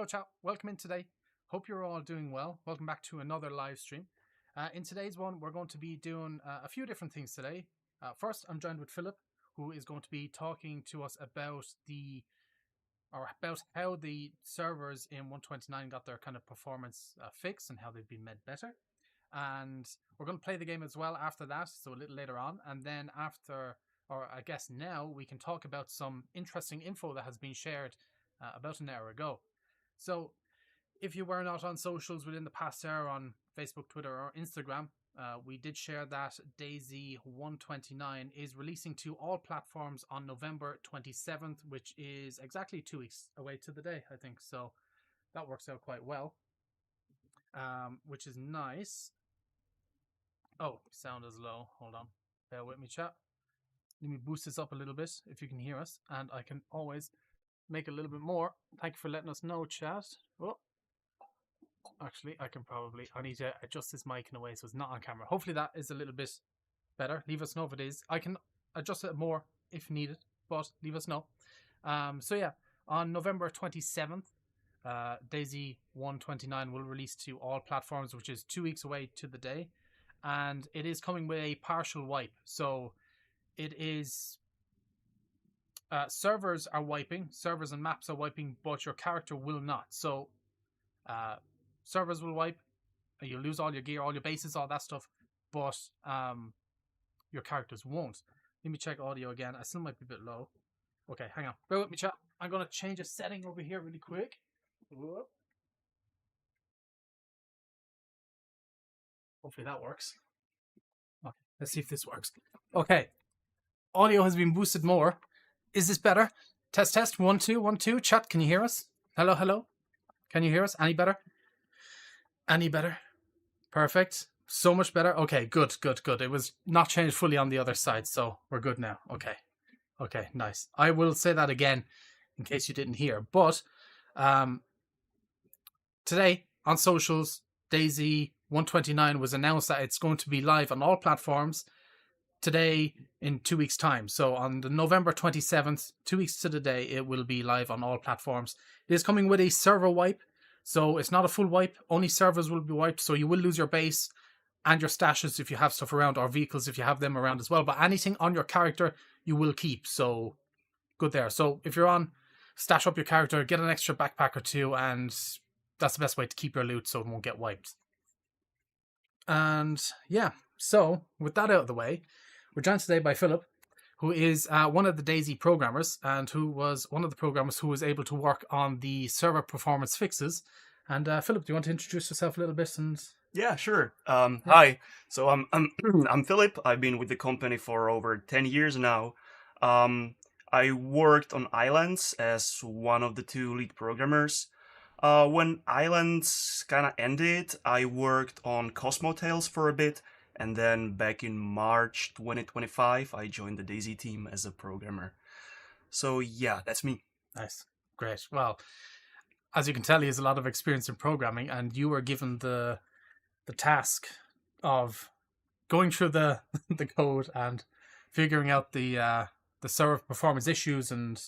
chat, welcome in today. Hope you're all doing well. Welcome back to another live stream. In today's one, we're going to be doing a few different things today. First, I'm joined with Philip, who is going to be talking to us about how the servers in 129 got their kind of performance fix and how they've been made better. And we're going to play the game as well after that, so a little later on. And then now, we can talk about some interesting info that has been shared about an hour ago. So if you were not on socials within the past hour on Facebook, Twitter, or Instagram, we did share that DayZ 129 is releasing to all platforms on November 27th, which is exactly 2 weeks away to the day, I think. So that works out quite well, which is nice. Oh, sound is low. Hold on. Bear with me, chat. Let me boost this up a little bit if you can hear us, and I can always make a little bit more. Thank you for letting us know, chat. Oh, actually, I need to adjust this mic in a way so it's not on camera. Hopefully that is a little bit better. Leave us know if it is. I can adjust it more if needed, but leave us know. So yeah, on November 27th, DayZ 129 will release to all platforms, which is 2 weeks away to the day, and it is coming with a partial wipe. So it is servers and maps are wiping, but your character will not. So servers will wipe, you'll lose all your gear, all your bases, all that stuff, but your characters won't. Let me check audio again. I still might be a bit low. Okay, hang on. Bear with me, chat. I'm going to change a setting over here really quick. Whoop. Hopefully that works. Okay, let's see if this works. Okay, audio has been boosted more. Is this better? Test, test. 1, 2, 1, 2. Chat, can you hear us? Hello, hello. Can you hear us? Any better? Any better? Perfect. So much better. Okay, good. It was not changed fully on the other side, so we're good now. Okay, nice. I will say that again in case you didn't hear. But today on socials, DayZ 129 was announced that it's going to be live on all platforms today in 2 weeks' time. So on the November 27th, 2 weeks to the day, it will be live on all platforms. It is coming with a server wipe. So it's not a full wipe. Only servers will be wiped. So you will lose your base and your stashes if you have stuff around, or vehicles if you have them around as well. But anything on your character, you will keep. So good there. So if you're on, stash up your character, get an extra backpack or two, and that's the best way to keep your loot so it won't get wiped. And yeah, so with that out of the way, we're joined today by Philip, who is one of the DayZ programmers, and who was one of the programmers who was able to work on the server performance fixes. And Philip, do you want to introduce yourself a little bit? And yeah, sure. Hi. So I'm Philip. I've been with the company for over 10 years now. I worked on Islands as one of the 2 lead programmers. When Islands kind of ended, I worked on Cosmo Tales for a bit. And then back in March 2025, I joined the DayZ team as a programmer. So yeah, that's me. Nice. Great. Well, as you can tell, he has a lot of experience in programming, and you were given the task of going through the code and figuring out the server performance issues and,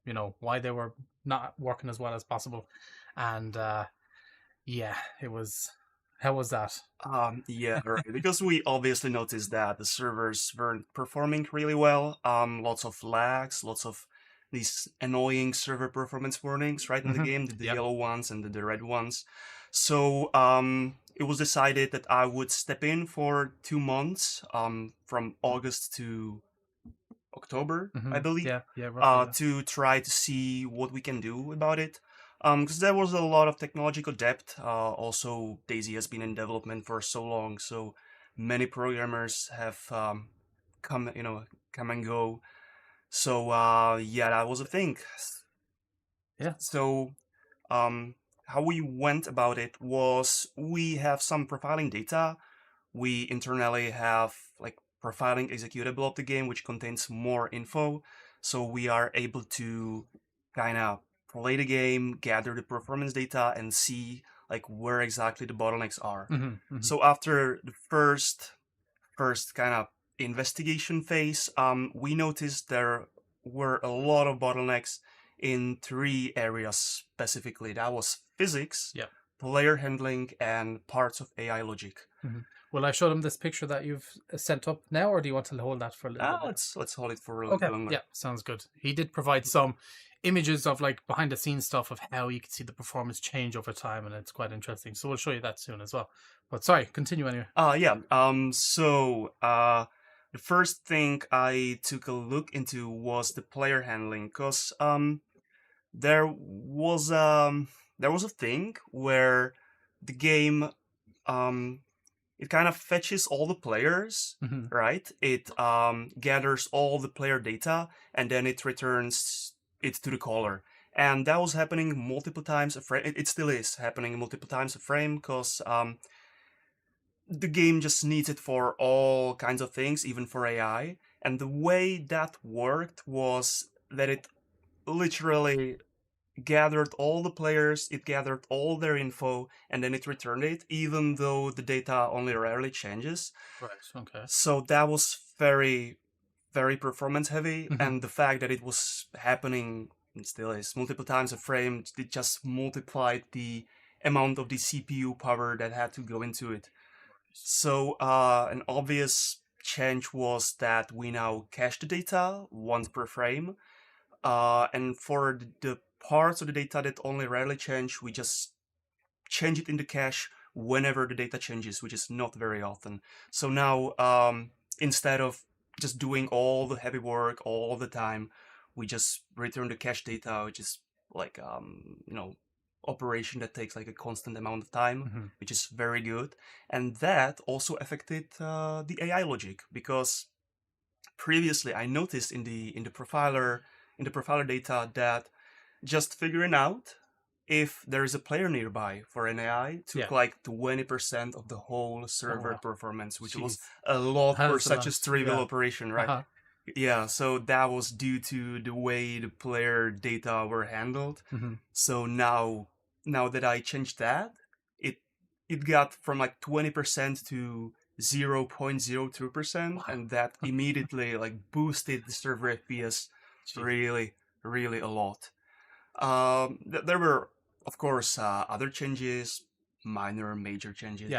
you know, why they were not working as well as possible. And yeah, it was... How was that? Yeah, right. Because we obviously noticed that the servers weren't performing really well. Lots of lags, lots of these annoying server performance warnings right in the game, the yellow ones and the red ones. So it was decided that I would step in for 2 months, from August to October, I believe, roughly, to try to see what we can do about it. Because there was a lot of technological debt. Also, DayZ has been in development for so long, so many programmers have come and go. So yeah, that was a thing. Yeah. So how we went about it was we have some profiling data. We internally have like profiling executable of the game, which contains more info. So we are able to kind of play the game, gather the performance data, and see like where exactly the bottlenecks are. So after the first kind of investigation phase, we noticed there were a lot of bottlenecks in 3 areas specifically. That was physics, Yeah. player handling, and parts of AI logic. Will I show them this picture that you've sent up now, or do you want to hold that for a little bit? Let's hold it for a Okay. little longer. Yeah, sounds good. He did provide some images of like behind the scenes stuff of how you can see the performance change over time, and it's quite interesting. So we'll show you that soon as well. But sorry, continue anyway. The first thing I took a look into was the player handling, because there was a thing where the game it kind of fetches all the players, right? It gathers all the player data and then it returns it to the caller. And that was happening multiple times a frame. It still is happening multiple times a frame because the game just needs it for all kinds of things, even for AI. And the way that worked was that it literally gathered all the players, it gathered all their info, and then it returned it, even though the data only rarely changes. Right, okay. So that was very, very performance heavy, and the fact that it was happening, and still is, multiple times a frame, it just multiplied the amount of the CPU power that had to go into it. So an obvious change was that we now cache the data once per frame, and for the parts of the data that only rarely change, we just change it in the cache whenever the data changes, which is not very often. So now, instead of just doing all the heavy work all the time, we just return the cache data, which is like operation that takes like a constant amount of time, which is very good. And that also affected the AI logic, because previously I noticed in the profiler data that just figuring out if there is a player nearby for an AI took like 20% of the whole server performance, which was a lot for such a trivial operation, right? Yeah, so that was due to the way the player data were handled. So now that I changed that, it got from like 20% to 0.02%, and that immediately like boosted the server FPS really, really a lot. There were, of course, other changes, minor, major changes.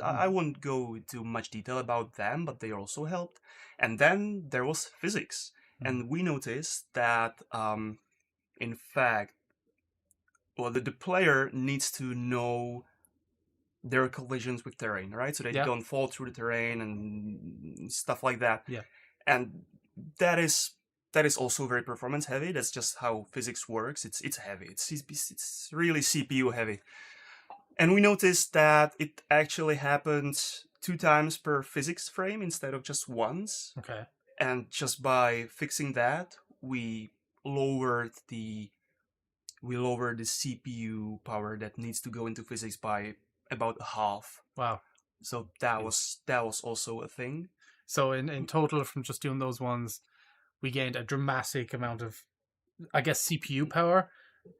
I won't go into much detail about them, but they also helped. And then there was physics, and we noticed that, in fact, well, the player needs to know their collisions with terrain, right? So they don't fall through the terrain and stuff like that. Yeah. And that is also very performance heavy. That's just how physics works. It's heavy. It's really CPU heavy. And we noticed that it actually happens 2 times per physics frame instead of just once. Okay. And just by fixing that, we lowered the CPU power that needs to go into physics by about half. Wow. So that was also a thing. So in total, from just doing those ones, we gained a dramatic amount of, I guess, CPU power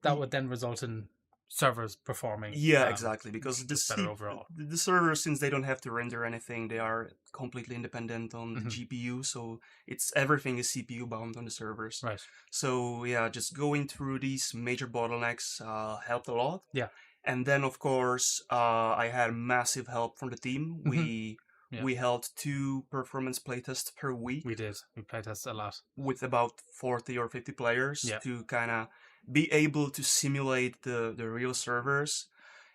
that would then result in servers performing. Yeah, exactly. Because better overall. The servers, since they don't have to render anything, they are completely independent on the GPU. So everything is CPU bound on the servers. Right. So yeah, just going through these major bottlenecks helped a lot. Yeah. And then of course, I had massive help from the team. We held 2 performance playtests per week. We did. We playtested a lot. With about 40 or 50 players to kind of be able to simulate the real servers.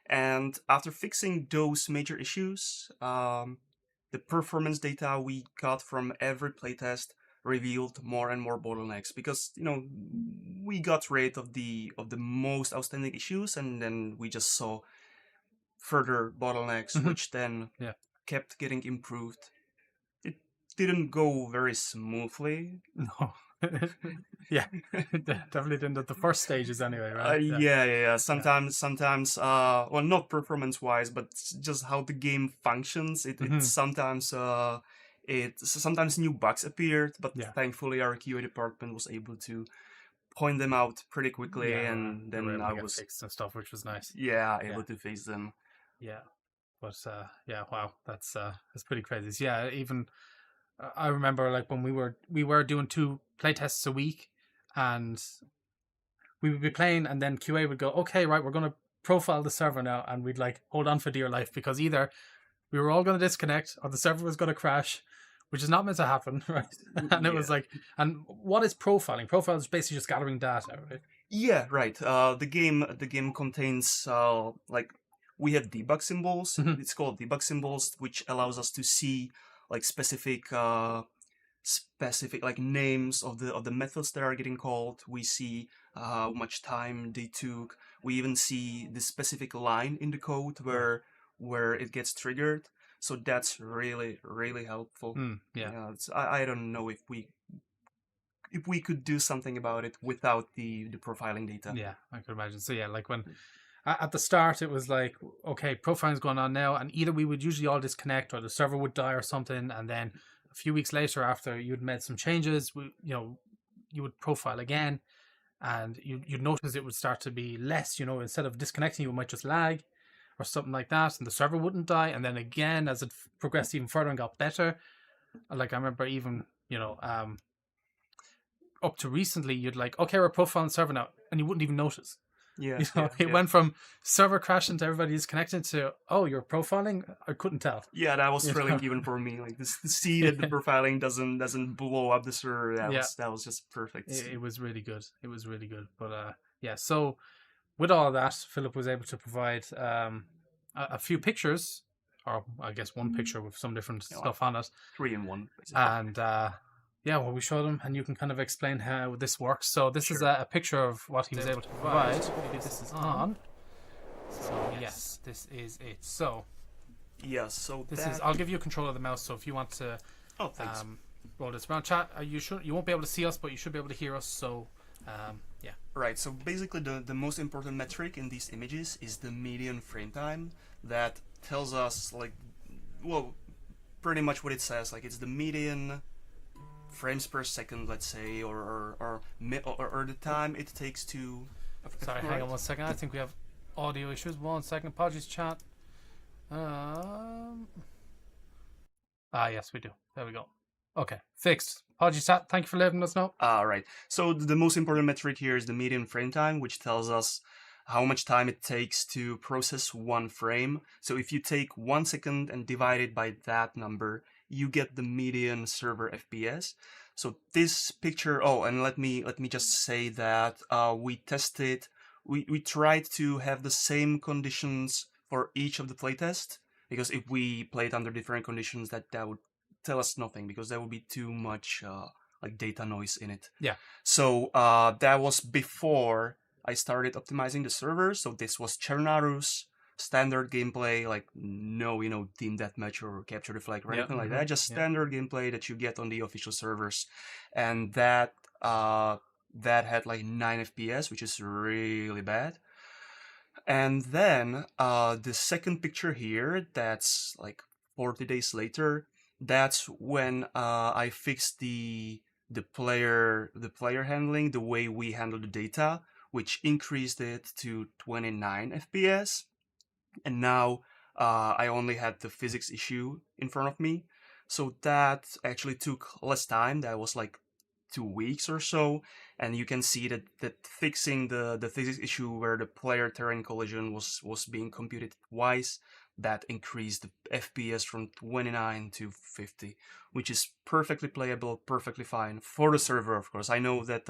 And after fixing those major issues, the performance data we got from every playtest revealed more and more bottlenecks, because we got rid of the most outstanding issues, and then we just saw further bottlenecks, which then kept getting improved. It didn't go very smoothly. No. Yeah, definitely didn't at the first stages anyway, right? Yeah. Sometimes, well, not performance-wise, but just how the game functions. It sometimes new bugs appeared, but thankfully our QA department was able to point them out pretty quickly, and then I was fixed and stuff, which was nice. Yeah, able to fix them. Yeah, but wow, that's pretty crazy. So, yeah, even I remember like when we were doing 2 playtests a week, and we would be playing, and then QA would go, okay, right, we're going to profile the server now, and we'd like hold on for dear life, because either we were all going to disconnect or the server was going to crash, which is not meant to happen, right? And it was like, and what is profiling? Profiling is basically just gathering data, right? Yeah, right. The game contains like we have debug symbols. Mhm. It's called debug symbols, which allows us to see like specific like names of the methods that are getting called. We see how much time they took. We even see the specific line in the code where it gets triggered. So that's really helpful. Yeah. I don't know if we could do something about it without the profiling data. Yeah, I could imagine. So yeah, like when at the start it was like, okay, profiling's going on now, and either we would usually all disconnect or the server would die or something, and then a few weeks later, after you'd made some changes, you would profile again, and you'd notice it would start to be less. Instead of disconnecting, you might just lag or something like that, and the server wouldn't die. And then again, as it progressed even further and got better, like I remember even up to recently, you'd like, okay, we're profiling the server now, and you wouldn't even notice. Yeah, It went from server crashing to everybody disconnecting to, oh, you're profiling? I couldn't tell. Yeah, that was thrilling even for me. Like to see that the profiling doesn't blow up the server. That was just perfect. It was really good. It was really good. But yeah, so with all of that, Philip was able to provide a few pictures, or I guess one picture with some different stuff on it. 3 in 1, basically. And yeah, well, we showed him, and you can kind of explain how this works. So this is a picture of what he was able to provide. Maybe this is on. So yes, this is it. So yeah, so this is. I'll give you control of the mouse. So if you want to, roll this around, chat. You won't be able to see us, but you should be able to hear us. So yeah. Right. So basically, the most important metric in these images is the median frame time. That tells us pretty much what it says. Like it's the median frames per second, let's say, or the time it takes to. Sorry, hang on 1 second. I think we have audio issues. 1 second. Apologies, chat. Yes, we do. There we go. Okay, fixed. Apologies, chat. Thank you for letting us know. Right. So the most important metric here is the median frame time, which tells us how much time it takes to process one frame. So if you take 1 second and divide it by that number, you get the median server FPS. So this picture, and let me just say that we tested, we tried to have the same conditions for each of the playtests, because if we played under different conditions, that would tell us nothing, because there would be too much like data noise in it. Yeah. So that was before I started optimizing the server. So this was Chernarus standard gameplay, like no team deathmatch or capture the flag or anything like that, just standard gameplay that you get on the official servers. And that had like 9 FPS, which is really bad. And then the second picture here, that's like 40 days later, that's when I fixed the player handling, the way we handle the data, which increased it to 29 FPS. And now I only had the physics issue in front of me. So that actually took less time. That was like 2 weeks or so. And you can see that fixing the physics issue where the player terrain collision was being computed twice, that increased the FPS from 29 to 50, which is perfectly playable, perfectly fine for the server, of course. I know that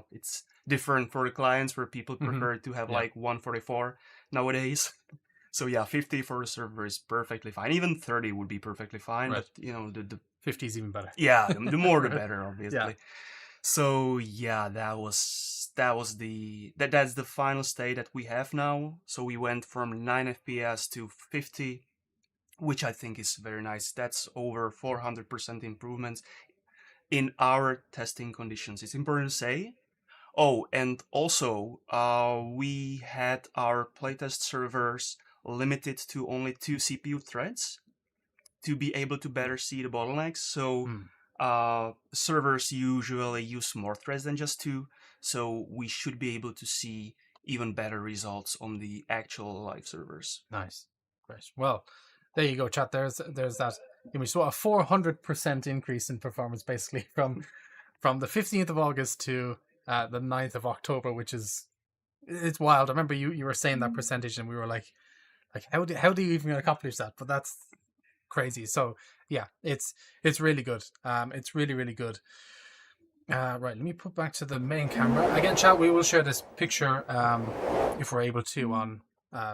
it's different for the clients, where people prefer to have like 144 nowadays. So yeah, 50 for the server is perfectly fine. Even 30 would be perfectly fine, right. But the 50 is even better. Yeah, the more the better, obviously. Yeah. So yeah, that's the final state that we have now. So we went from 9 FPS to 50, which I think is very nice. That's over 400% improvements in our testing conditions. It's important to say. Oh, and also we had our playtest servers limited to only 2 CPU threads to be able to better see the bottlenecks. So servers usually use more threads than just 2, so we should be able to see even better results on the actual live servers. Nice. Great. Well, there you go, chat. There's that. We saw a 400% increase in performance, basically, from the 15th of August to the 9th of October, which is It's wild. I remember you were saying that percentage, and we were like how do you even accomplish that? But that's crazy. So yeah, it's really good. It's really, really good. Right, let me put back to the main camera again. Chat. We will share this picture if we're able to on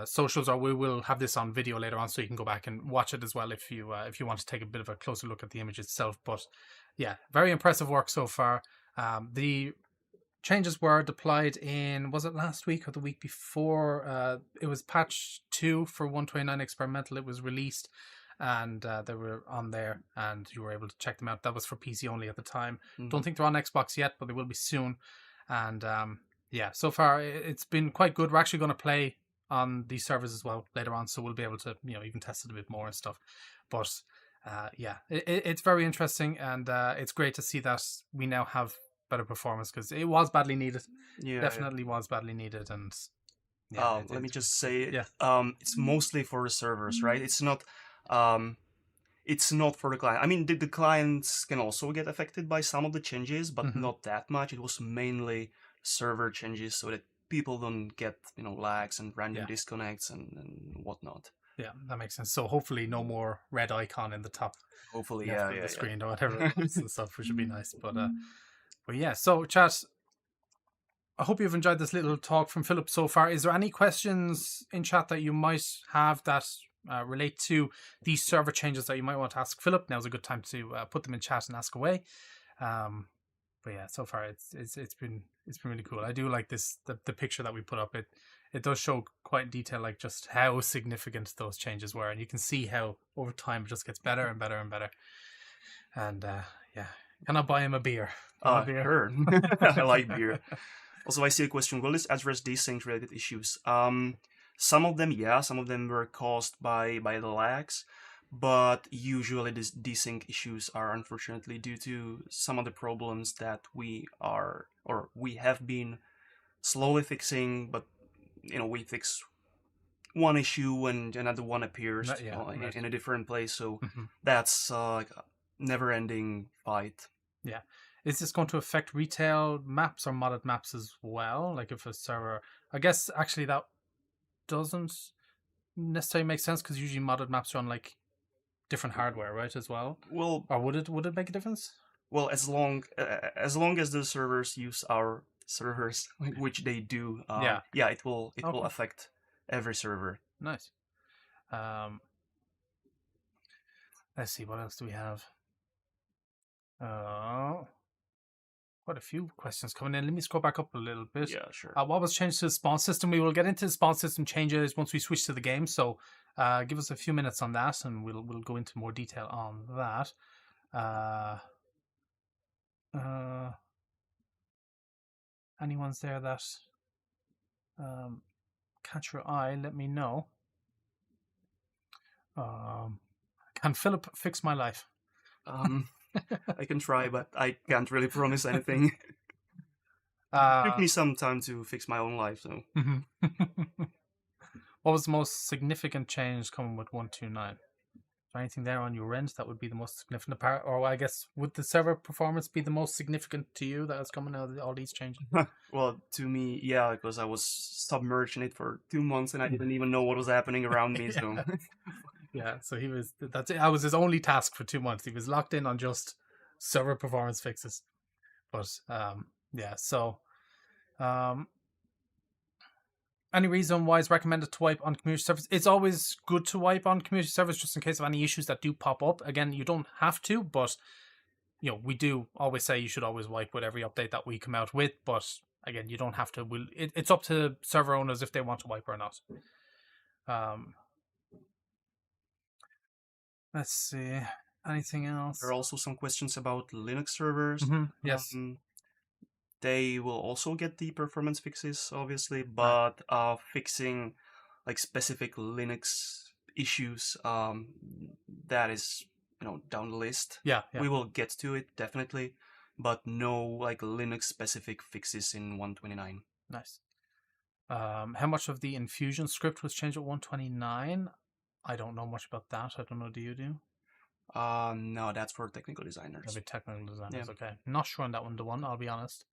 socials, or we will have this on video later on, so you can go back and watch it as well if you want to take a bit of a closer look at the image itself. But yeah, very impressive work so far. The changes were deployed in, was it last week or the week before? It was patch 2 for 129 experimental. It was released, and they were on there, and you were able to check them out. That was for PC only at the time. Don't think they're on Xbox yet, but they will be soon. And yeah, so far it's been quite good. We're actually going to play on these servers as well later on, so we'll be able to even test it a bit more and stuff. But yeah, it's very interesting, and it's great to see that we now have better performance, because it was badly needed. Definitely was badly needed. And yeah, let me just say, it's mostly for the servers, right? It's not for the client. I mean, the clients can also get affected by some of the changes, but not that much. It was mainly server changes, so that people don't get lags and random disconnects and whatnot. Yeah, that makes sense. So hopefully no more red icon in the top. Hopefully, of the screen or whatever and stuff, which would be nice. But yeah, so chat, I hope you've enjoyed this little talk from Filip so far. Is there any questions in chat that you might have that relate to these server changes that you might want to ask Filip? Now's a good time to put them in chat and ask away. But yeah, so far it's been really cool. I do like this the picture that we put up. It does show quite in detail, like just how significant those changes were, and you can see how over time it just gets better and better and better. And yeah, can I buy him a beer? Sure. I like beer. Also, I see a question. Will this address desync related issues? Some of them were caused by the lags, but usually these desync issues are unfortunately due to some of the problems that we have been slowly fixing. But we fix one issue and another one appears in a different place. So that's like a never-ending fight. Yeah. Is this going to affect retail maps or modded maps as well? Like if a server, I guess actually that doesn't necessarily make sense, because usually modded maps are on like different hardware, right, as well? Well, or would it make a difference? Well, as long as the servers use our servers, which they do, it will affect every server. Nice. Let's see, what else do we have? Quite a few questions coming in. Let me scroll back up a little bit. Yeah, sure. What was changed to the spawn system? We will get into the spawn system changes once we switch to the game. So give us a few minutes on that, and we'll go into more detail on that. Anyone's there that catch your eye, let me know. Can Filip fix my life? I can try, but I can't really promise anything. It took me some time to fix my own life, so. What was the most significant change coming with 129? Is there anything there on your end that would be the most significant part? Or I guess, would the server performance be the most significant to you that is coming out of all these changes? Well, to me, yeah, because I was submerged in it for 2 months and I didn't even know what was happening around me, so. Yeah, so that was his only task for 2 months. He was locked in on just server performance fixes. But yeah, so any reason why it's recommended to wipe on community servers? It's always good to wipe on community servers just in case of any issues that do pop up. Again, you don't have to, but we do always say you should always wipe with every update that we come out with. But again, you don't have to. It's up to server owners if they want to wipe or not. Let's see. Anything else? There are also some questions about Linux servers. Yes. They will also get the performance fixes, obviously, but fixing like specific Linux issues, that is, down the list. Yeah. We will get to it, definitely, but no like Linux specific fixes in 129. Nice. How much of the infusion script was changed at 129? I don't know much about that. I don't know. Do you do? No, that's for technical designers. That'd be technical designers. Yeah. Okay. Not sure on that one. I'll be honest.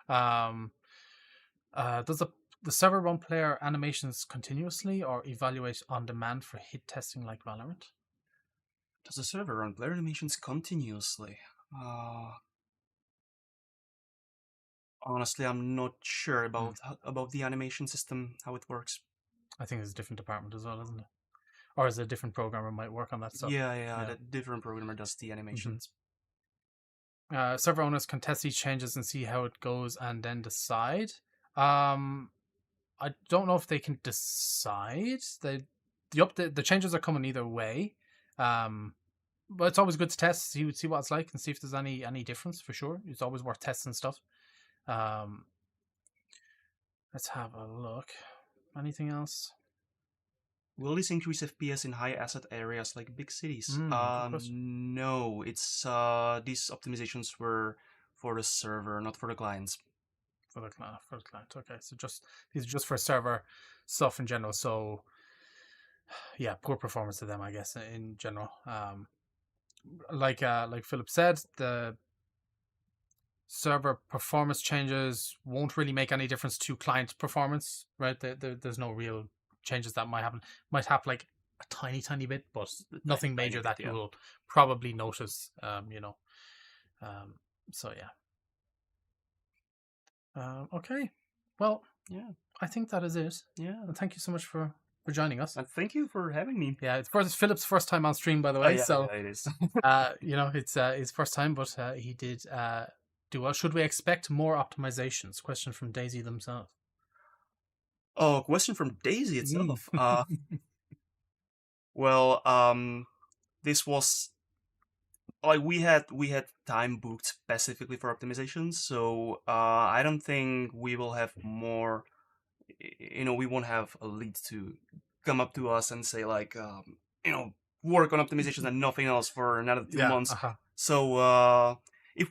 Does the the server run player animations continuously or evaluate on demand for hit testing like Valorant? Does the server run player animations continuously? Honestly, I'm not sure about the animation system, how it works. I think it's a different department as well, isn't it? Or is it a different programmer might work on that stuff? Yeah. The different programmer does the animations. Server owners can test these changes and see how it goes and then decide. I don't know if they can decide. The changes are coming either way. But it's always good to test, see what it's like, and see if there's any difference for sure. It's always worth testing stuff. Let's have a look. Anything else? Will this increase FPS in high asset areas like big cities? No, it's these optimizations were for the server, not for the clients. For the client. Okay, so these are just for server stuff in general. So yeah, poor performance to them, I guess, in general. Like Philip said, the server performance changes won't really make any difference to client performance, right? There's no real changes that might happen. Might happen like a tiny bit, but nothing major that you will probably notice. So yeah. Okay. Well, yeah. I think that is it. Yeah. And thank you so much for joining us. And thank you for having me. Yeah, it's Philip's first time on stream, by the way. Yeah, it is. It's his first time, but he did do well. Should we expect more optimizations? Question from DayZ themselves. Oh, question from DayZ itself. Well, this was like we had time booked specifically for optimizations, so I don't think we will have more. We won't have a lead to come up to us and say like, work on optimizations and nothing else for another 2 months. So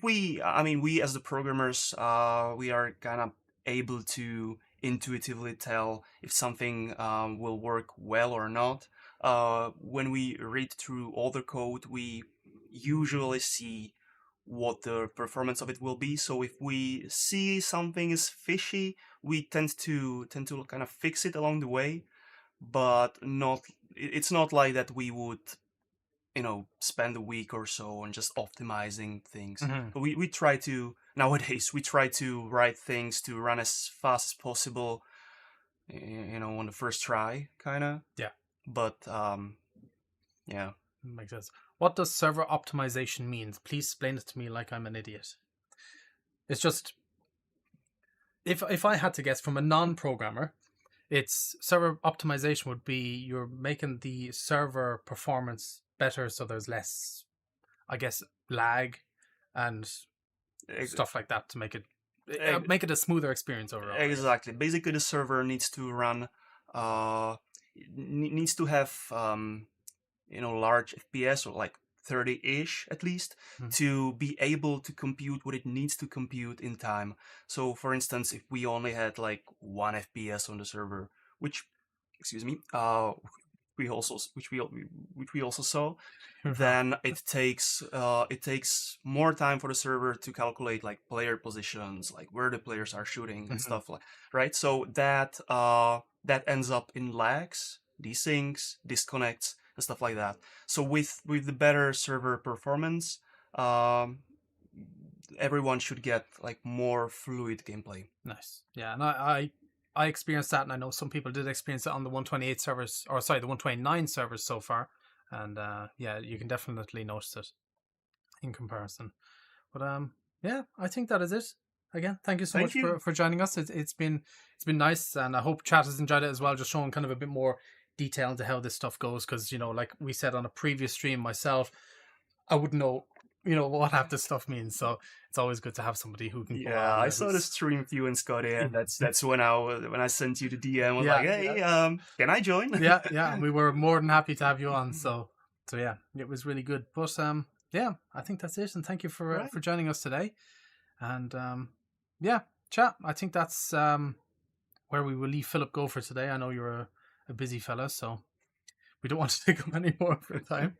we as the programmers, we are kind of able to intuitively tell if something will work well or not. When we read through all the code, we usually see what the performance of it will be. So if we see something is fishy, we tend to kind of fix it along the way, but it's not like that we would spend a week or so on just optimizing things. But we try to nowadays write things to run as fast as possible, on the first try, kind of. Yeah. But yeah, makes sense. What does server optimization mean? Please explain it to me like I'm an idiot. It's just, if I had to guess from a non-programmer, it's server optimization would be you're making the server performance better, so there's less, I guess, lag and stuff like that to make it a smoother experience overall. Exactly. Basically, the server needs to run, needs to have large FPS, or like 30-ish at least, to be able to compute what it needs to compute in time. So for instance, if we only had like 1 FPS on the server, which we also saw, then it takes more time for the server to calculate like player positions, like where the players are shooting and stuff like, right? So that ends up in lags, desyncs, disconnects, and stuff like that. So with the better server performance, everyone should get like more fluid gameplay. Nice. Yeah, and I experienced that, and I know some people did experience it on the 128 servers, or sorry, the 129 servers so far. And yeah, you can definitely notice it in comparison. But yeah, I think that is it. Again, thank you so much for joining us. It's been nice, and I hope chat has enjoyed it as well, just showing kind of a bit more detail into how this stuff goes, because like we said on a previous stream myself, I wouldn't know what half this stuff means, so it's always good to have somebody who can. Yeah, I saw the stream with you and Scotty, and that's when I sent you the DM. I was like, hey, can I join? yeah, and we were more than happy to have you on. So yeah, it was really good. But yeah, I think that's it, and thank you for joining us today. And yeah, chat. I think that's where we will leave Philip go for today. I know you're a busy fella, so we don't want to take up any more of your time.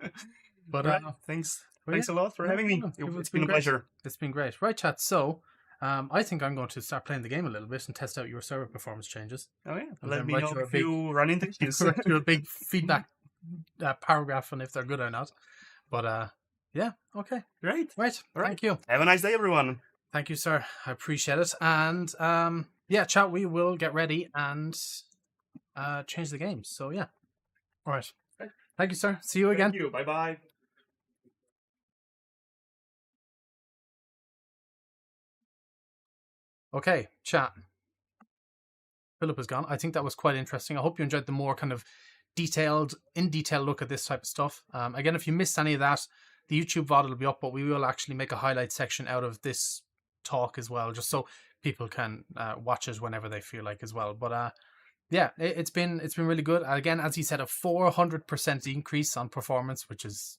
But thanks a lot for having me. It's been a pleasure. It's been great. Right, chat. So I think I'm going to start playing the game a little bit and test out your server performance changes. Oh yeah, And let then me write know you a if big- you run into issues. Write you a big feedback paragraph on if they're good or not. But yeah, okay, Great. right. All right. Thank you. Have a nice day, everyone. Thank you, sir. I appreciate it. And yeah, chat, we will get ready and change the game. So yeah. All right. Thank you, sir. See you again. Thank you. Bye bye. Okay, chat. Philip is gone. I think that was quite interesting. I hope you enjoyed the more kind of in detail look at this type of stuff. Again, if you missed any of that, the YouTube VOD will be up, but we will actually make a highlight section out of this talk as well, just so people can watch it whenever they feel like as well. But yeah, it's been really good. Again, as he said, a 400% increase on performance, which is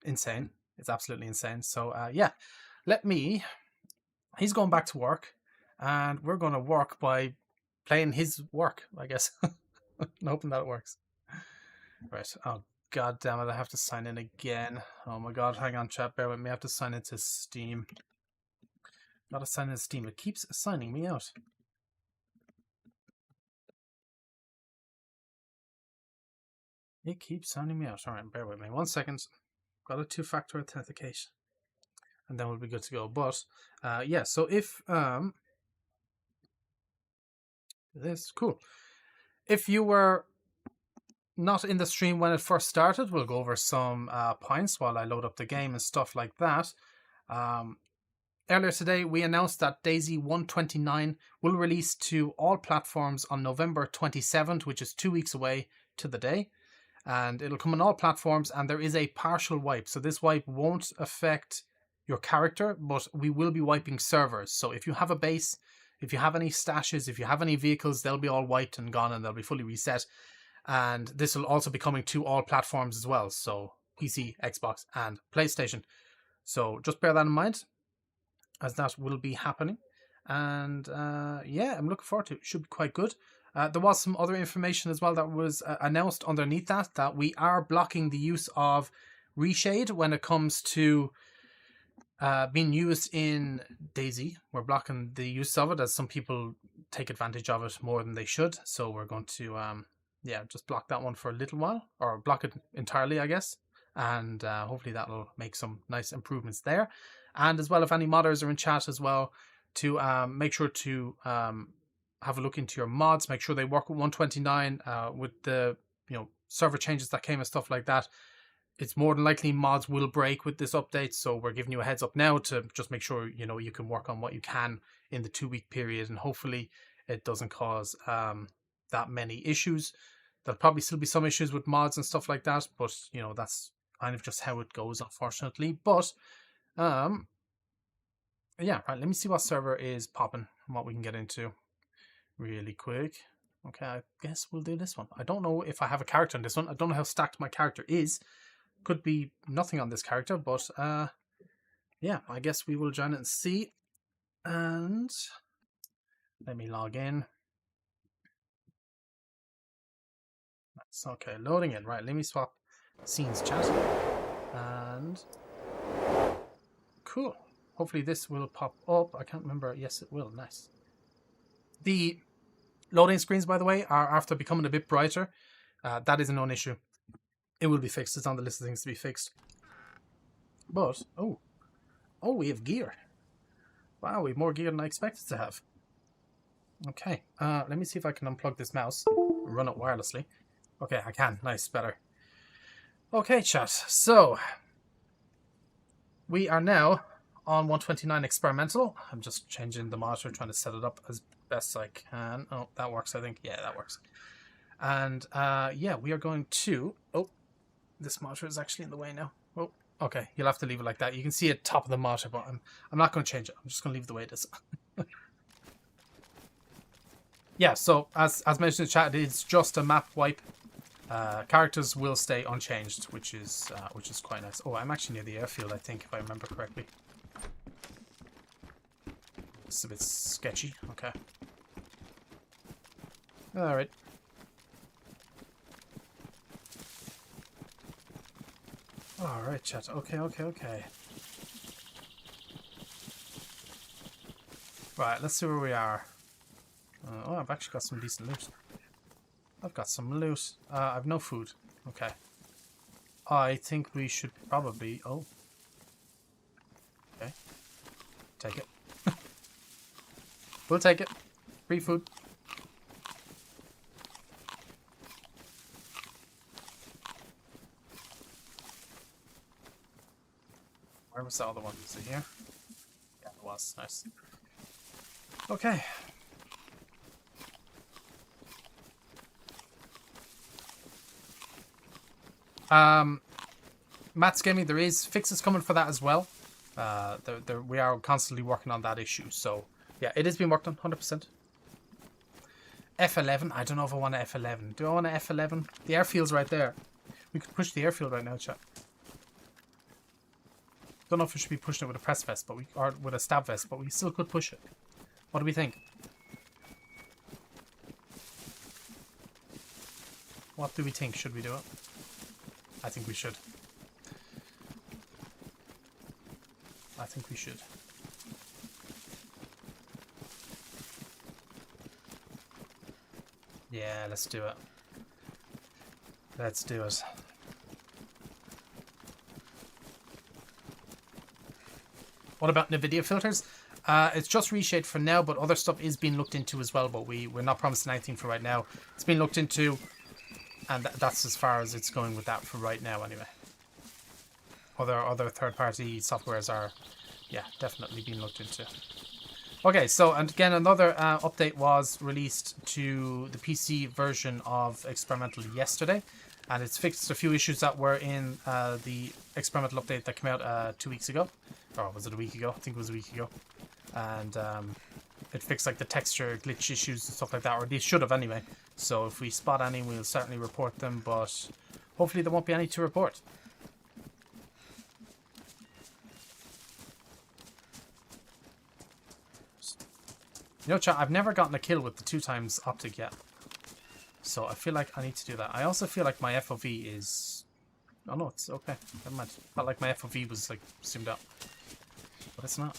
insane. It's absolutely insane. So yeah, he's going back to work, and we're going to work by playing his work, I guess. I'm hoping that it works. Right. Oh, god damn it. I have to sign in again. Oh my god. Hang on, chat. Bear with me. I have to sign into Steam. Gotta sign into Steam. It keeps signing me out. It keeps signing me out. Alright, bear with me. 1 second. Got a 2-factor authentication. And then we'll be good to go. But, yeah, so if, this, cool. If you were not in the stream when it first started, we'll go over some points while I load up the game and stuff like that. Earlier today, we announced that DayZ 129 will release to all platforms on November 27th, which is 2 weeks away to the day. And it'll come on all platforms, and there is a partial wipe. So this wipe won't affect your character, but we will be wiping servers. So if you have a base, if you have any stashes, if you have any vehicles, they'll be all wiped and gone, and they'll be fully reset. And this will also be coming to all platforms as well. So PC, Xbox, and PlayStation. So just bear that in mind, as that will be happening. And yeah, I'm looking forward to it. It should be quite good. There was some other information as well that was announced underneath that we are blocking the use of reshade when it comes to being used in DayZ. We're blocking the use of it, as some people take advantage of it more than they should. So we're going to yeah, just block that one for a little while, or block it entirely, I guess. And hopefully that'll make some nice improvements there. And as well, if any modders are in chat as well, to make sure to have a look into your mods, make sure they work with 129 with the server changes that came and stuff like that. It's more than likely mods will break with this update, so we're giving you a heads up now to just make sure you can work on what you can in the 2-week period, and hopefully it doesn't cause that many issues. There'll probably still be some issues with mods and stuff like that, but that's kind of just how it goes, unfortunately. But yeah, right, let me see what server is popping and what we can get into really quick. Okay, I guess we'll do this one. I don't know if I have a character on this one. I don't know how stacked my character is. Could be nothing on this character, but yeah, I guess we will join it and see. And let me log in. That's okay, loading in. Right, let me swap scenes chat. And cool. Hopefully this will pop up. I can't remember. Yes, it will. Nice. The loading screens, by the way, are after becoming a bit brighter. That is a known issue. It will be fixed. It's on the list of things to be fixed. But, oh, we have gear. Wow, we have more gear than I expected to have. Okay, let me see if I can unplug this mouse and run it wirelessly. Okay, I can. Nice, better. Okay, chat. So, we are now on 129 experimental. I'm just changing the monitor, trying to set it up as best I can. Oh, that works, I think. Yeah, that works. And yeah, we are going to... Oh, this monitor is actually in the way now. Oh, okay. You'll have to leave it like that. You can see it top of the monitor, but I'm not going to change it. I'm just going to leave it the way it is. Yeah, so as mentioned in the chat, it's just a map wipe. Characters will stay unchanged, which is quite nice. Oh, I'm actually near the airfield, I think, if I remember correctly. It's a bit sketchy. Okay. All right. All right, chat. Okay. Right, let's see where we are. Oh, I've actually got some decent loot. I've got some loot. I've no food. Okay. I think we should probably... Oh. Okay. Take it. We'll take it. Free food. Where was the other one? Was it here? Yeah, it was. Nice. Okay. Matt's Gaming, there is fixes coming for that as well. We are constantly working on that issue. So, yeah, it has been worked on, 100%. F11. I don't know if I want an F11. Do I want an F11? The airfield's right there. We could push the airfield right now, chat. Don't know if we should be pushing it with a press vest, or with a stab vest, but we still could push it. What do we think? What do we think? Should we do it? I think we should. I think we should. Yeah, let's do it. Let's do it. What about NVIDIA filters? It's just reshade for now, but other stuff is being looked into as well, but we're not promising anything for right now. It's been looked into, and that's as far as it's going with that for right now anyway. Other third-party softwares are, yeah, definitely being looked into. Okay, so, and again, another update was released to the PC version of Experimental yesterday, and it's fixed a few issues that were in the Experimental update that came out 2 weeks ago. Or was it a week ago? I think it was a week ago. And it fixed like the texture glitch issues and stuff like that, or they should have anyway. So if we spot any, we'll certainly report them, but hopefully there won't be any to report. You know, chat, I've never gotten a kill with the 2x optic yet. So I feel like I need to do that. I also feel like my FOV is... Oh no, it's okay. Never mind. Felt like my FOV was like zoomed out. But it's not.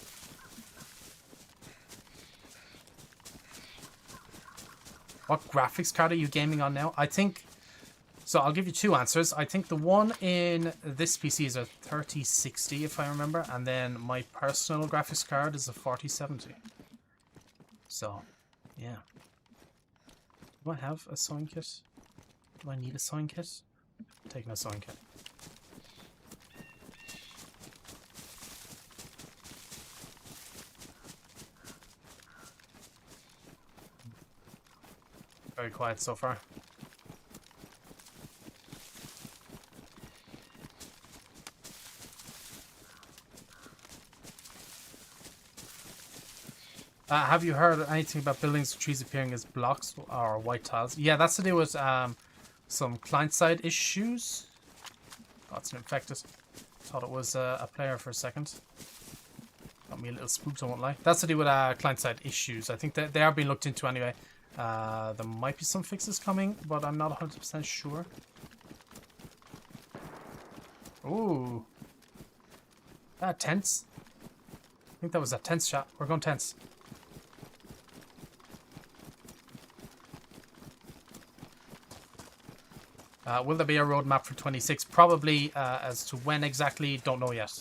What graphics card are you gaming on now? I think... So I'll give you two answers. I think the one in this PC is a 3060 if I remember. And then my personal graphics card is a 4070. So, yeah. Do I have a sewing kit? Do I need a sewing kit? I'm taking a sewing kit. Very quiet so far. Have you heard anything about buildings or trees appearing as blocks or white tiles? Yeah, that's to do with some client-side issues. Oh, it's an infected. Thought it was a player for a second. Got me a little spooked, I won't lie. That's to do with client-side issues. I think that they are being looked into anyway. There might be some fixes coming, but I'm not 100% sure. Ooh. Tents. I think that was a tents shot. We're going tents. Will there be a roadmap for 26? Probably. As to when exactly, don't know yet.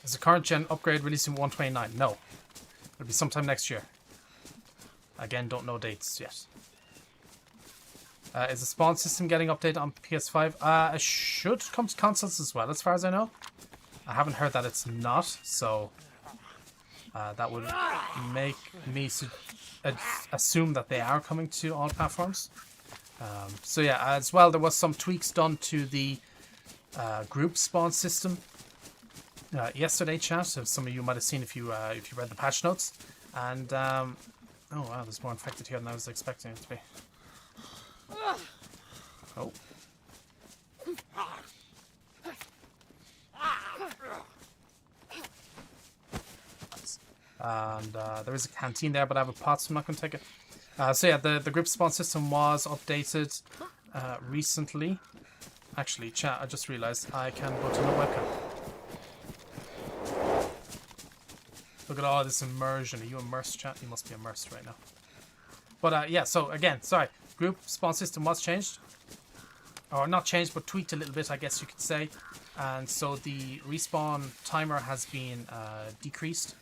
Is the current gen upgrade releasing 129? No. It'll be sometime next year. Again, don't know dates yet. Is the spawn system getting updated on PS5? It should come to consoles as well, as far as I know. I haven't heard that it's not, so that would make me assume that they are coming to all platforms. So yeah, as well, there was some tweaks done to the group spawn system yesterday, chat. So some of you might have seen if you read the patch notes. And oh wow, there's more infected here than I was expecting it to be. Oh. And there is a canteen there, but I have a pot, so I'm not going to take it. So yeah, the group spawn system was updated recently. Actually, chat, I just realized I can go to no webcam. Look at all this immersion. Are you immersed, chat? You must be immersed right now. But yeah, so again, sorry. Group spawn system was changed. Or not changed, but tweaked a little bit, I guess you could say. And so the respawn timer has been decreased.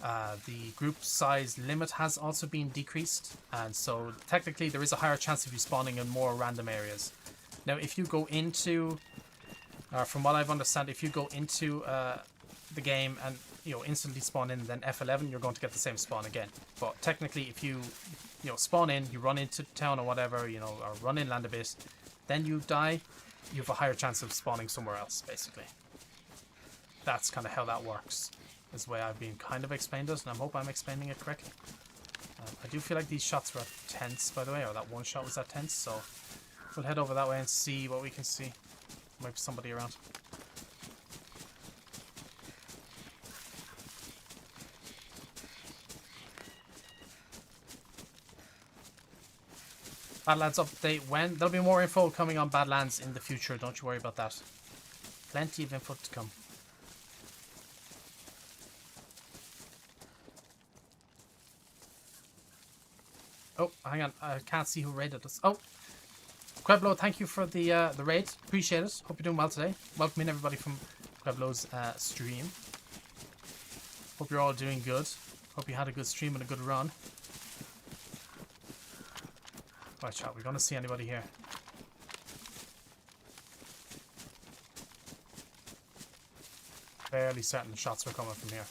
The group size limit has also been decreased. And so technically there is a higher chance of you spawning in more random areas. Now, if you go into, from what I've understood, if you go into the game and instantly spawn in, then F11, you're going to get the same spawn again. But technically, if you spawn in, you run into town or whatever, or run inland a bit, then you die, you have a higher chance of spawning somewhere else, basically. That's kind of how that works. Is the way I've been kind of explained it, and I hope I'm explaining it correctly. I do feel like these shots were at tense, by the way, or that one shot was at tense, so we'll head over that way and see what we can see. Might be somebody around. Badlands update when? There'll be more info coming on Badlands in the future, don't you worry about that. Plenty of info to come. Oh, hang on, I can't see who raided us. Oh, Queblo, thank you for the raid. Appreciate it. Hope you're doing well today. Welcome in everybody from Queblo's stream. Hope you're all doing good. Hope you had a good stream and a good run. Watch out, we're gonna see anybody here. Fairly certain the shots were coming from here.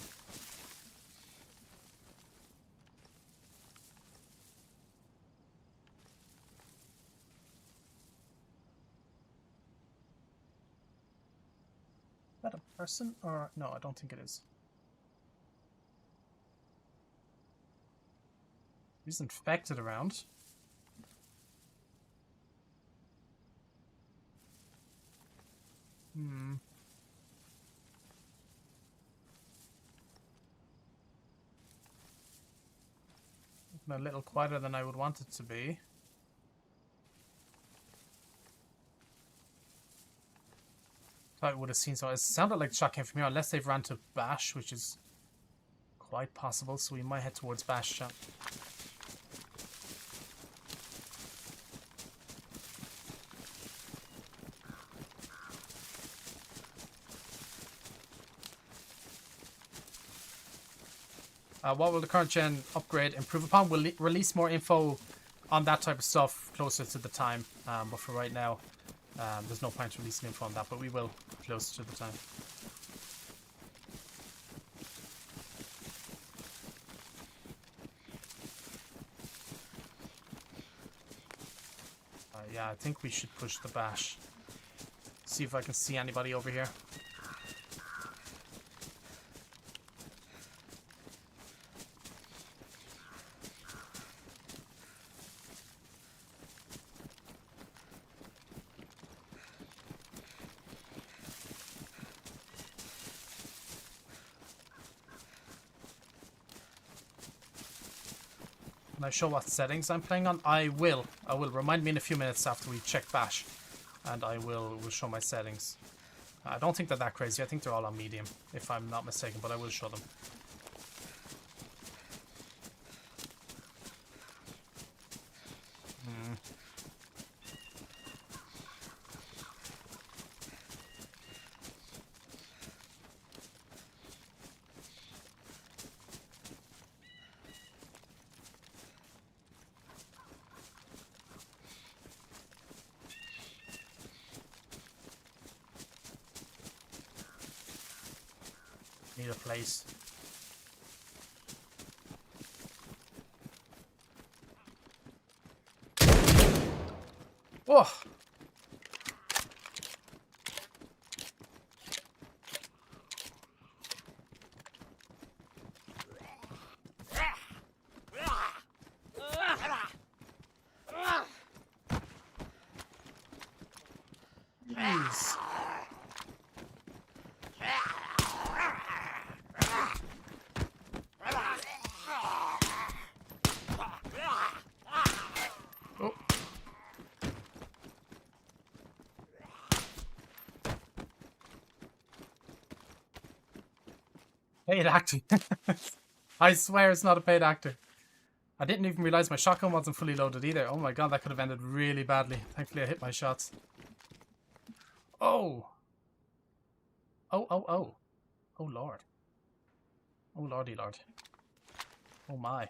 Is that a person or no? I don't think it is. He's infected around. A little quieter than I would want it to be. Thought I would have seen so. It sounded like the shot came from here, unless they've ran to Bash, which is quite possible. So we might head towards Bash, chat. What will the current gen upgrade improve upon? We'll release more info on that type of stuff closer to the time. But for right now, there's no point releasing info on that, but we will closer to the time. Yeah, I think we should push the Bash. See if I can see anybody over here. Can I show what settings I'm playing on? I will. Remind me in a few minutes after we check Bash. And I will show my settings. I don't think they're that crazy. I think they're all on medium, if I'm not mistaken, but I will show them. Need a place. Oh! Jeez. Paid actor. I swear it's not a paid actor. I didn't even realize my shotgun wasn't fully loaded either. Oh my god, that could have ended really badly. Thankfully I hit my shots. Oh! Oh. Oh lord. Oh lordy lord. Oh my.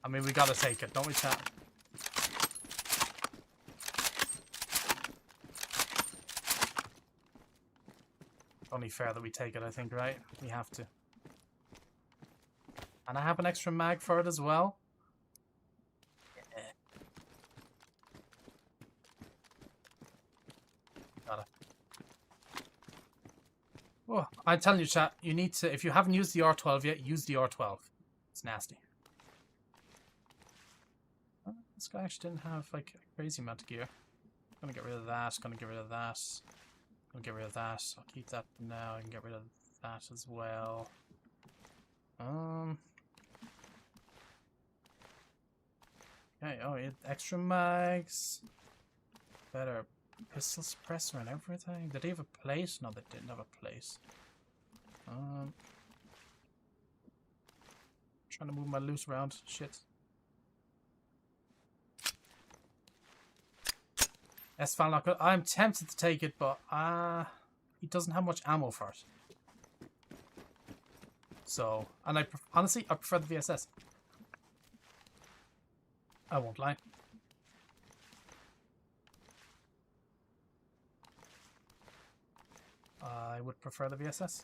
I mean, we gotta take it, don't we, chat? Only fair that we take it, I think, right? We have to. And I have an extra mag for it as well. Yeah. Got it. Oh, I'm telling you, chat, you need to, if you haven't used the R12 yet, use the R12. It's nasty. Oh, this guy actually didn't have, like, a crazy amount of gear. Gonna get rid of that, gonna get rid of that. Gonna get rid of that. I'll keep that for now. I can get rid of that as well. Okay, oh, extra mags. Better pistol suppressor and everything. Did they have a place? No, they didn't have a place. Trying to move my loot around. Shit. S-File not good. I'm tempted to take it, but he doesn't have much ammo for it. So, and honestly, I prefer the VSS. I won't lie. I would prefer the VSS.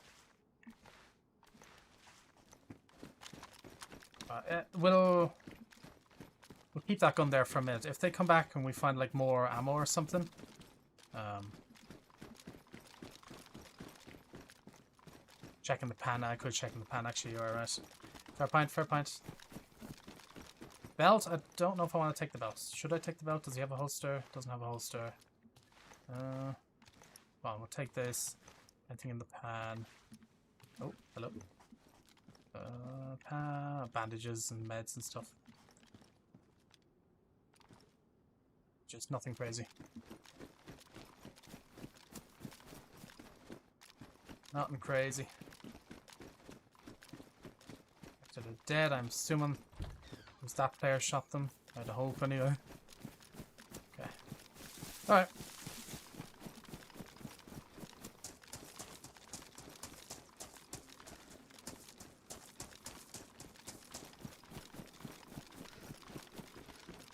We'll keep that gun there for a minute. If they come back and we find like more ammo or something, checking the pan. I could check in the pan. Actually, you're alright. Fair point. Fair point. Belt. I don't know if I want to take the belt. Should I take the belt? Does he have a holster? Doesn't have a holster. Well, we'll take this. Anything in the pan? Oh, hello. Bandages and meds and stuff. Just nothing crazy. Nothing crazy. After they're dead, I'm assuming it was that player shot them. I'd hope anyway. Okay. Alright.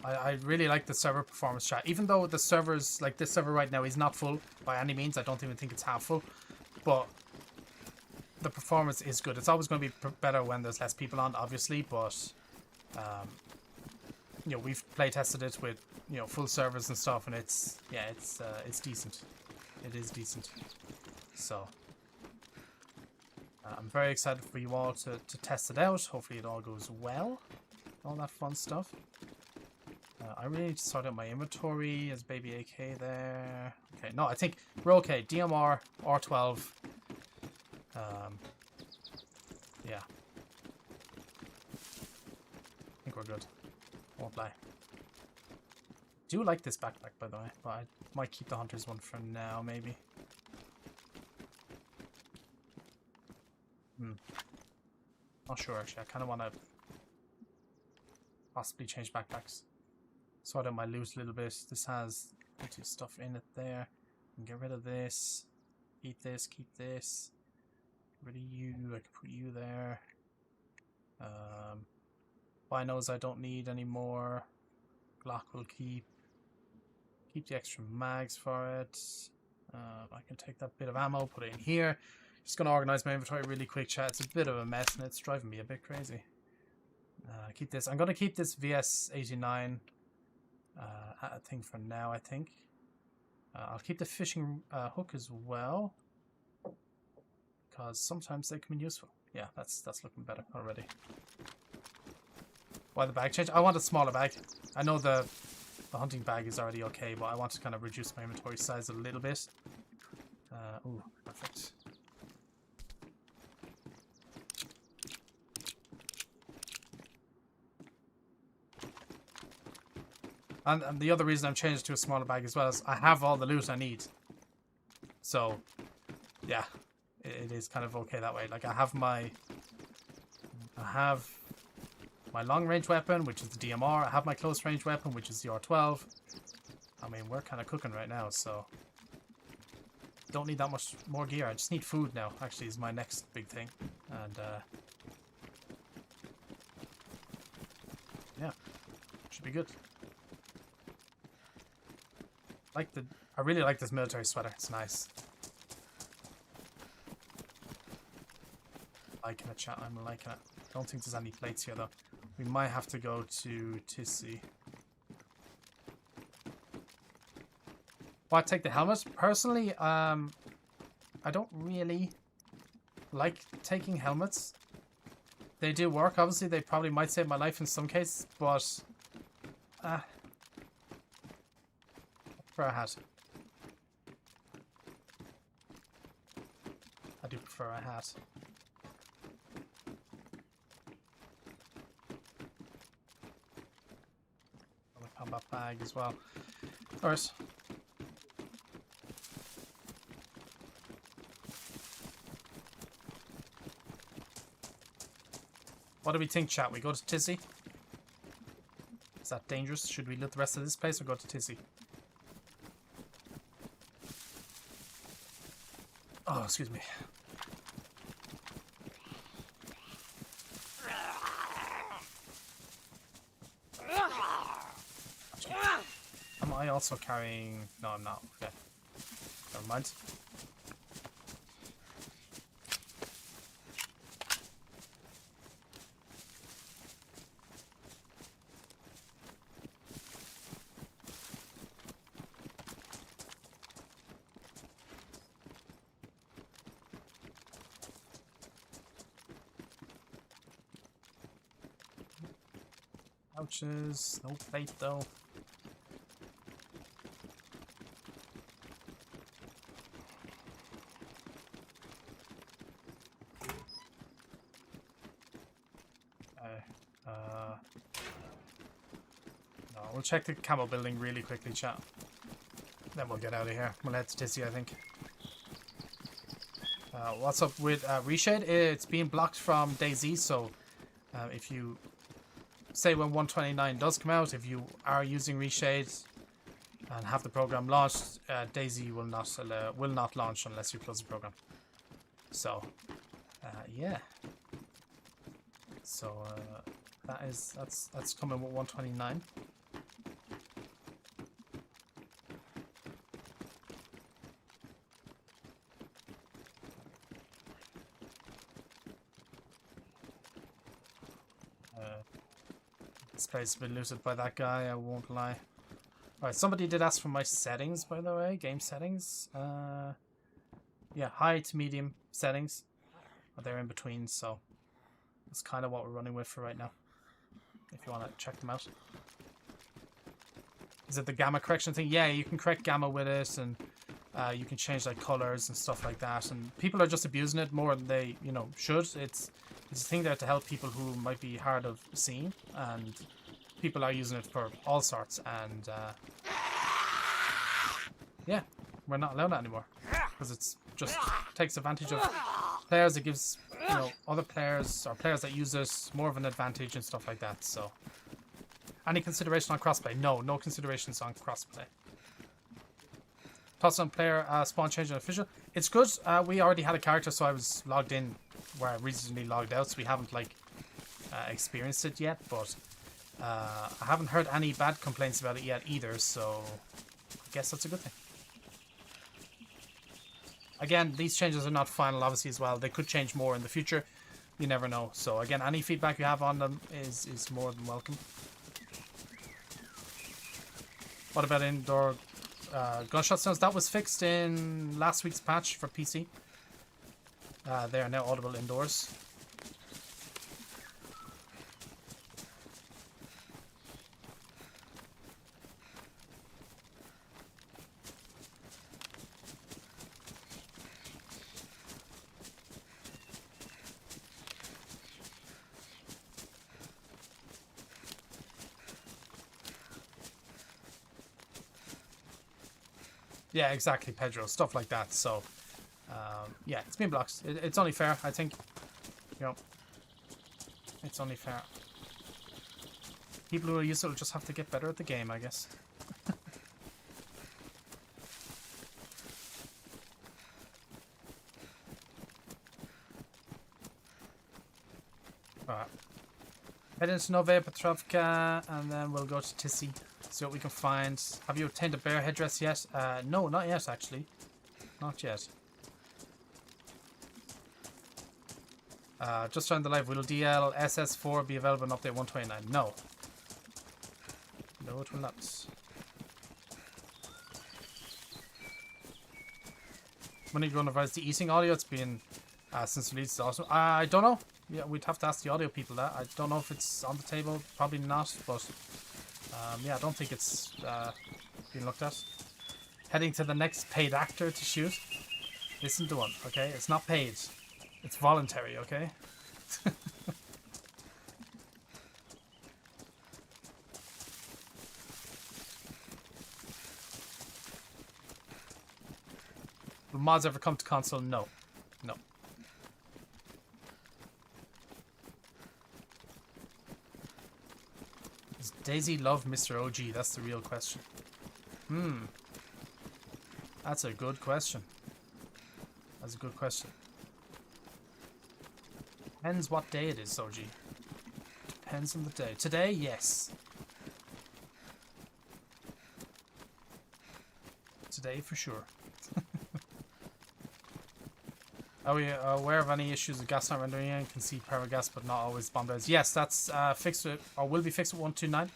I really like the server performance chat. Even though the servers, like this server right now, is not full by any means. I don't even think it's half full. But the performance is good. It's always going to be better when there's less people on, obviously. But, you know, we've play tested it with, you know, full servers and stuff. And it's, yeah, it's decent. It is decent. So, I'm very excited for you all to test it out. Hopefully it all goes well. All that fun stuff. I really need to sort out my inventory. Is baby AK there? Okay, no, I think we're okay. DMR, R12. Yeah. I think we're good. Won't lie. Do like this backpack, by the way, but I might keep the Hunter's one for now, maybe. Not sure, actually. I kind of want to possibly change backpacks. Sort out my loot a little bit. This has plenty of stuff in it there. Get rid of this. Eat this. Keep this. Get rid of you. I can put you there. Binos I don't need anymore. Glock will keep. Keep the extra mags for it. I can take that bit of ammo, put it in here. Just gonna organize my inventory really quick, chat. It's a bit of a mess and it's driving me a bit crazy. Keep this. I'm gonna keep this VS89 thing for now, I think. I'll keep the fishing hook as well, because sometimes they can be useful. Yeah, that's looking better already. Why the bag change? I want a smaller bag. I know the hunting bag is already okay, but I want to kind of reduce my inventory size a little bit. Ooh, perfect. And the other reason I'm changing to a smaller bag as well is I have all the loot I need. So, yeah, it is kind of okay that way. Like I have my long range weapon, which is the DMR. I have my close range weapon, which is the R12. I mean, we're kind of cooking right now, so don't need that much more gear. I just need food now, actually, is my next big thing. And yeah, should be good. I really like this military sweater. It's nice. Liking it, chat. I'm liking it. Don't think there's any plates here though. We might have to go to Tissy. Well, I take the helmet. Personally, I don't really like taking helmets. They do work, obviously. They probably might save my life in some cases, but I prefer a hat. I do prefer a hat. Combat bag as well. Alright. What do we think, chat? We go to Tissy? Is that dangerous? Should we loot the rest of this place or go to Tissy? Oh, excuse me. Am I also carrying... No, I'm not. Okay. Never mind. Pouches. No plate though. No, we'll check the camo building really quickly, chat. Then we'll get out of here. We'll head to Tissy, I think. What's up with Reshade? It's being blocked from DayZ, so if you say when 129 does come out, if you are using Reshade and have the program launched, DayZ will not launch unless you close the program. So yeah. So that's coming with 129. This place has been looted by that guy, I won't lie. Alright, somebody did ask for my settings, by the way. Game settings. Yeah, high to medium settings. They're in between, so that's kind of what we're running with for right now. If you want to check them out. Is it the gamma correction thing? Yeah, you can correct gamma with it, and you can change like colors and stuff like that. And people are just abusing it more than they, should. It's a thing there to help people who might be hard of seeing, and people are using it for all sorts. And yeah, we're not allowed that anymore because it's just takes advantage of players. It gives other players or players that use it more of an advantage and stuff like that. So, any consideration on crossplay? No considerations on crossplay. Thoughts on player spawn change and official? It's good. We already had a character, so I was logged in where I recently logged out, so we haven't experienced it yet. But I haven't heard any bad complaints about it yet either, so I guess that's a good thing. Again, these changes are not final, obviously, as well. They could change more in the future. You never know. So, again, any feedback you have on them is more than welcome. What about indoor gunshot sounds? That was fixed in last week's patch for PC. They are now audible indoors. Yeah, exactly, Pedro. Stuff like that. So, Yeah, it's been blocked. It's only fair, I think. You know, it's only fair. People who are used to it will just have to get better at the game, I guess. Alright. Head into Nove Petrovka, and then we'll go to Tissy. See what we can find. Have you obtained a bear headdress yet? No, not yet, actually. Not yet. Just found the live. Will DL SS4 be available in update 129? No. No, it will not. When are you going to revise the eating audio? It's been since release. Awesome. I don't know. Yeah, we'd have to ask the audio people that. I don't know if it's on the table. Probably not, but yeah, I don't think it's being looked at. Heading to the next paid actor to shoot. Listen to one, okay? It's not paid. It's voluntary, okay? Will mods ever come to console? No. No. Does DayZ love Mr. OG? That's the real question. That's a good question. That's a good question. Depends what day it is, OG. Depends on the day. Today, yes. Today, for sure. Are we aware of any issues with gas not rendering in? Can see power gas, but not always bomb days. Yes, that's fixed with, or will be fixed with 129.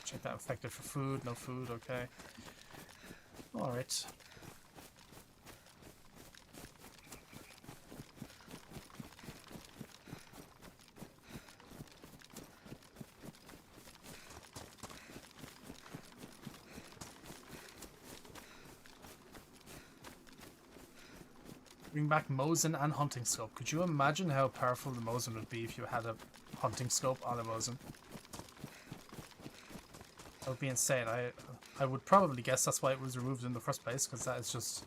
Check that affected for food. No food. Okay. All right. Bring back Mosin and hunting scope. Could you imagine how powerful the Mosin would be if you had a hunting scope on a Mosin? That would be insane. I would probably guess that's why it was removed in the first place, because that is just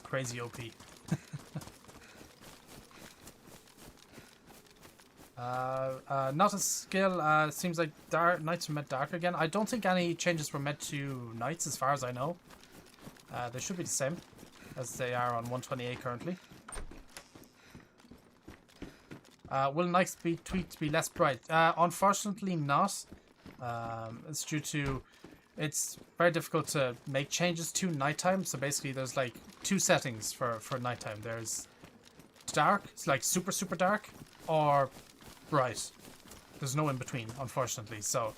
crazy OP. Not a skill. Seems like nights are made dark again. I don't think any changes were made to nights, as far as I know. They should be the same as they are on 128 currently. Will nights be tweaked to be less bright? Unfortunately not. It's due to, it's very difficult to make changes to nighttime. So basically there's like two settings for nighttime. There's dark, it's like super dark, or bright. There's no in between, unfortunately. So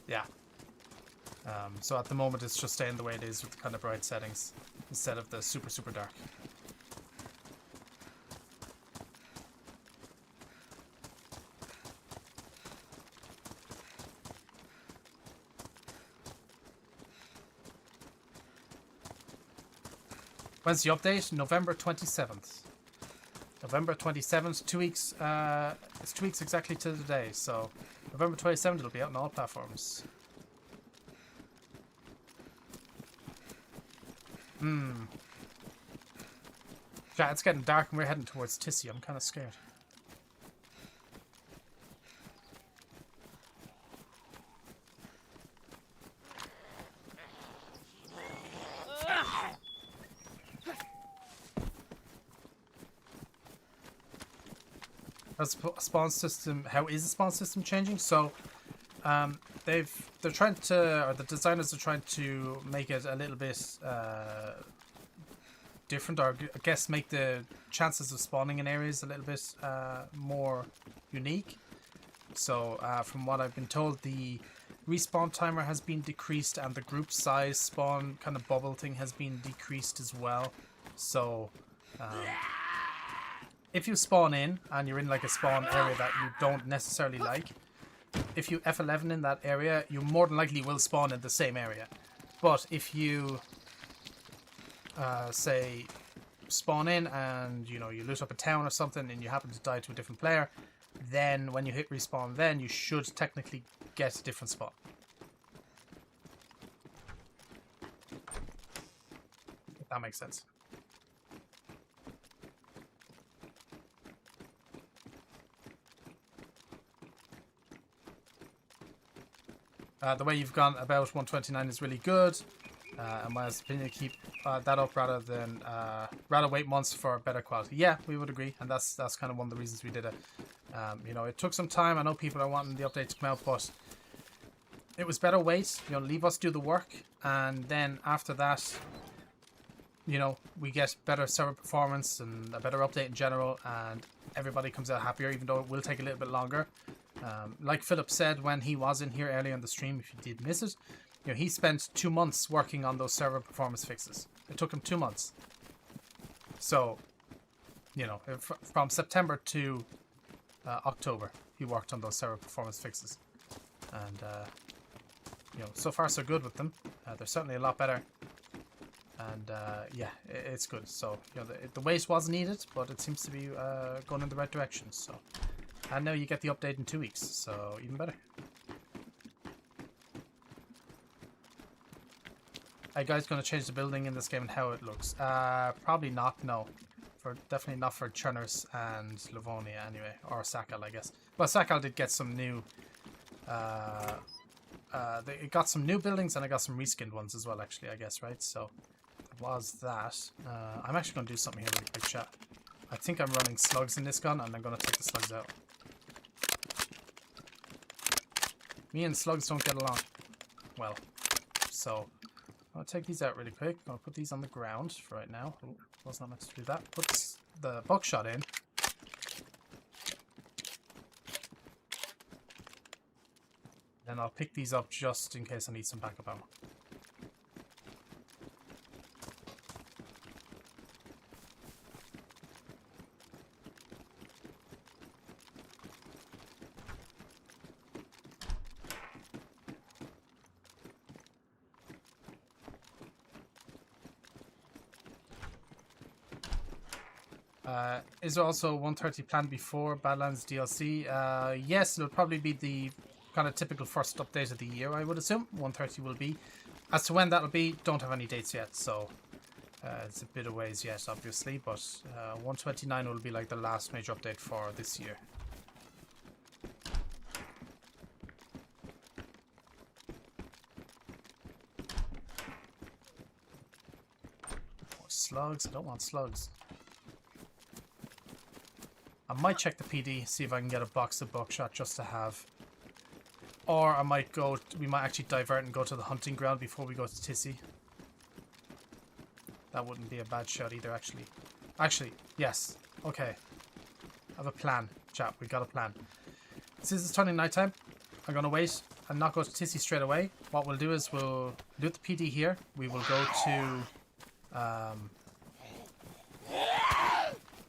yeah. So at the moment it's just staying the way it is with the kind of bright settings instead of the super dark. When's the update? November 27th. November 27th, 2 weeks, it's 2 weeks exactly to the day, so November 27th it'll be out on all platforms. Yeah, it's getting dark and we're heading towards Tissy. I'm kind of scared. Spawn system. How is the spawn system changing? So, they're trying to, or the designers are trying to make it a little bit different, or I guess make the chances of spawning in areas a little bit more unique. So, from what I've been told, the respawn timer has been decreased, and the group size spawn kind of bubble thing has been decreased as well. So, if you spawn in and you're in like a spawn area that you don't necessarily like, if you F11 in that area, you more than likely will spawn in the same area. But if you say spawn in and you loot up a town or something and you happen to die to a different player, then when you hit respawn, then you should technically get a different spawn. If that makes sense. The way you've gone about 129 is really good. In my opinion, keep that up rather than rather wait months for better quality. Yeah, we would agree, and that's kind of one of the reasons we did it. It took some time. I know people are wanting the update to come out, but it was better wait. Leave us do the work, and then after that, we get better server performance and a better update in general, and everybody comes out happier, even though it will take a little bit longer. Like Philip said when he was in here earlier in the stream, if you did miss it, he spent 2 months working on those server performance fixes. It took him 2 months. So, from September to October, he worked on those server performance fixes. And, so far so good with them. They're certainly a lot better. And, yeah, it's good. So, the wait was needed, but it seems to be going in the right direction. So, and now you get the update in 2 weeks, so even better. Are you guys going to change the building in this game and how it looks? Probably not, no. Definitely not for Churners and Livonia anyway, or Sakal, I guess. Well, Sakal did get some new... it got some new buildings and I got some reskinned ones as well, actually, I guess, right? So, there was that. I'm actually going to do something here really quick, chat. I think I'm running slugs in this gun, and I'm going to take the slugs out. Me and slugs don't get along well, so I'll take these out really quick. I'll put these on the ground for right now. Ooh, was not meant to do that. Put the buckshot in. Then I'll pick these up just in case I need some backup ammo. Is there also 130 planned before Badlands DLC? Yes, it'll probably be the kind of typical first update of the year, I would assume. 130 will be. As to when that'll be, don't have any dates yet, so it's a bit of ways yet, obviously, but 129 will be like the last major update for this year. More slugs? I don't want slugs. I might check the PD, see if I can get a box of buckshot just to have. Or I might go, we might actually divert and go to the hunting ground before we go to Tissy. That wouldn't be a bad shot either, actually. Actually, yes. Okay. I have a plan, chat. We got a plan. Since it's turning nighttime, I'm going to wait and not go to Tissy straight away. What we'll do is we'll do the PD here. We will go to...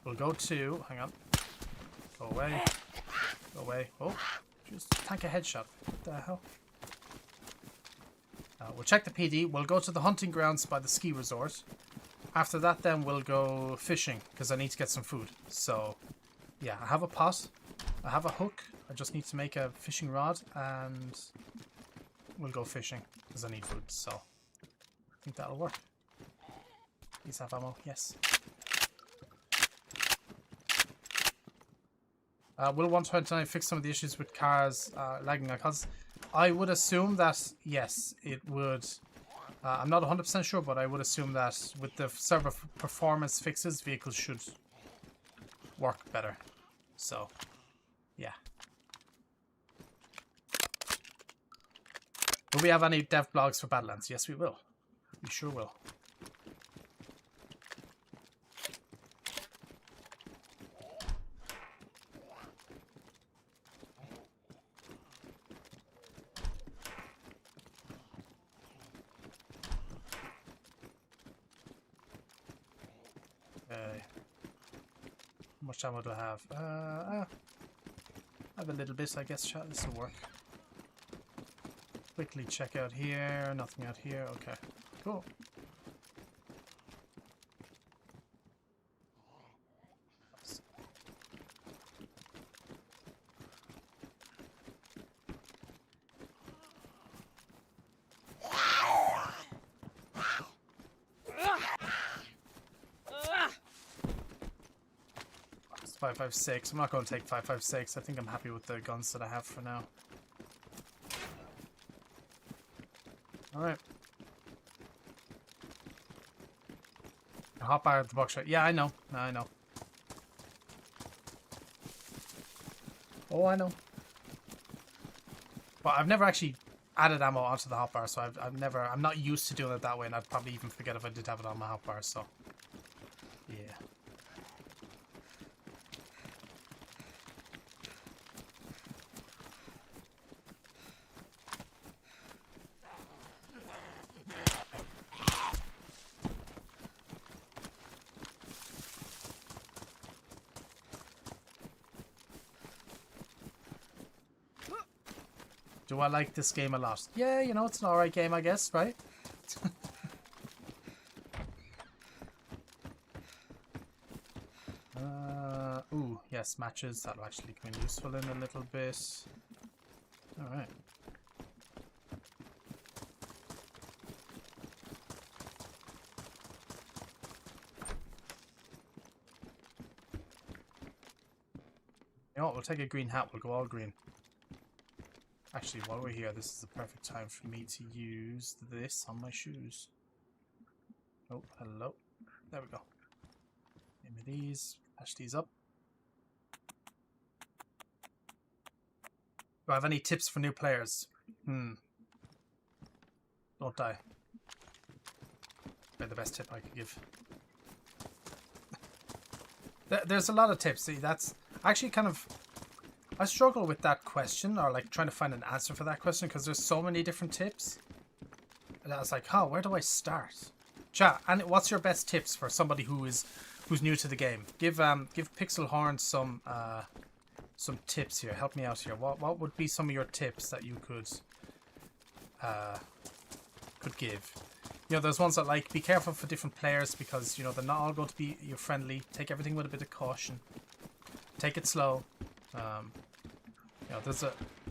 we'll go to... Hang on. Go away. Go away. Oh, just tank a headshot. What the hell? We'll check the PD. We'll go to the hunting grounds by the ski resort. After that, then we'll go fishing because I need to get some food. So, yeah, I have a pot. I have a hook. I just need to make a fishing rod and we'll go fishing because I need food. So, I think that'll work. Please have ammo. Yes. Will 129 fix some of the issues with cars lagging? Because I would assume that, yes, it would. I'm not 100% sure, but I would assume that with the server performance fixes, vehicles should work better. So, yeah. Will we have any dev blogs for Badlands? Yes, we will. We sure will. How much ammo do I have? I have a little bit, I guess. Chat, this will work. Quickly check out here. Nothing out here. Okay, cool. 5.56. I'm not going to take 5.56. I think I'm happy with the guns that I have for now. Alright. Hot bar at the buckshot. Yeah, I know. I know. Oh, I know. But I've never actually added ammo onto the hotbar, so I'm not used to doing it that way, and I'd probably even forget if I did have it on my hotbar, so yeah. Do I like this game a lot? Yeah, you know, it's an alright game, I guess, right? Ooh, yes, matches. That'll actually come in useful in a little bit. Alright. You know what, we'll take a green hat. We'll go all green. Actually, while we're here, this is the perfect time for me to use this on my shoes. Oh, hello. There we go. Give me these. Patch these up. Do I have any tips for new players? Don't die. They're the best tip I could give. There's a lot of tips. See, that's actually kind of... I struggle with that question, or like trying to find an answer for that question, because there's so many different tips. And I was like, oh, where do I start? Chat, and what's your best tips for somebody who's new to the game? Give Pixelhorn some tips here. Help me out here. What would be some of your tips that you could give? You know, there's ones that like be careful for different players, because you know they're not all going to be your friendly. Take everything with a bit of caution. Take it slow. You know,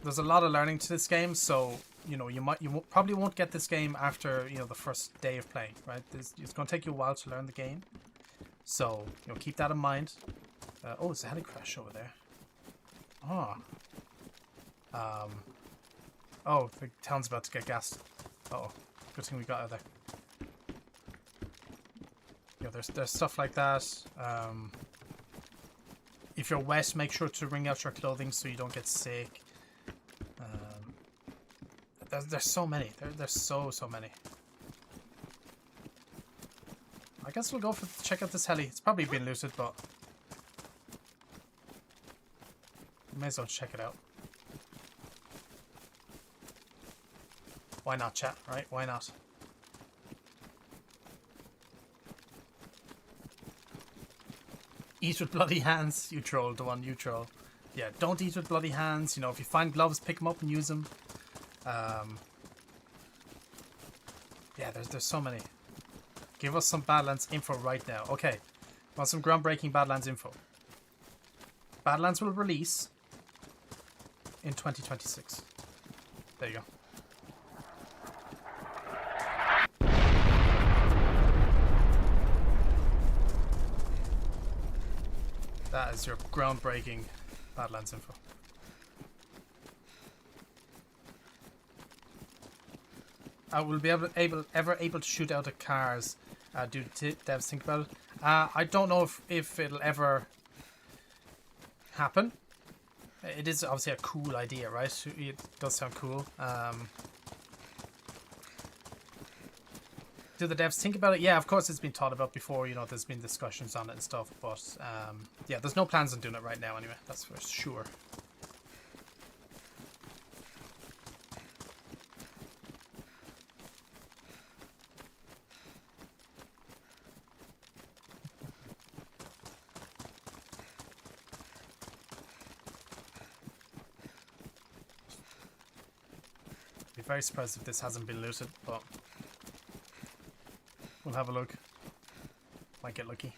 there's a lot of learning to this game, so you know you probably won't get this game after the first day of playing, right? It's going to take you a while to learn the game, so you know keep that in mind. Oh, there's a heli crash over there. Oh, the town's about to get gassed. Uh-oh, good thing we got out of there. You know, there's stuff like that. If you're wet, make sure to wring out your clothing so you don't get sick. There's so many. There's so many. I guess we'll go check out this heli. It's probably been looted, but we may as well check it out. Why not, chat? Right? Why not? Eat with bloody hands. You trolled the one. You troll. Yeah, don't eat with bloody hands. You know, if you find gloves, pick them up and use them. Yeah, there's so many. Give us some Badlands info right now. Okay, want some groundbreaking Badlands info. Badlands will release in 2026. There you go. That is your groundbreaking Badlands info. I will be ever able to shoot out of cars. Do devs think about it? I don't know if it'll ever happen. It is obviously a cool idea, right? It does sound cool. Do the devs think about it? Yeah, of course it's been thought about before. You know, there's been discussions on it and stuff. But yeah, there's no plans on doing it right now anyway. That's for sure. Be very surprised if this hasn't been looted, but we'll have a look. Might get lucky.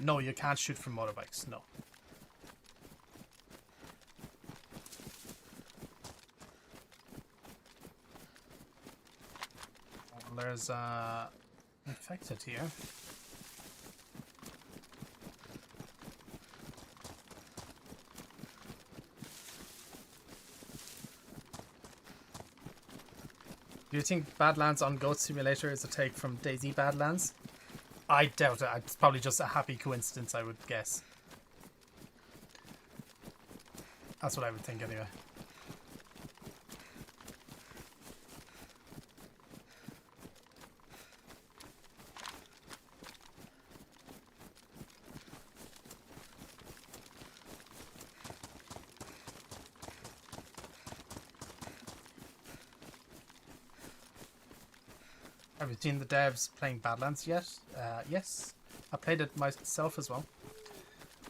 No, you can't shoot from motorbikes, no. there's infected here. Do you think Badlands on Goat Simulator is a take from DayZ Badlands? I doubt it. It's probably just a happy coincidence, I would guess. That's what I would think anyway. Have you seen the devs playing Badlands yet? Yes. I played it myself as well.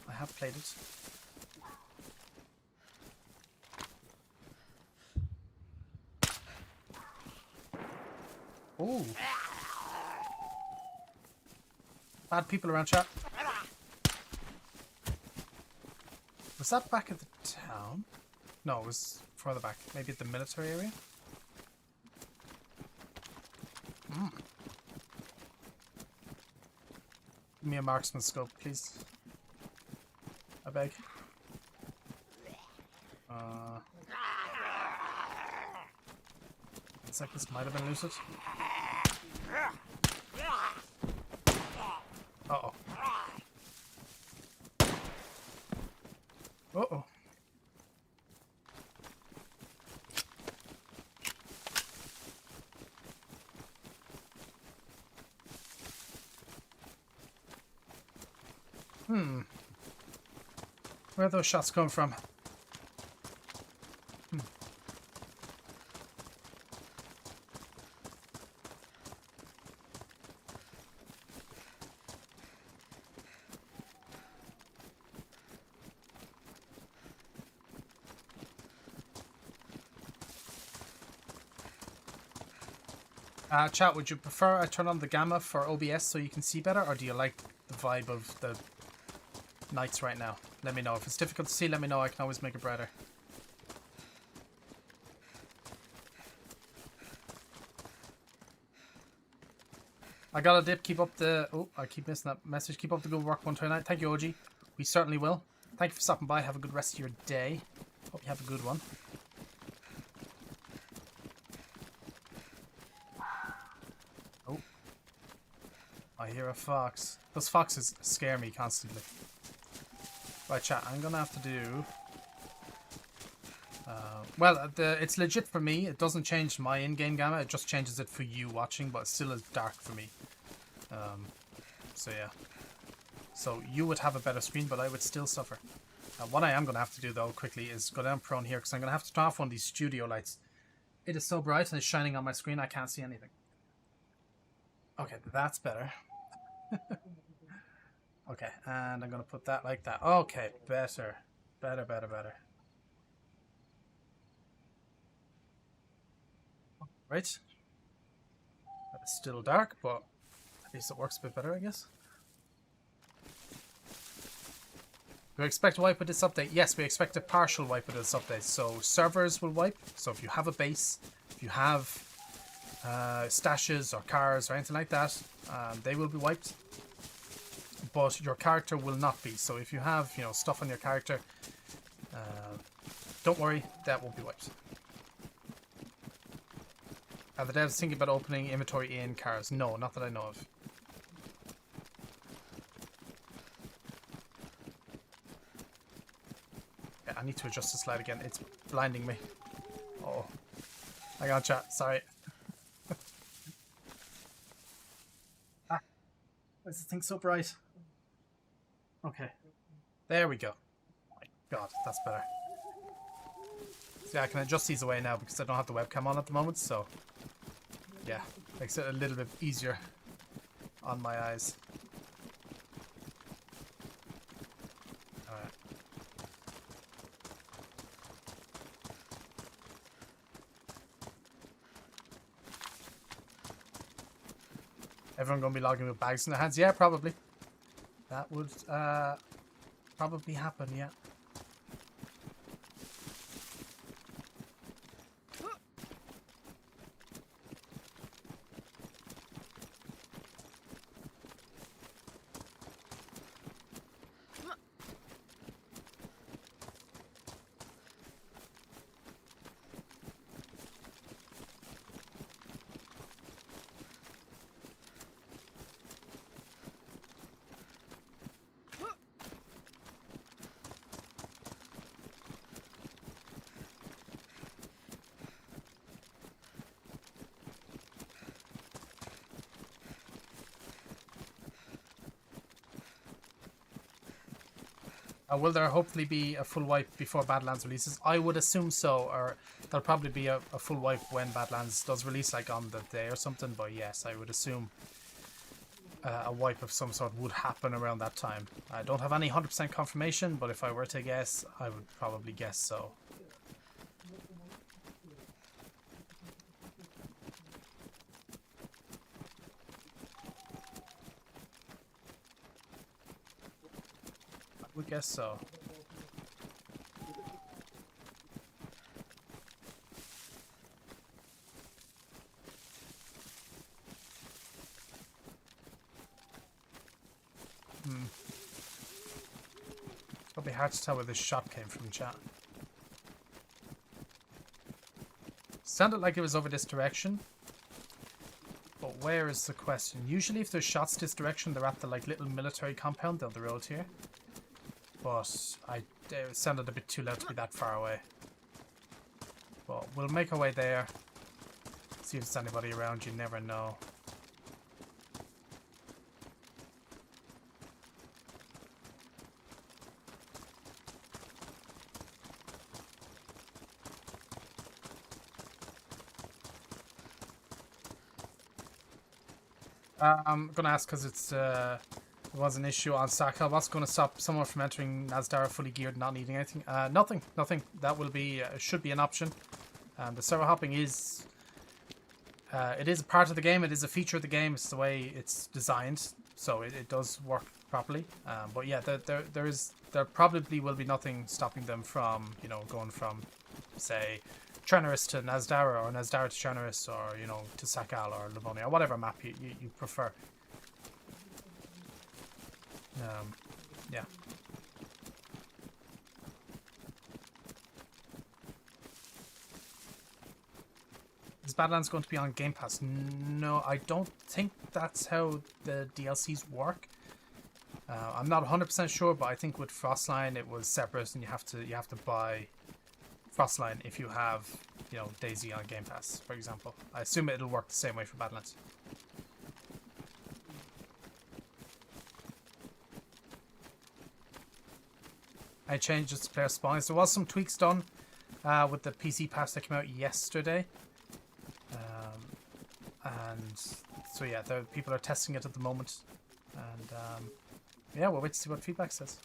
I have played it. Oh. Bad people around, chat. Was that back at the town? No, it was further back. Maybe at the military area? Mm. Give me a marksman scope, please. I beg. Looks like this might have been looted. Uh-oh. Uh-oh. Where are those shots coming from? Chat, would you prefer I turn on the gamma for OBS so you can see better, or do you like the vibe of the nights right now? Let me know. If it's difficult to see, let me know. I can always make it brighter. I got a dip. Keep up the... Oh, I keep missing that message. Keep up the good work 129. Thank you, OG. We certainly will. Thank you for stopping by. Have a good rest of your day. Hope you have a good one. Oh. I hear a fox. Those foxes scare me constantly. Right, chat. I'm going to have to do... well, it's legit for me. It doesn't change my in-game gamma. It just changes it for you watching, but it still is dark for me. So, yeah. So, you would have a better screen, but I would still suffer. What I am going to have to do, though, quickly, is go down prone here, because I'm going to have to turn off one of these studio lights. It is so bright and it's shining on my screen, I can't see anything. Okay, that's better. Okay, and I'm going to put that like that. Okay, better. Better, better, better. Right. It's still dark, but at least it works a bit better, I guess. Do we expect a wipe with this update? Yes, we expect a partial wipe with this update. So servers will wipe. So if you have a base, if you have stashes or cars or anything like that, they will be wiped. But your character will not be. So if you have, you know, stuff on your character, don't worry, that won't be wiped. Are the devs thinking about opening inventory in cars? No, not that I know of. Yeah, I need to adjust the slide again. It's blinding me. Oh, hang on, chat. Sorry. Ah, why is this thing so bright? Okay, there we go. Oh my God, that's better. So yeah, I can adjust these away now because I don't have the webcam on at the moment, so yeah, makes it a little bit easier on my eyes. Alright. Everyone gonna be logging with bags in their hands? Yeah, probably. That would probably happen, yeah. Will there hopefully be a full wipe before Badlands releases? I would assume so, or there'll probably be a full wipe when Badlands does release, like on the day or something. But yes, I would assume a wipe of some sort would happen around that time. I don't have any 100% confirmation, but if I were to guess, I would probably guess so. I would guess so. It'll be hard to tell where this shot came from, chat. Sounded like it was over this direction. But where is the question? Usually if there's shots this direction, they're at the like little military compound down the road here. But it sounded a bit too loud to be that far away. But we'll make our way there. See if there's anybody around, you never know. I'm going to ask because there was an issue on Sakal. What's going to stop someone from entering Nazdara fully geared, not needing anything? Nothing. That will be should be an option. The server hopping is it is a part of the game. It is a feature of the game. It's the way it's designed, so it does work properly. But yeah, there probably will be nothing stopping them from going from say Treneris to Nazdara, or Nazdara to Treneris, or to Sakal or Livonia, or whatever map you prefer. Yeah. Is Badlands going to be on Game Pass? No, I don't think that's how the DLCs work. I'm not 100% sure, but I think with Frostline it was separate, and you have to buy Frostline if you have DayZ on Game Pass, for example. I assume it'll work the same way for Badlands. I changed its player spawns. There was some tweaks done with the PC patch that came out yesterday, and so yeah, people are testing it at the moment, and yeah, we'll wait to see what feedback says.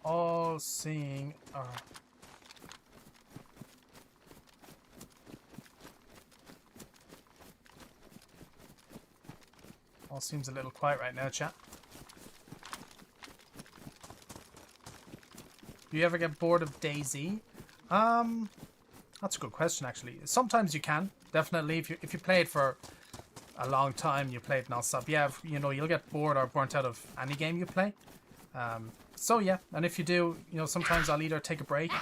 All seeing all seems a little quiet right now, chat. Do you ever get bored of DayZ? That's a good question, actually. Sometimes you can, definitely. If you play it for a long time, you play it non-stop. Yeah, you'll get bored or burnt out of any game you play. So yeah, and if you do, sometimes I'll either take a break,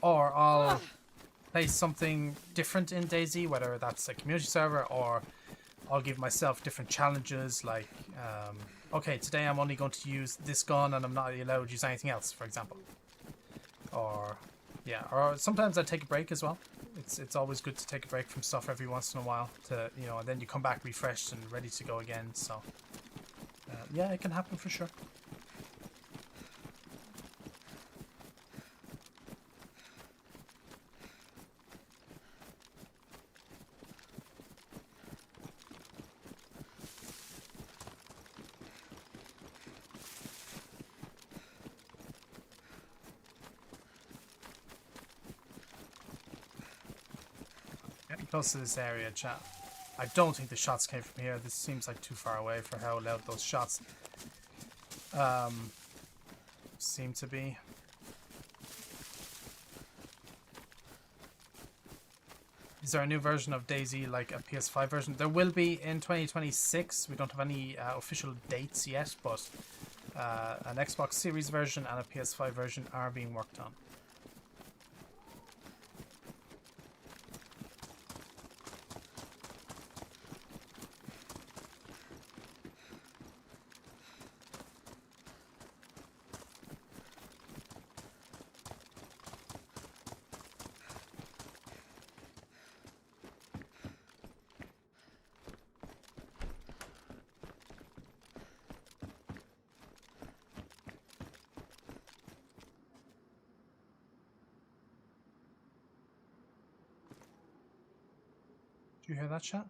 or I'll play something different in DayZ, whether that's a community server, or I'll give myself different challenges, like, okay, today I'm only going to use this gun and I'm not allowed to use anything else, for example. Or sometimes I take a break as well. It's always good to take a break from stuff every once in a while, to and then you come back refreshed and ready to go again. So yeah, it can happen for sure. Getting close to this area, chat. I don't think the shots came from here. This seems like too far away for how loud those shots seem to be. Is there a new version of DayZ, like a PS5 version? There will be in 2026. We don't have any official dates yet, but an Xbox Series version and a PS5 version are being worked on. Did you hear that shot?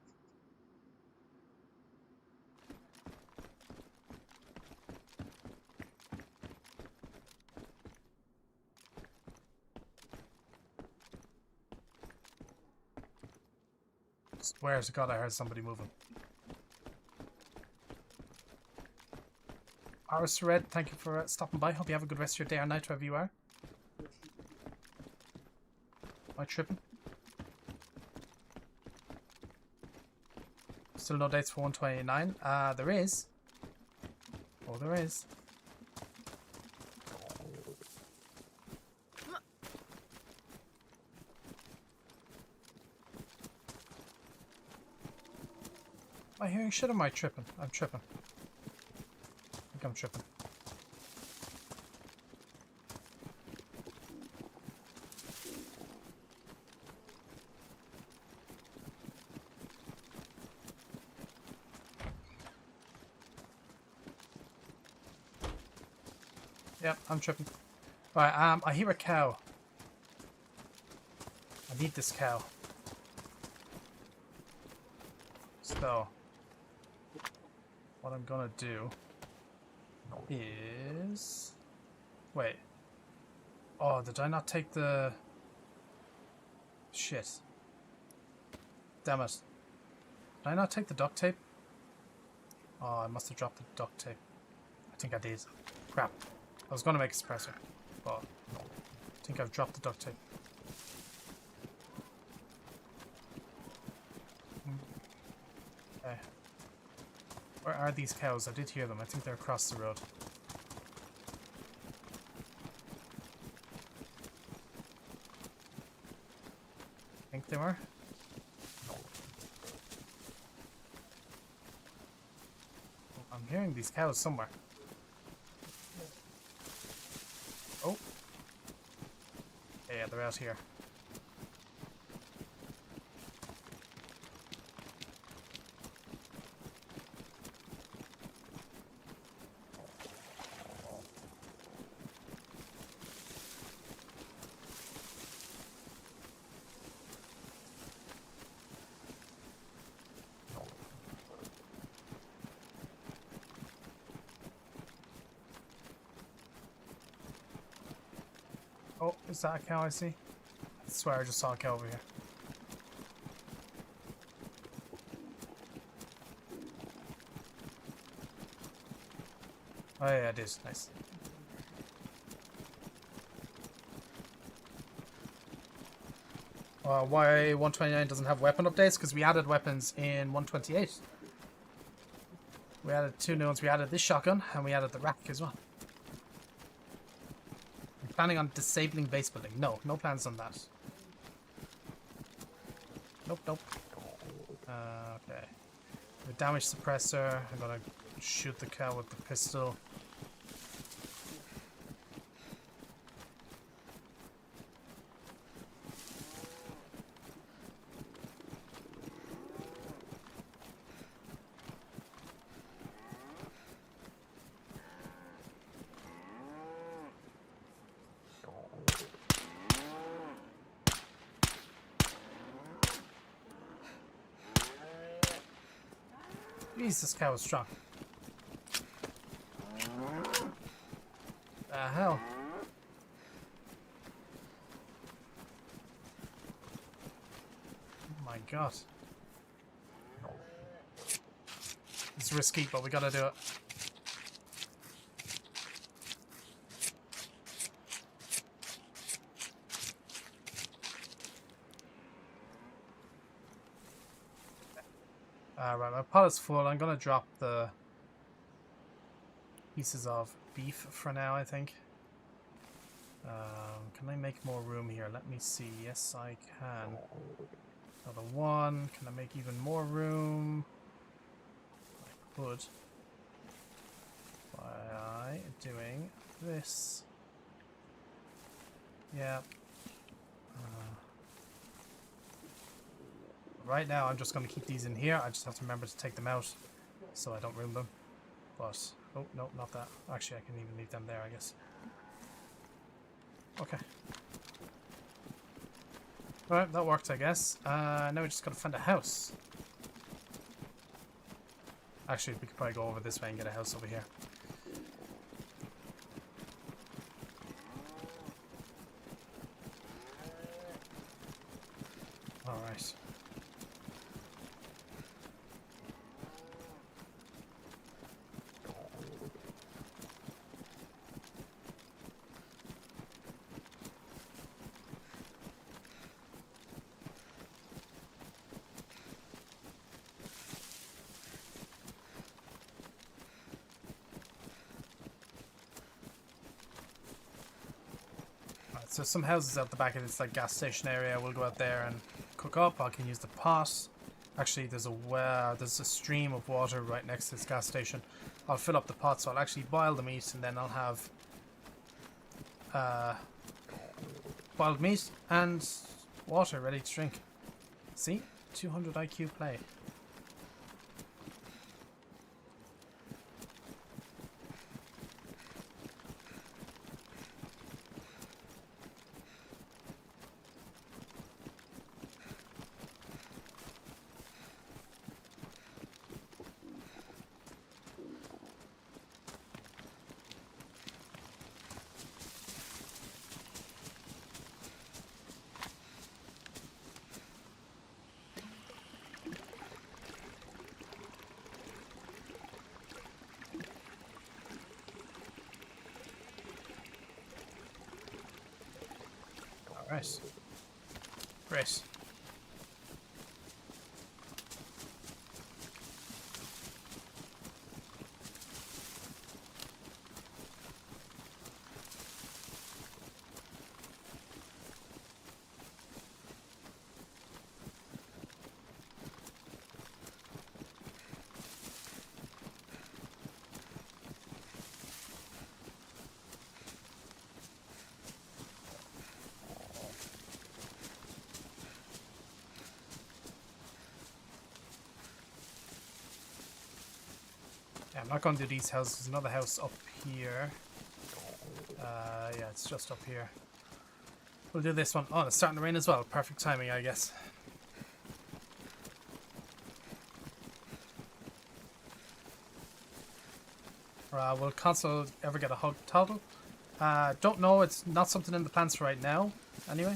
Swear to God I heard somebody moving. Iris Red, thank you for stopping by. Hope you have a good rest of your day or night wherever you are. Am I tripping? Still no dates for 129. There is. Oh, there is. Am I hearing shit or am I tripping? I'm tripping. I think I'm tripping. Yep, I'm tripping. Right, I hear a cow. I need this cow. So, what I'm gonna do is... Wait. Oh, did I not take the... Shit. Damn it. Did I not take the duct tape? Oh, I must have dropped the duct tape. I think I did. Crap. I was going to make a suppressor, but I think I've dropped the duct tape. Okay. Where are these cows? I did hear them. I think they're across the road. I think they were. I'm hearing these cows somewhere. Oh. Yeah, they're out here. Oh, is that a cow I see? I swear I just saw a cow over here. Oh yeah, it is. Nice. Why 129 doesn't have weapon updates? Because we added weapons in 128. We added 2 new ones. We added this shotgun, and we added the rack as well. Planning on disabling base building? No, no plans on that. Nope, nope. Okay. The damage suppressor. I'm gonna shoot the cow with the pistol. Jeez, this cow is strong. The hell? Oh my god. It's risky, but we gotta do it. Right, my pot is full. I'm gonna drop the pieces of beef for now, I think. Can I make more room here? Let me see. Yes, I can. Another one. Can I make even more room? I could. By doing this. Yeah. Right now, I'm just going to keep these in here. I just have to remember to take them out so I don't ruin them. But, oh, no, not that. Actually, I can even leave them there, I guess. Okay. Alright, that worked, I guess. Now we just gotta find a house. Actually, we could probably go over this way and get a house over here. Alright. So some houses out the back of this like gas station area. We'll go out there and cook up. I can use the pot. Actually, there's a stream of water right next to this gas station. I'll fill up the pot, so I'll actually boil the meat, and then I'll have boiled meat and water ready to drink. See, 200 IQ play. Right. Great. Yeah, I'm not going to do these houses. There's another house up here. Yeah, it's just up here. We'll do this one. Oh, it's starting to rain as well. Perfect timing, I guess. Will console ever get a hug toggle? Don't know. It's not something in the plans for right now, anyway.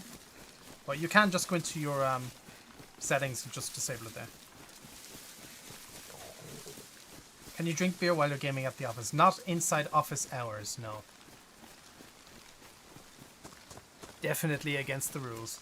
But you can just go into your settings and just disable it there. Can you drink beer while you're gaming at the office? Not inside office hours, no. Definitely against the rules.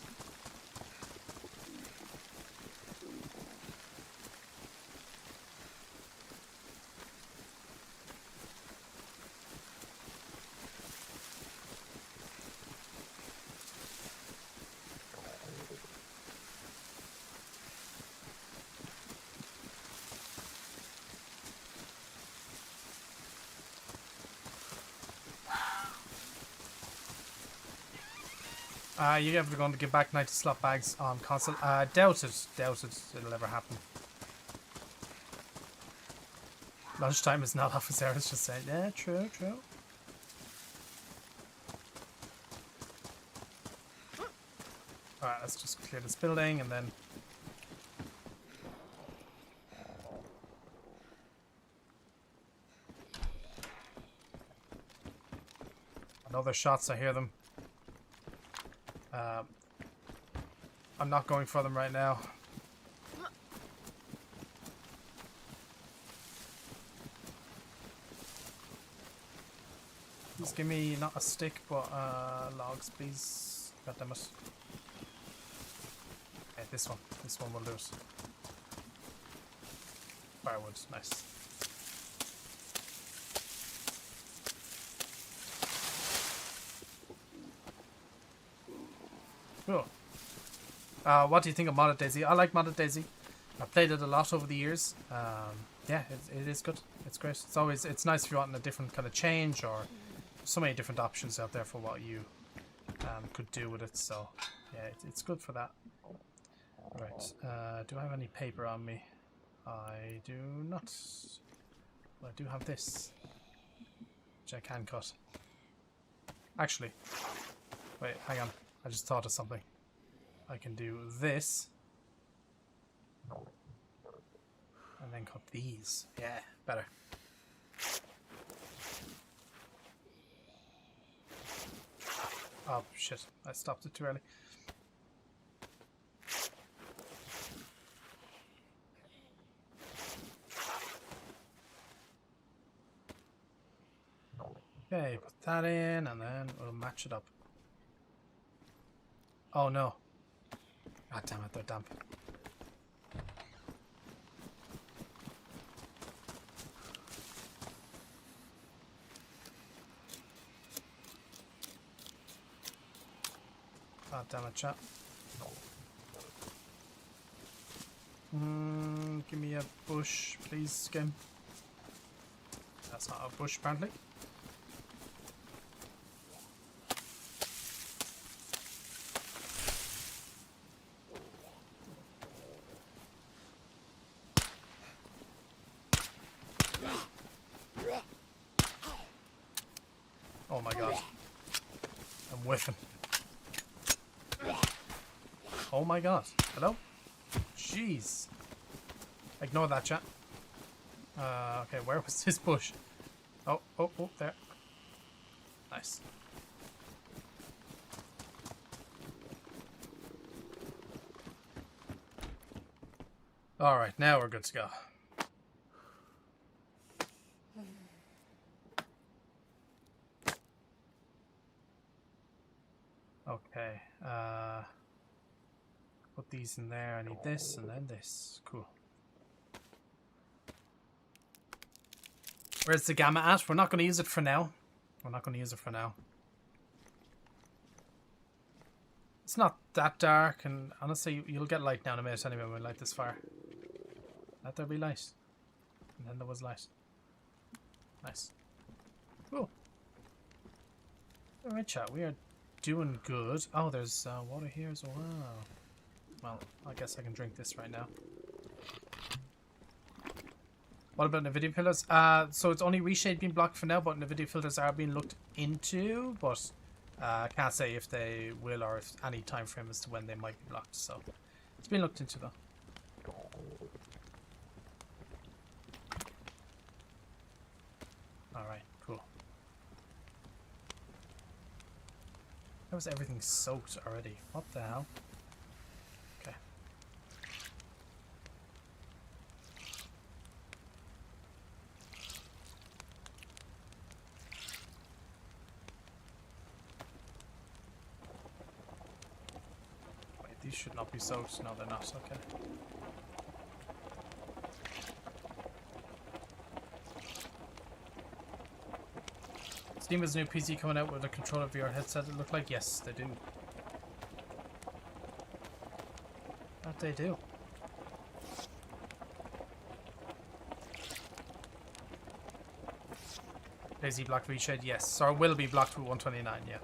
You're ever going to give back 90 slot bags on console? Doubt it. Doubt it. It'll ever happen. Lunchtime is not office hours, just saying. Yeah, true, true. Alright, let's just clear this building and then... Another shots, I hear them. I'm not going for them right now. Just give me not a stick, but logs, please. God damn it. Okay, this one. This one will do it. Firewood, nice. Cool. What do you think of modded DayZ? I like modded DayZ. I've played it a lot over the years. Yeah, it is good. It's great. It's nice if you're wanting a different kind of change, or so many different options out there for what you could do with it. So yeah, it's good for that. Right. Do I have any paper on me? I do not. Well, I do have this, which I can cut. Actually, wait, hang on. I just thought of something. I can do this. And then cut these. Yeah, better. Oh, shit. I stopped it too early. Okay, put that in, and then we'll match it up. Oh, no. God damn it, they're damp. God damn it, chat. Give me a bush, please, game. That's not a bush, apparently. Oh my god. I'm whiffing. Oh my god. Hello? Jeez. Ignore that, chat. Okay, where was this bush? Oh, there. Nice. Alright, now we're good to go. Okay, put these in there. I need this and then this. Cool. Where's the gamma at? We're not going to use it for now. It's not that dark, and honestly, you'll get light now in a minute anyway when we light this fire. Let there be light. And then there was light. Nice. Cool. Alright, chat, we are doing good. Oh, there's water here as well. Well, I guess I can drink this right now. What about NVIDIA filters? So it's only reshade being blocked for now, but NVIDIA filters are being looked into, but I can't say if they will or if any time frame as to when they might be blocked. So it's being looked into though. Alright, cool. How was everything soaked already? What the hell? Okay. Wait, these should not be soaked. No, they're not. Okay. Steam has a new PC coming out with a controller VR headset. It look like yes, they do. That they do. DayZ blocked reshade, yes, or will be blocked with 129. Yeah.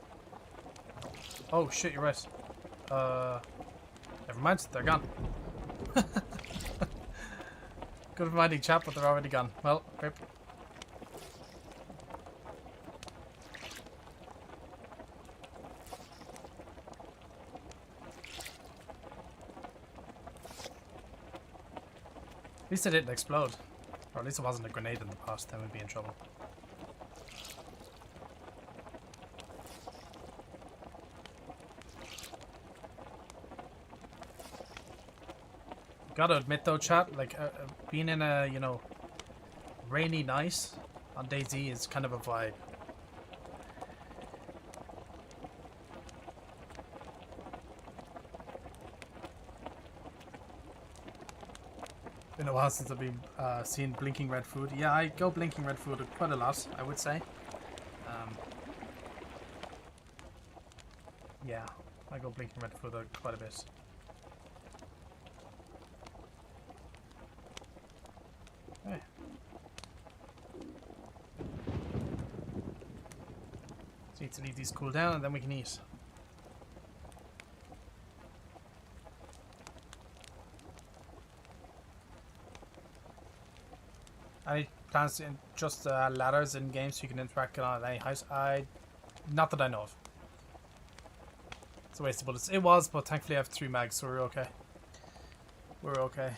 Oh shit, you're right. Never mind, they're gone. Good reminding, chat, but they're already gone. Well, rip. At least it didn't explode. Or at least it wasn't a grenade in the pot, then we'd be in trouble. Gotta admit though, chat, like being in a, you know, rainy night on DayZ is kind of a vibe. Been a while since I've been seen blinking red food. Yeah, I go blinking red food quite a lot, I would say. Yeah, I go blinking red food quite a bit. Okay. So need to leave these cool down and then we can eat. Any plans to just ladders in games so you can interact on any house? Not that I know of. It's a waste of bullets. It was, but thankfully I have 3 mags, so we're okay. We're okay.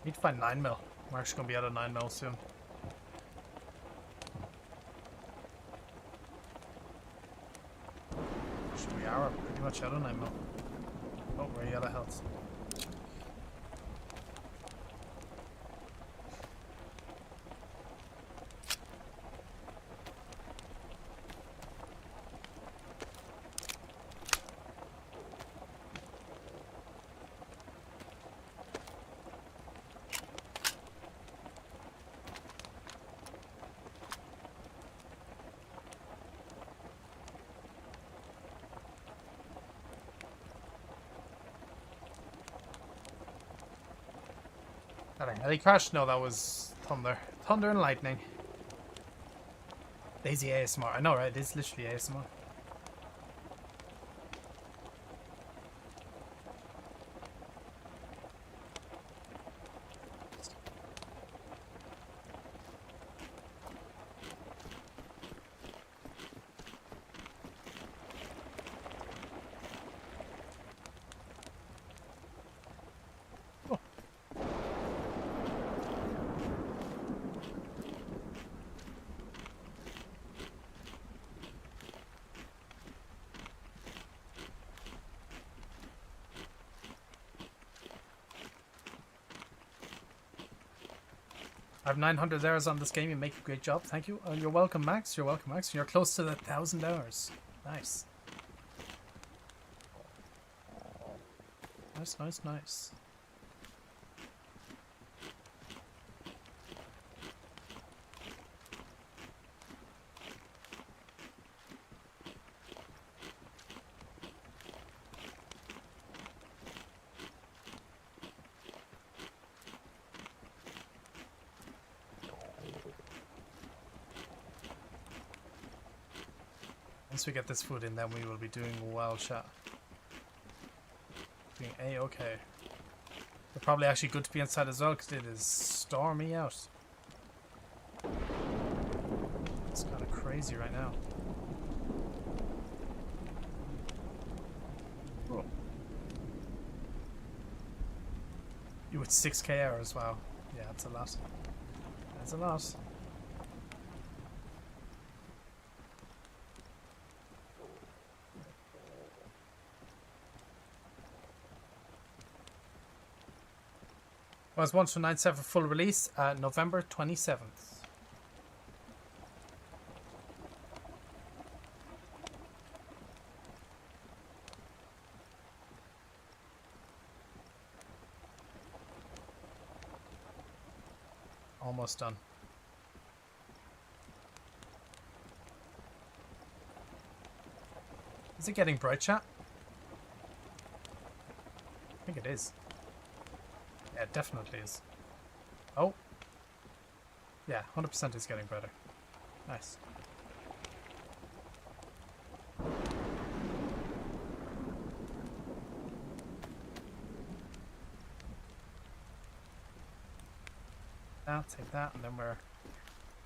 Need to find 9mm. We're actually going to be out of 9mm soon. We are pretty much out of 9mm. Oh, we're out of health. That a heli crash? No, that was thunder. Thunder and lightning. DayZ ASMR. I know, right? It's literally ASMR. I have 900 hours on this game. You make a great job. Thank you. You're welcome, Max. You're welcome, Max. You're close to the 1,000 hours. Nice. Nice, nice, nice. Once we get this food in, then we will be doing well, chat. Doing A-okay. They're probably actually good to be inside as well, because it is stormy out. It's kind of crazy right now. Oh. You with 6k hours, wow. Yeah, that's a lot. That's a lot. Was 1297 for full release, November 27th. Almost done. Is it getting bright, chat? I think it is. Yeah, it definitely is. Oh. Yeah, 100% is getting better. Nice. I'll take that, and then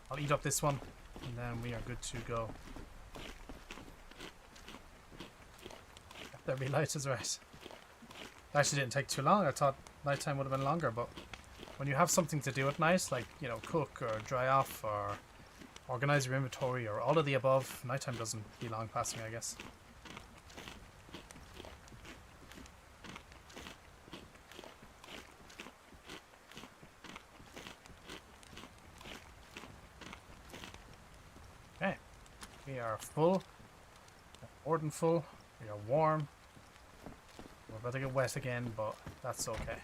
I'll eat up this one, and then we are good to go. There be light is right. It actually didn't take too long. I thought nighttime would have been longer, but when you have something to do at night, like, you know, cook or dry off or organize your inventory or all of the above, nighttime doesn't be long passing, I guess. Okay, we are full, more than full, we are warm. We're about to get wet again, but that's okay.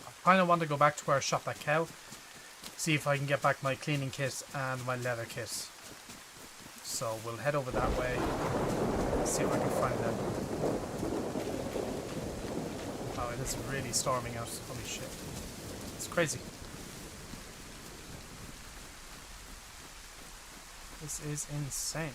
I kind of want to go back to where I shot that cow, see if I can get back my cleaning kit and my leather kit. So we'll head over that way, see if I can find them. Oh, it is really storming out. Holy shit. It's crazy. This is insane.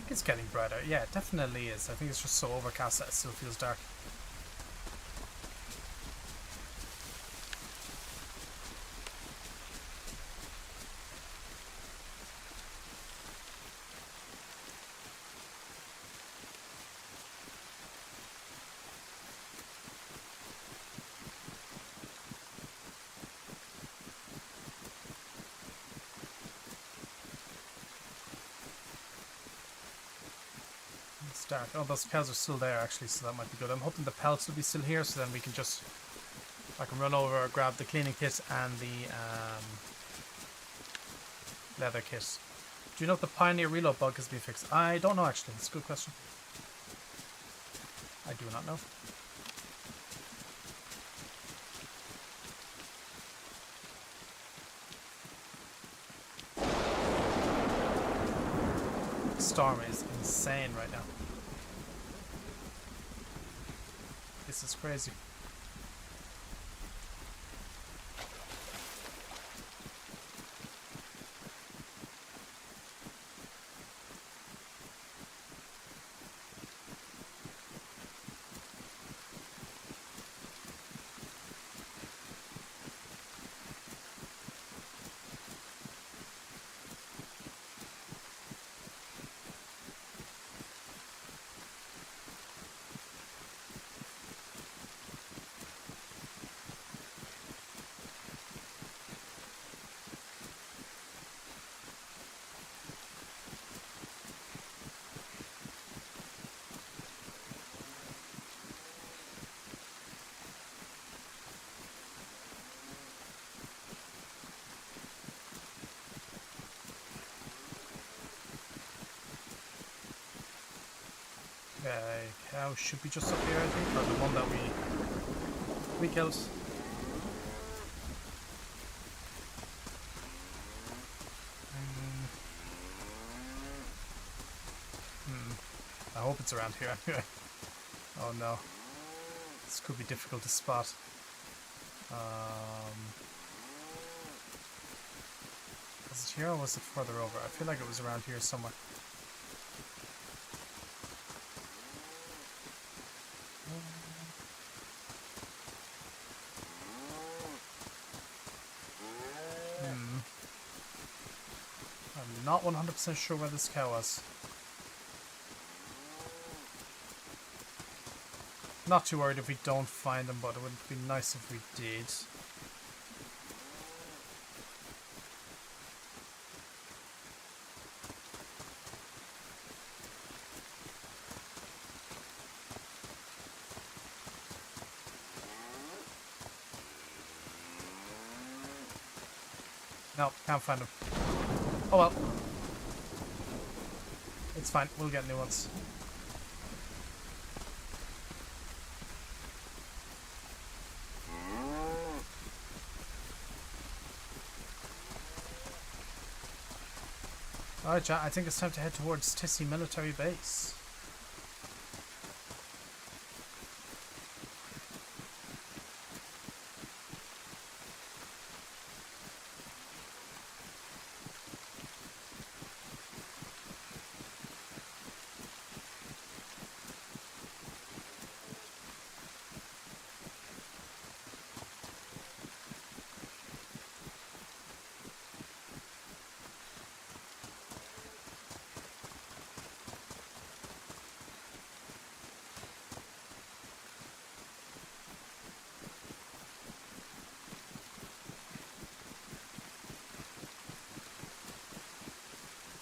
It's getting brighter. Yeah, it definitely is. I think it's just so overcast that it still feels dark. Dark. Oh, those cows are still there actually, so that might be good. I'm hoping the pellets will be still here, so then we can just, I can run over, grab the cleaning kit and the leather kit. Do you know if the Pioneer reload bug has been fixed? I don't know actually. It's a good question. I do not know. The storm is insane right now. This is crazy. Cow should be just up here, I think, or the one that we killed. I hope it's around here anyway. Oh no, this could be difficult to spot. Was it here or was it further over? I feel like it was around here somewhere. I'm not 100% sure where this cow was. Not too worried if we don't find them, but it would be nice if we did. No, can't find them. Oh well. It's fine, we'll get new ones. Alright, chat, I think it's time to head towards Tissy Military Base.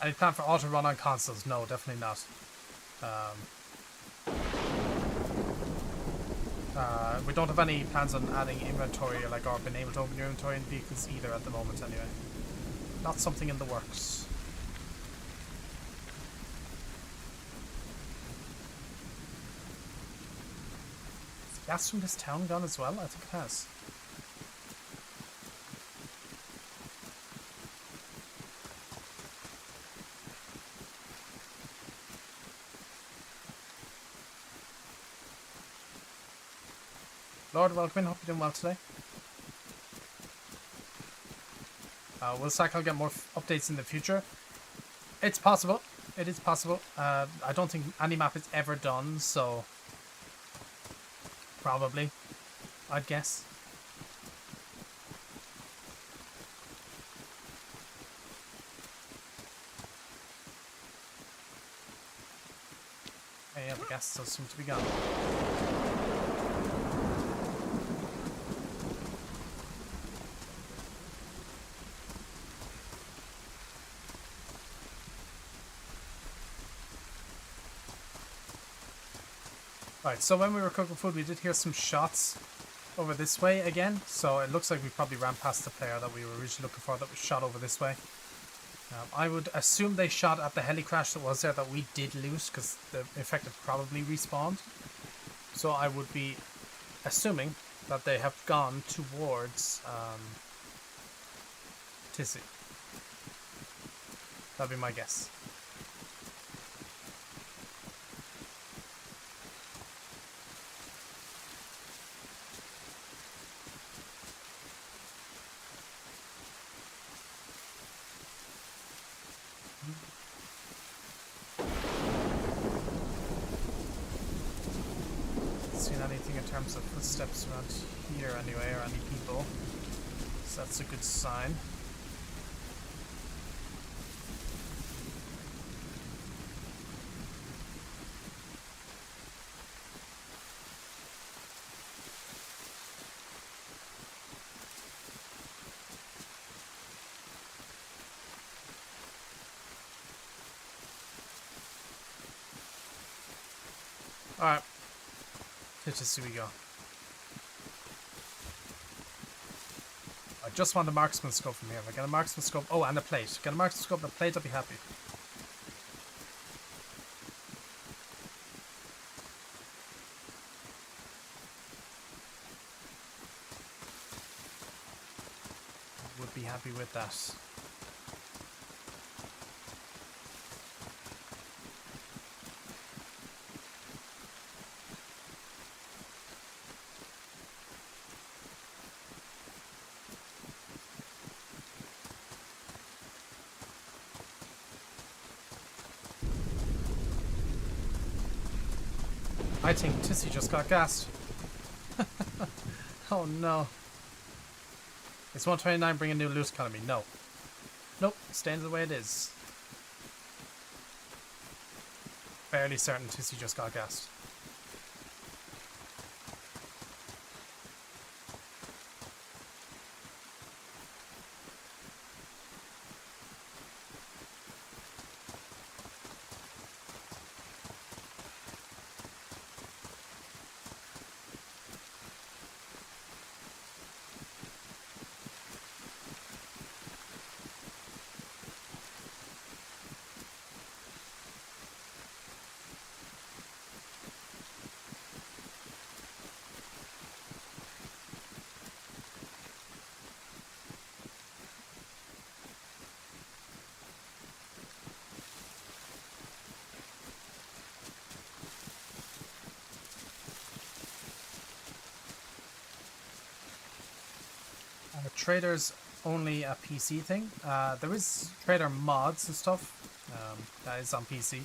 Any plan for auto run on consoles? No, definitely not. We don't have any plans on adding inventory or being able to open your inventory in vehicles either at the moment anyway. Not something in the works. Is gas from this town gone as well? I think it has. Lord, welcome in. Hope you're doing well today. Will Cycle get more updates in the future? It's possible. It is possible. I don't think any map is ever done, so probably, I'd guess. Okay, yeah, the gas still seems to be gone. Right, so when we were cooking food, we did hear some shots over this way again. So it looks like we probably ran past the player that we were originally looking for that was shot over this way. I would assume they shot at the heli crash that was there that we did lose because the infected probably respawned. So I would be assuming that they have gone towards Tissy. That'd be my guess. Seen anything in terms of footsteps around here anyway, or any people, so that's a good sign. Alright. Let's just see we go. I just want a marksman scope from here. If I get a marksman scope, oh, and a plate. Get a marksman scope and a plate, I'll be happy. Would be happy with that. I think Tissy just got gassed. Oh no. Is 129 bringing new loot economy? No. Nope, staying the way it is. Fairly certain Tissy just got gassed. Trader's only a PC thing. There is trader mods and stuff that is on PC.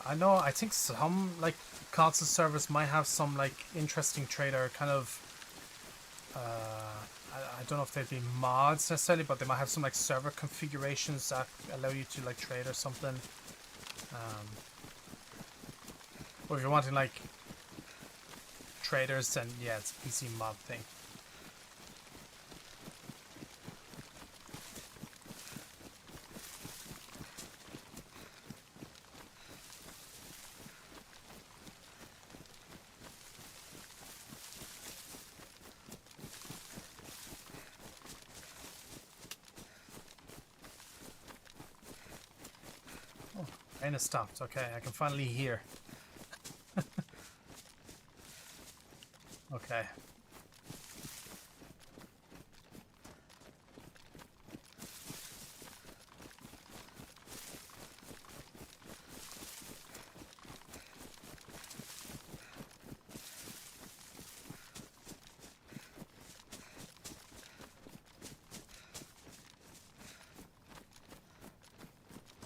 I think some console servers might have some interesting trader kind of I don't know if they'd be mods necessarily, but they might have some server configurations that allow you to trade or something. Or if you're wanting traders, then yeah, it's a PC mod thing. Rain has stopped. Okay, I can finally hear. Okay.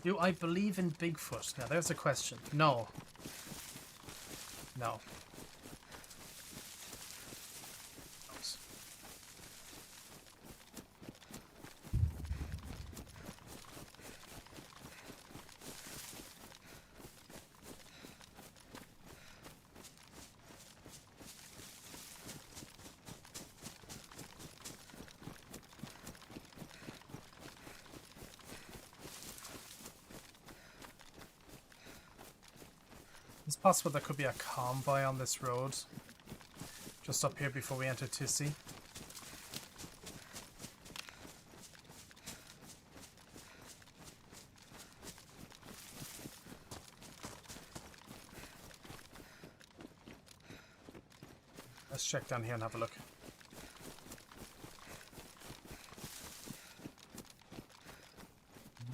Do I believe in Bigfoot? Now, there's a question. No. No. It's possible there could be a convoy on this road. Just up here before we enter Tissy. Let's check down here and have a look.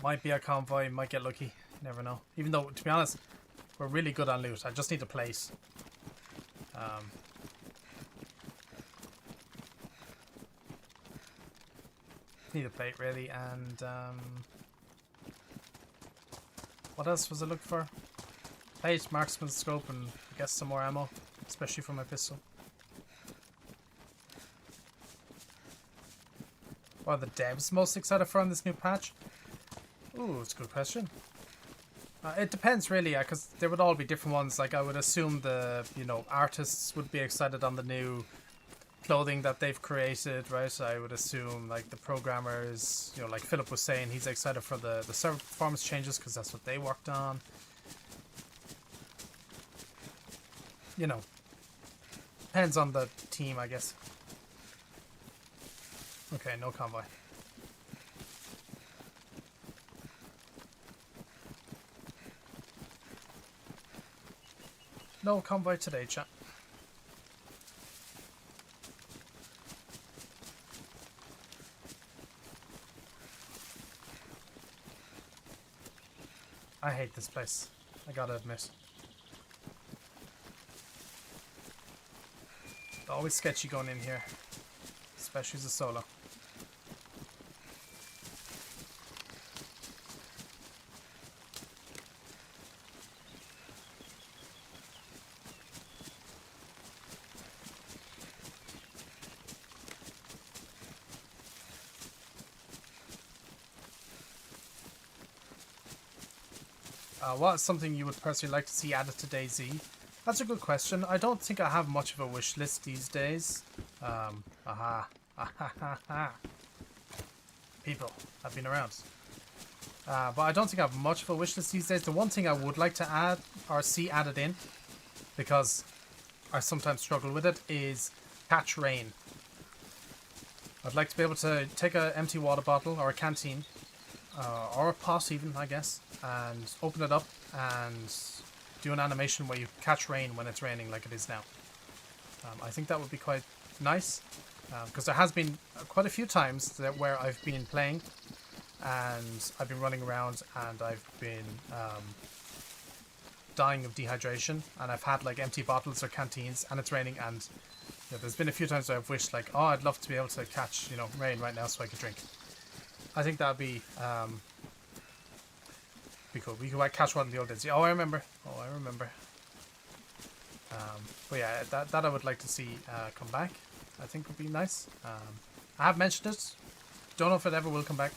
Might be a convoy, might get lucky. Never know. Even though, to be honest, we're really good on loot. I just need a place. Need a plate, really, and what else was I looking for? Plate, marksman scope, and I guess some more ammo, especially for my pistol. What are the devs most excited for on this new patch? Ooh, it's a good question. It depends, really, because there would all be different ones. Like, I would assume the, artists would be excited on the new clothing that they've created, right? I would assume, like, the programmers, like Philip was saying, he's excited for the server performance changes because that's what they worked on. Depends on the team, I guess. Okay, no convoy. No convoy today, chat. I hate this place, I gotta admit. It's always sketchy going in here, especially as a solo. What is something you would personally like to see added to DayZ? That's a good question. I don't think I have much of a wish list these days. People have been around. But I don't think I have much of a wish list these days. The one thing I would like to add or see added in, because I sometimes struggle with it, is catch rain. I'd like to be able to take an empty water bottle or a canteen, or a pot even, I guess, and open it up and do an animation where you catch rain when it's raining like it is now. I think that would be quite nice, because there has been quite a few times where I've been playing and I've been running around and I've been dying of dehydration, and I've had like empty bottles or canteens and it's raining, and there's been a few times where I've wished like, oh, I'd love to be able to catch rain right now so I could drink. I think that would be cool. We could catch one in the old days. Oh, I remember. But yeah, that I would like to see come back. I think would be nice. I have mentioned it. Don't know if it ever will come back.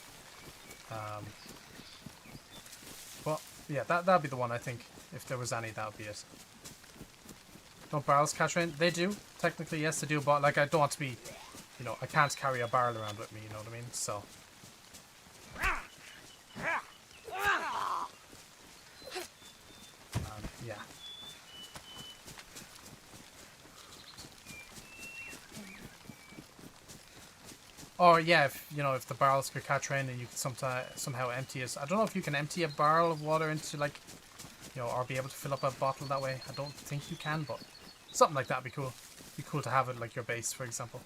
But yeah, that'd be the one I think. If there was any, that would be it. Don't barrels catch rain? They do. Technically, yes, they do. But like, I don't want to be, I can't carry a barrel around with me. You know what I mean? So. Yeah. Or yeah, if you know, if the barrels could catch rain and you could somehow empty it. I don't know if you can empty a barrel of water into like, you know, or be able to fill up a bottle that way. I don't think you can, but something like that would be cool. Be cool to have it like your base, for example.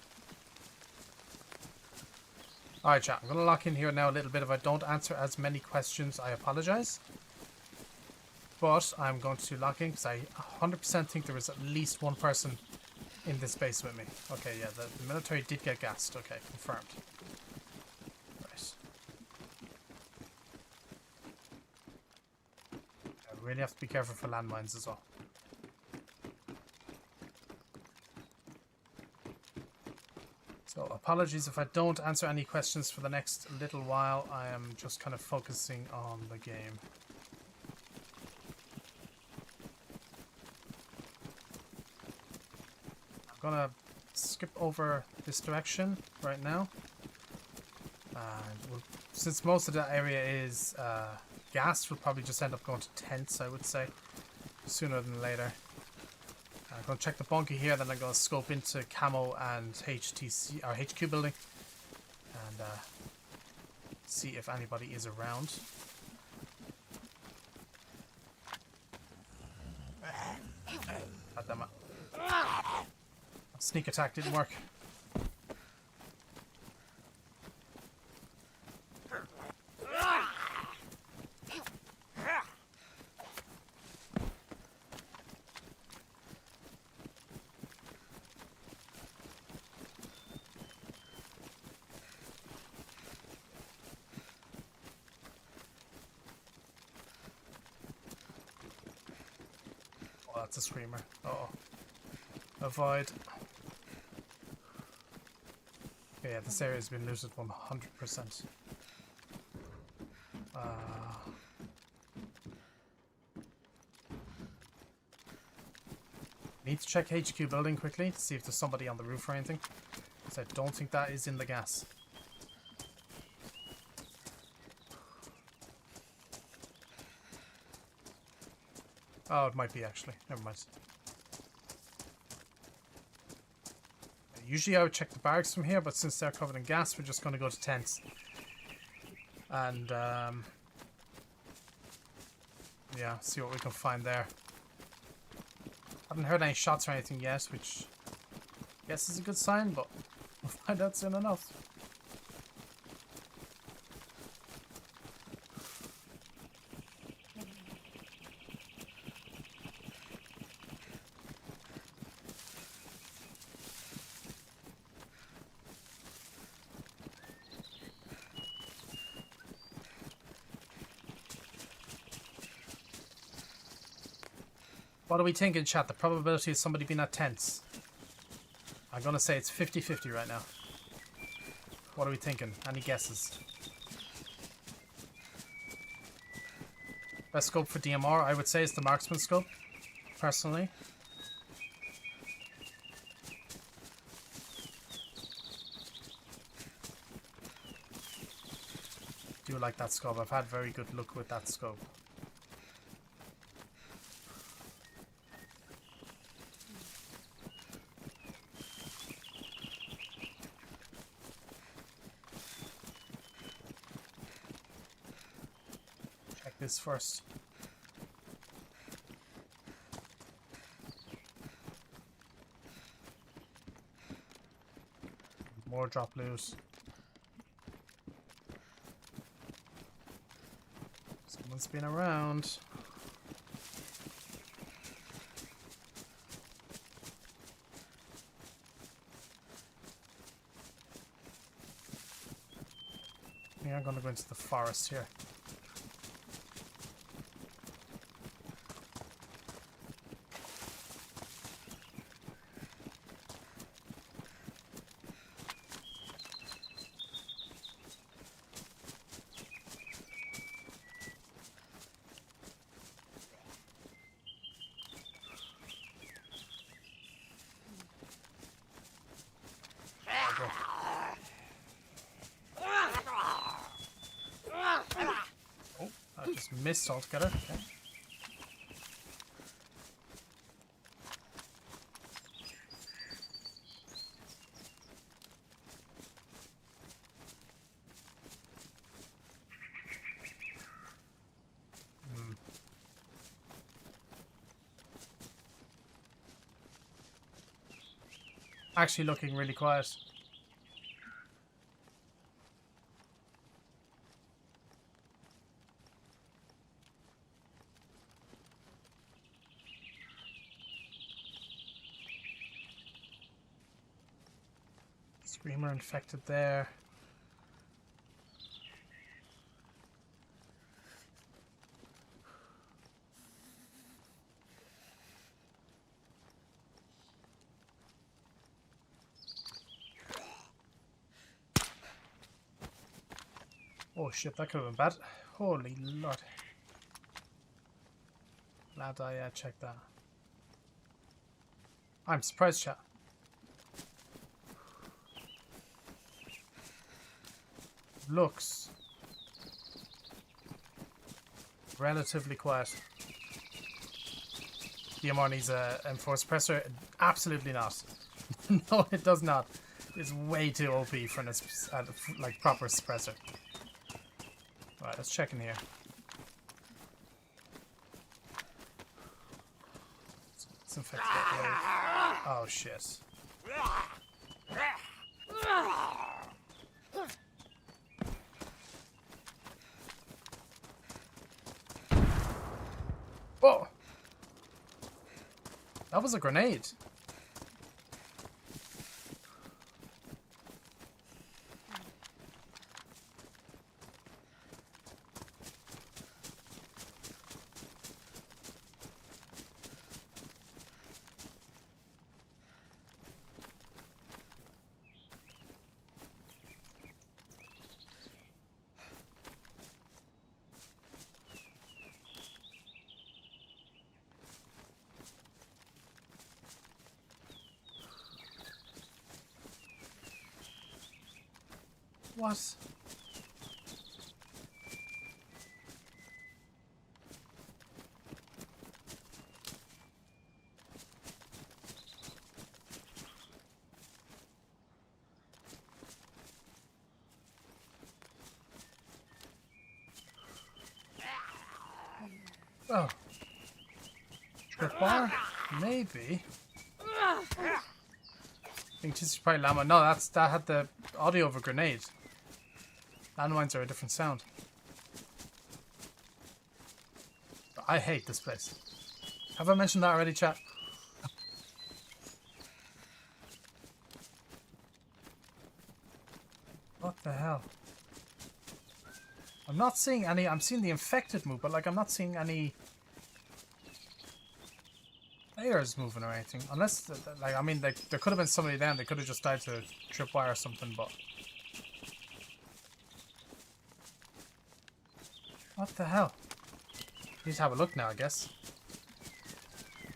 Alright, chat. I'm going to lock in here now a little bit. If I don't answer as many questions, I apologize. But I'm going to lock in because I 100% think there is at least one person in this base with me. Okay, yeah, the military did get gassed. Okay, confirmed. Right. I really have to be careful for landmines as well. So apologies if I don't answer any questions for the next little while. I am just kind of focusing on the game. I'm gonna skip over this direction right now. Since most of that area is gas, we'll probably just end up going to tents, I would say, sooner than later. I'm going to check the bunker here, then I'm going to scope into camo and HTC or HQ building and see if anybody is around. God damn it. Sneak attack didn't work. Oh, that's a screamer. Uh-oh. Avoid. Yeah, this area has been looted 100%. Need to check HQ building quickly to see if there's somebody on the roof or anything. Because I don't think that is in the gas. Oh, it might be actually. Never mind. Usually I would check the barracks from here, but since they're covered in gas, we're just going to go to tents. And, yeah, see what we can find there. Haven't heard any shots or anything yet, which I guess is a good sign, but we'll find out soon enough. What are we thinking, chat? The probability of somebody being at tents. I'm going to say it's 50-50 right now. What are we thinking? Any guesses? Best scope for DMR, I would say, is the marksman scope, personally. Do like that scope. I've had very good luck with that scope. This first. More drop loot. Someone's been around. Yeah, I'm gonna go into the forest here. Missed altogether. Okay. Actually looking really quiet. Screamer infected there. Oh shit, that could have been bad. Holy lord. Glad I checked that. I'm surprised, chat. Looks relatively quiet. DMR needs a M4 suppressor. Absolutely not. No, it does not. It's way too OP for an like proper suppressor. Alright, let's check in here. Let's infect that wave. Oh shit. Whoa! That was a grenade. What? Oh. Trip bar? Maybe. I think this is probably Llama. No, that had the audio of a grenade. Landmines are a different sound. I hate this place. Have I mentioned that already, chat? What the hell? I'm not seeing any... I'm seeing the infected move, but like I'm not seeing any... players moving or anything. Unless, like, I mean, there could have been somebody then. They could have just died to tripwire or something, but... What the hell? Need to have a look now, I guess.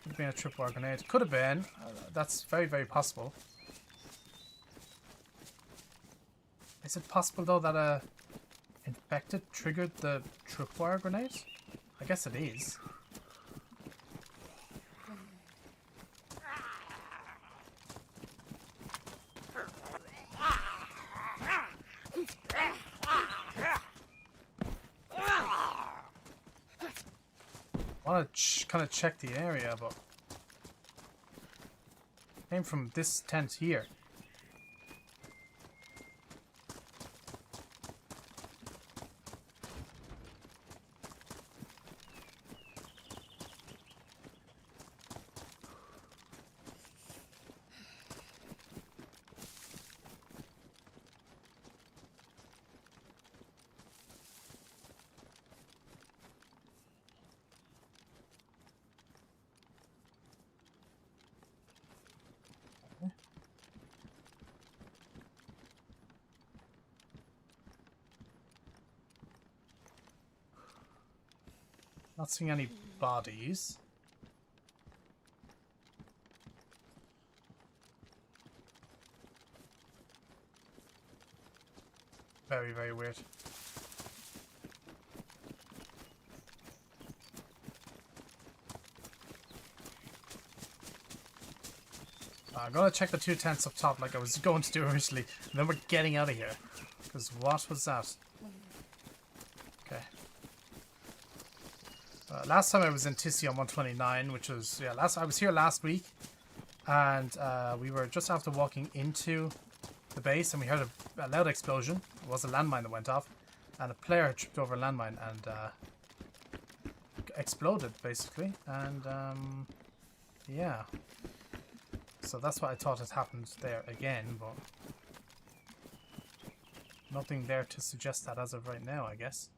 Could have been a tripwire grenade. Could have been. That's very, very possible. Is it possible, though, that a infected triggered the tripwire grenade? I guess it is. I want to kind of check the area, but came from this tent here. Not seeing any bodies. Very, very weird. I'm gonna check the 2 tents up top like I was going to do originally. And then we're getting out of here. Because what was that? Okay. Last time I was in Tissy on 129, which was, yeah, I was here last week. And we were just after walking into the base, and we heard a loud explosion. It was a landmine that went off, and a player tripped over a landmine and exploded, basically. And yeah, so that's what I thought had happened there again, but nothing there to suggest that as of right now, I guess.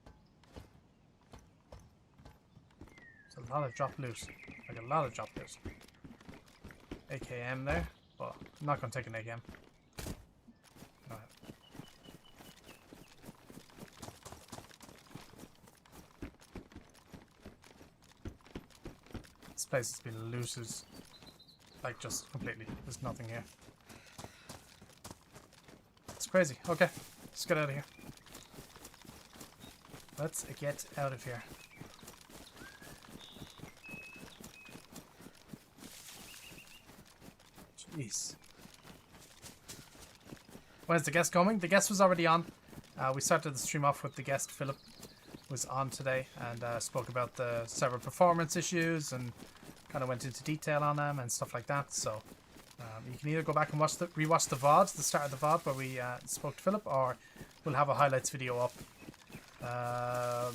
There's a lot of drop loot, like a lot of drop loot. AKM there, but I'm not going to take an AKM. Alright. This place has been looted, like just completely. There's nothing here. It's crazy. Okay, let's get out of here. Let's get out of here. Jeez. When's the guest coming? The guest was already on. We started the stream off with the guest. Philip was on today and spoke about the server performance issues and kind of went into detail on them and stuff like that. So you can either go back and rewatch the VOD, the start of the VOD where we spoke to Philip, or we'll have a highlights video up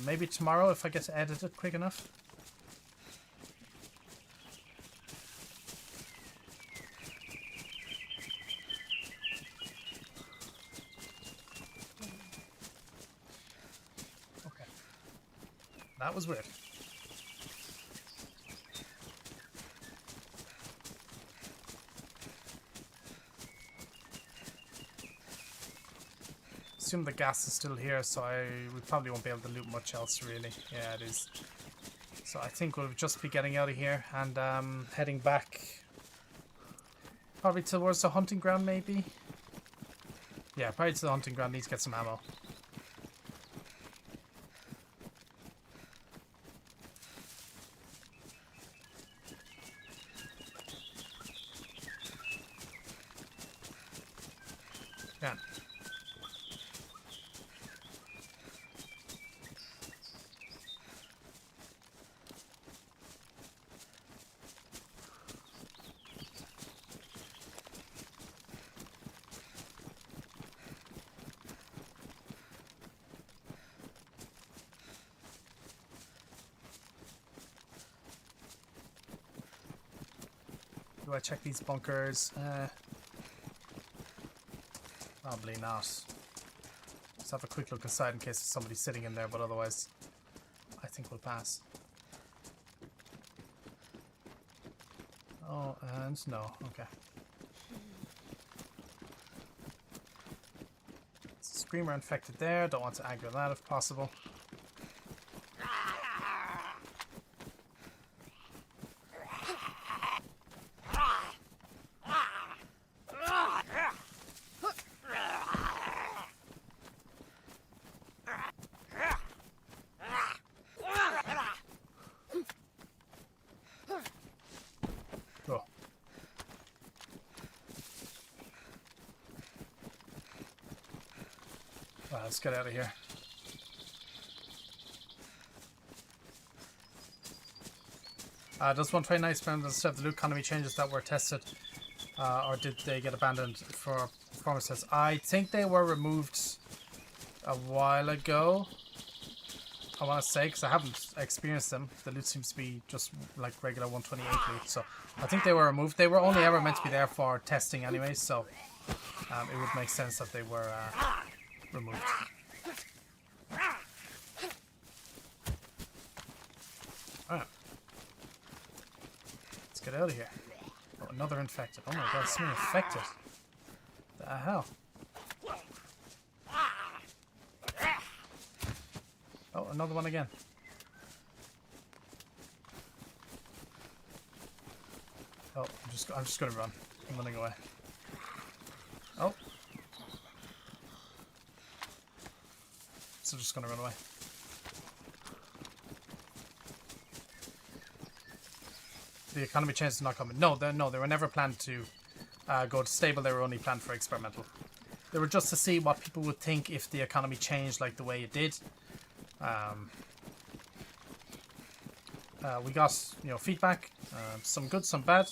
maybe tomorrow if I get to edit it quick enough. That was weird. Assume the gas is still here, so we probably won't be able to loot much else, really. Yeah, it is. So I think we'll just be getting out of here and heading back, probably towards the hunting ground, maybe. Yeah, probably to the hunting ground. Need to get some ammo. Yeah. Do I check these bunkers? Probably not. Let's have a quick look inside in case there's somebody sitting in there, but otherwise I think we'll pass. Oh, and no. Okay. Screamer infected there. Don't want to aggro that if possible. Let's get out of here. Does 129 spend instead of the loot economy changes that were tested? Or did they get abandoned for performance tests? I think they were removed a while ago. I want to say, because I haven't experienced them. The loot seems to be just like regular 128 loot. So I think they were removed. They were only ever meant to be there for testing anyway. So it would make sense that they were removed. Alright. Let's get out of here. Oh, another infected. Oh my god, so many infected. The hell? Oh, another one again. Oh, I'm just gonna run. I'm running away. Oh. So just gonna run away. The economy changes not coming. No, they were never planned to go to stable. They were only planned for experimental. They were just to see what people would think if the economy changed like the way it did. We got feedback, some good, some bad.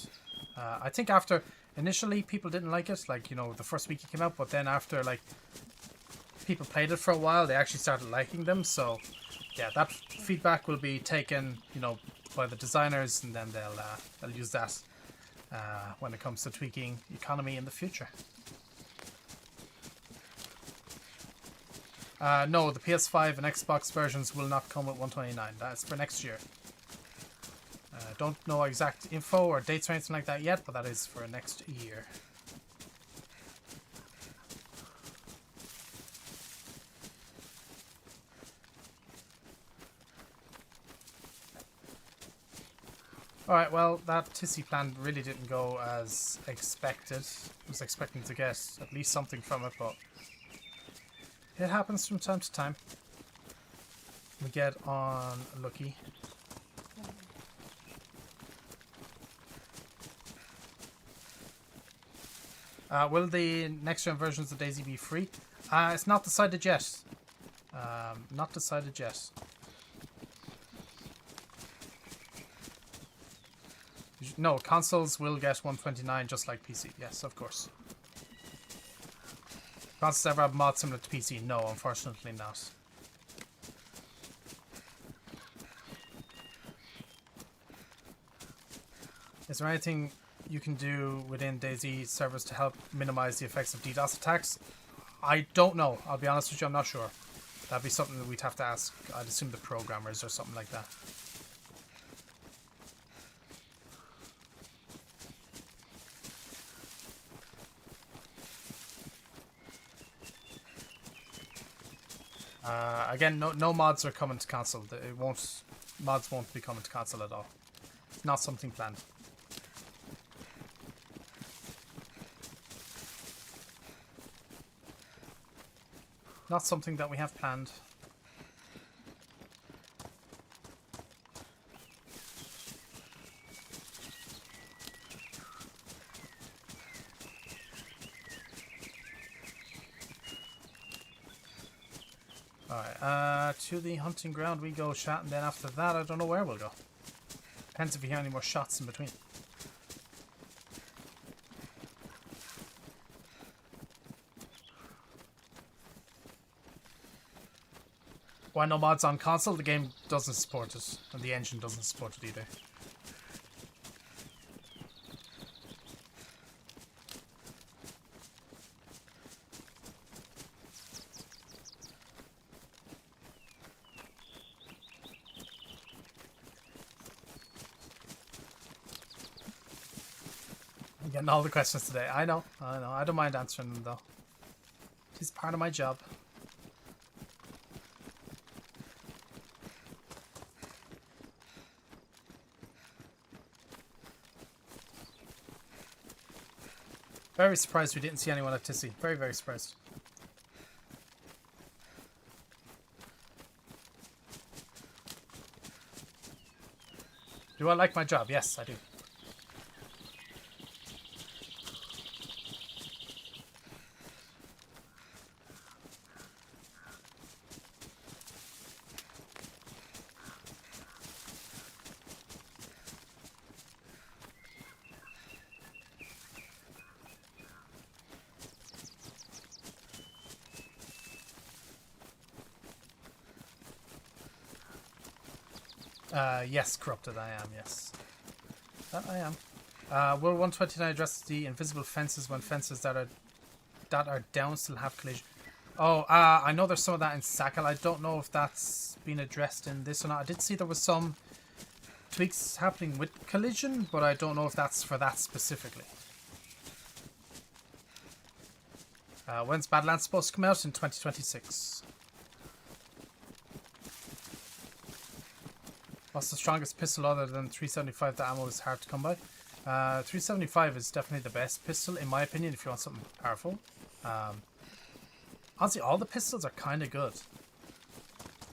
I think after initially people didn't like it, like, you know, the first week it came out, but then after like people played it for a while, they actually started liking them. So yeah, that feedback will be taken, you know, by the designers, and then they'll use that when it comes to tweaking economy in the future. No, the PS5 and Xbox versions will not come with 129. That's for next year. Don't know exact info or dates or anything like that yet, but that is for next year. Alright, well, that TISI plan really didn't go as expected. I was expecting to get at least something from it, but it happens from time to time. We get unlucky. Will the next gen versions of DayZ be free? It's not decided yet. Not decided yet. No, consoles will get 129 just like PC. Yes, of course. Consoles ever have mods similar to PC? No, unfortunately not. Is there anything you can do within DayZ servers to help minimize the effects of DDoS attacks? I don't know. I'll be honest with you, I'm not sure. That'd be something that we'd have to ask, I'd assume, the programmers or something like that. Again, no mods are coming to console. Mods won't be coming to console at all. It's not something planned. Not something that we have planned. Alright, to the hunting ground we go, chat, and then after that I don't know where we'll go. Depends if we hear any more shots in between. Why no mods on console? The game doesn't support it, and the engine doesn't support it either. I'm getting all the questions today. I know. I don't mind answering them though. It's part of my job. Very surprised we didn't see anyone at TISI. Very, very surprised. Do I like my job? Yes, I do. Yes, corrupted I am, yes. That I am. Will 129 address the invisible fences when fences that are down still have collision? Oh, I know there's some of that in Sakal. I don't know if that's been addressed in this or not. I did see there was some tweaks happening with collision, but I don't know if that's for that specifically. When's Badlands supposed to come out? In 2026. What's the strongest pistol other than 375? The ammo is hard to come by. 375 is definitely the best pistol, in my opinion, if you want something powerful. Honestly, all the pistols are kind of good.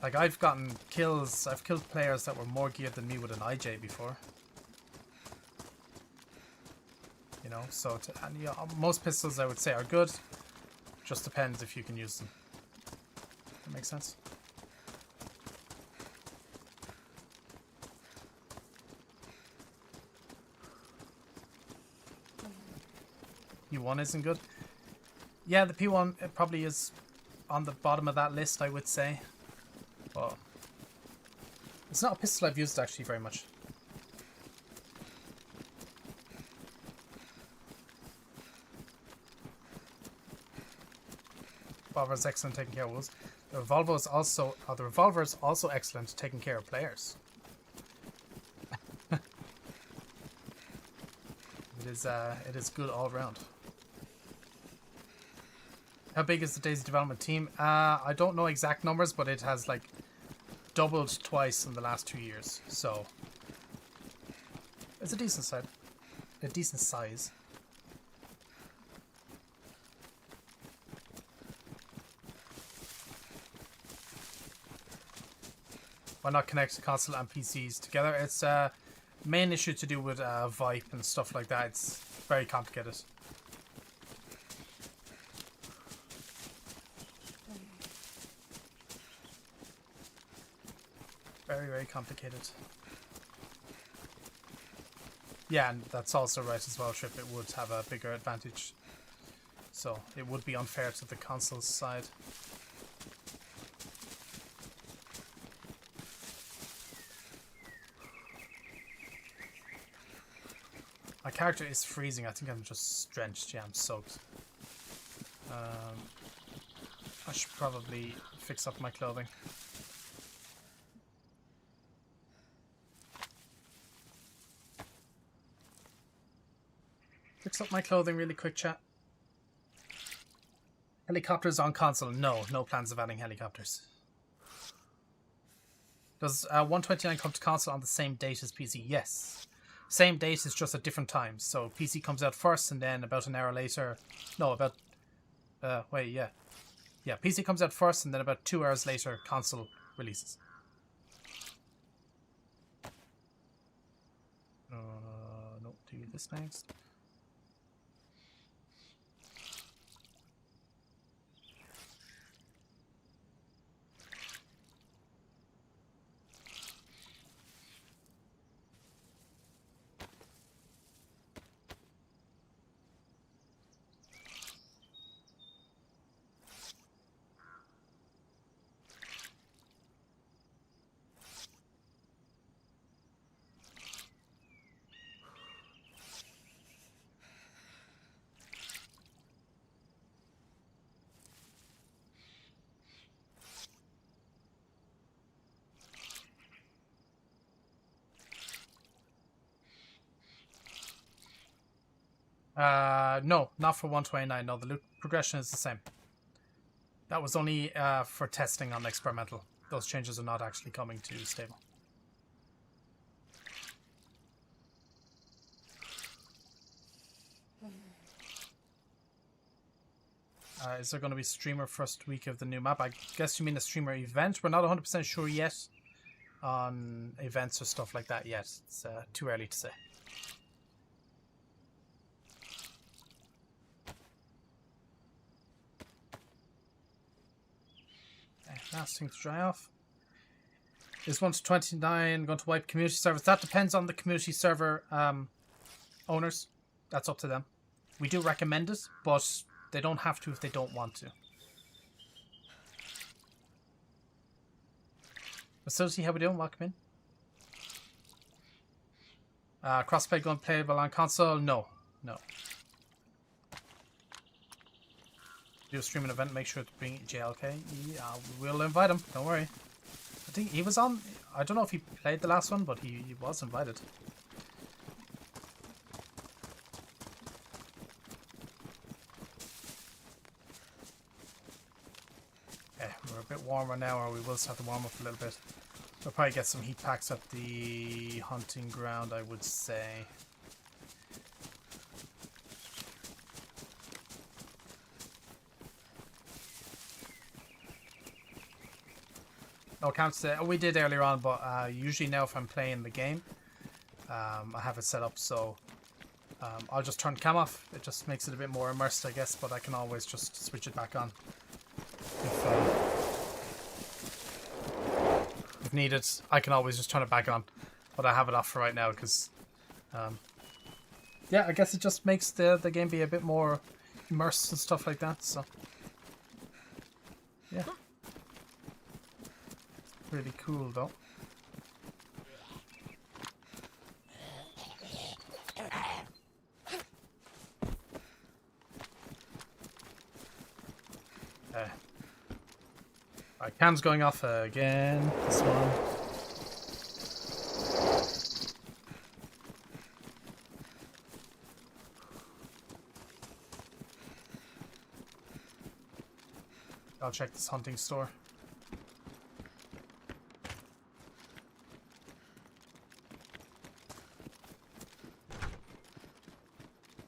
Like, I've gotten kills, I've killed players that were more geared than me with an IJ before. You know, so, and yeah, most pistols I would say are good. Just depends if you can use them. That makes sense? P1 isn't good. Yeah, the P1 it probably is on the bottom of that list, I would say. But it's not a pistol I've used actually very much. Revolver's excellent taking care of wolves. The revolver is also excellent taking care of players. It is good all around. How big is the DayZ development team? I don't know exact numbers, but it has like doubled twice in the last 2 years. So it's a decent size. Why not connect console and PCs together? It's main issue to do with VoIP and stuff like that. It's very complicated. Very, very complicated. Yeah, and that's also right as well, Trip. It would have a bigger advantage. So it would be unfair to the console side. My character is freezing. I think I'm just drenched. Yeah, I'm soaked. I should probably fix up my clothing. Fix up my clothing really quick, chat. Helicopters on console? No, no plans of adding helicopters. Does 129 come to console on the same date as PC? Yes. Same date is just at different times. So PC comes out first and then about an hour later... No, about... wait, yeah. Yeah, PC comes out first and then about 2 hours later console releases. No, do this next. No, not for 129. No, the loot progression is the same. That was only for testing on experimental. Those changes are not actually coming to stable. Is there going to be streamer first week of the new map? I guess you mean a streamer event. We're not 100% sure yet on events or stuff like that yet. It's too early to say. Last thing to dry off. Is 129 going to wipe community servers? That depends on the community server owners. That's up to them. We do recommend it, but they don't have to if they don't want to. Facility, how we doing? Welcome in. Crossplay going playable on console? No. No. Do a streaming event, make sure to bring JLK. Yeah, we'll invite him, don't worry. I think he was on... I don't know if he played the last one, but he was invited. Okay, we're a bit warmer now, or we will start to warm up a little bit. We'll probably get some heat packs at the hunting ground, I would say. No counts today. Oh, we did earlier on, but usually now if I'm playing the game, I have it set up so I'll just turn cam off. It just makes it a bit more immersed, I guess, but I can always just switch it back on if needed. I can always just turn it back on, but I have it off for right now because yeah, I guess it just makes the game be a bit more immersed and stuff like that. So yeah, really cool though. Alright, cam's going off again. This one. I'll check this hunting store.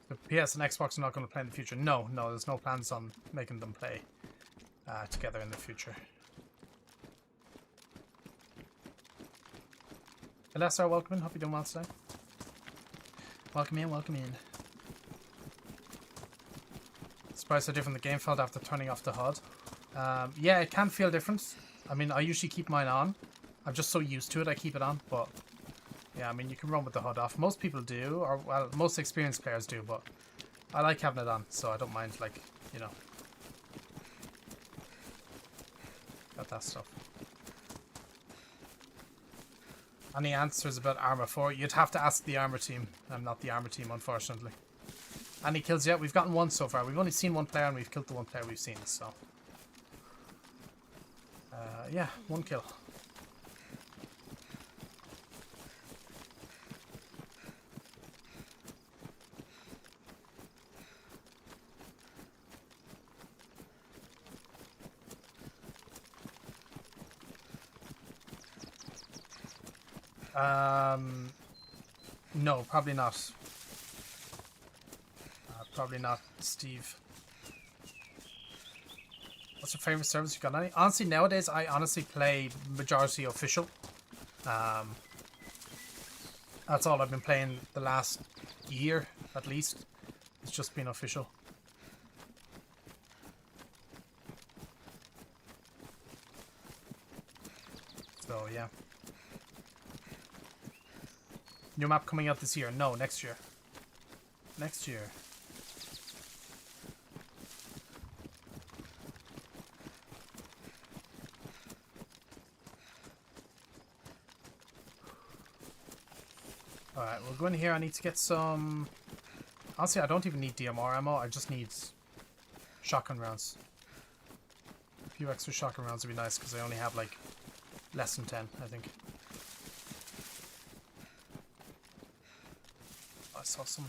The PS and Xbox are not going to play in the future. No, there's no plans on making them play together in the future. Hello, sir. Welcome in. Hope you're doing well today. Welcome in. Welcome in. Surprised how different the game felt after turning off the HUD. Yeah, it can feel different. I mean, I usually keep mine on. I'm just so used to it, I keep it on. But yeah, I mean, you can run with the HUD off. Most people do, or well, most experienced players do. But I like having it on, so I don't mind, like, you know, got that stuff. Any answers about Arma 4? You'd have to ask the Arma team. I'm not the Arma team, unfortunately. Any kills yet? We've gotten one so far. We've only seen one player and we've killed the one player we've seen, so. Yeah, one kill. No, probably not. Probably not, Steve. What's your favorite service? You got any? Honestly, nowadays I honestly play majority official. That's all I've been playing the last year, at least. It's just been official. So yeah. New map coming out this year? No, next year. Next year. Alright, we'll go in here. I need to get some... Honestly, I don't even need DMR ammo. I just need shotgun rounds. A few extra shotgun rounds would be nice because I only have like less than 10, I think. I saw some.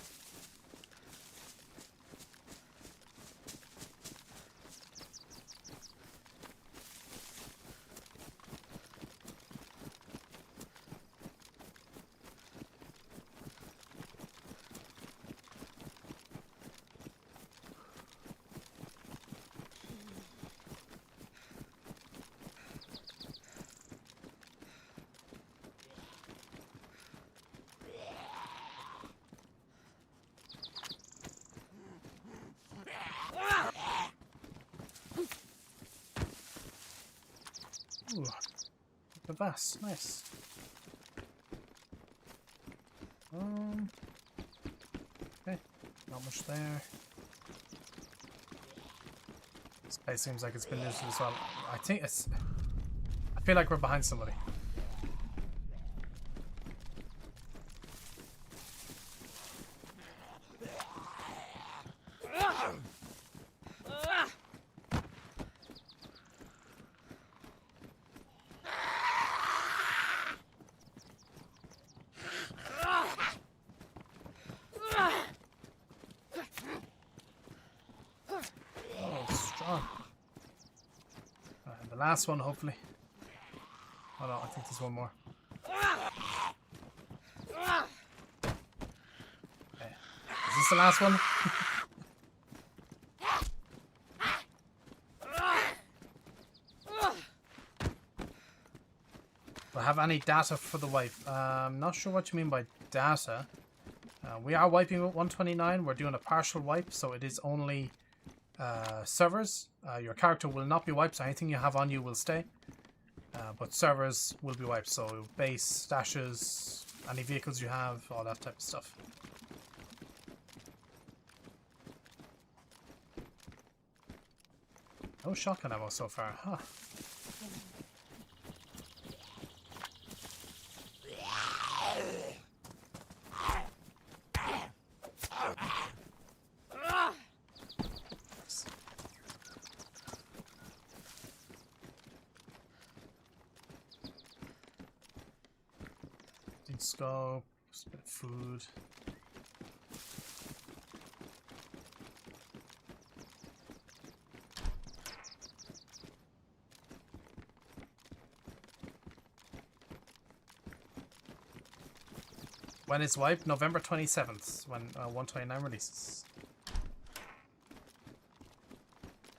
Ooh, the vase, nice. Okay, not much there. This place seems like it's been looted as well. I think it's... I feel like we're behind somebody. Last one, hopefully. Oh no, I think there's one more. Okay. Is this the last one? Do I have any data for the wipe? Not sure what you mean by data. We are wiping with 129. We're doing a partial wipe, so it is only servers. Your character will not be wiped, so anything you have on you will stay. But servers will be wiped, so base, stashes, any vehicles you have, all that type of stuff. No shotgun ammo so far, huh? Scope, just a bit of food. When it's wiped? November 27th, when 129 releases.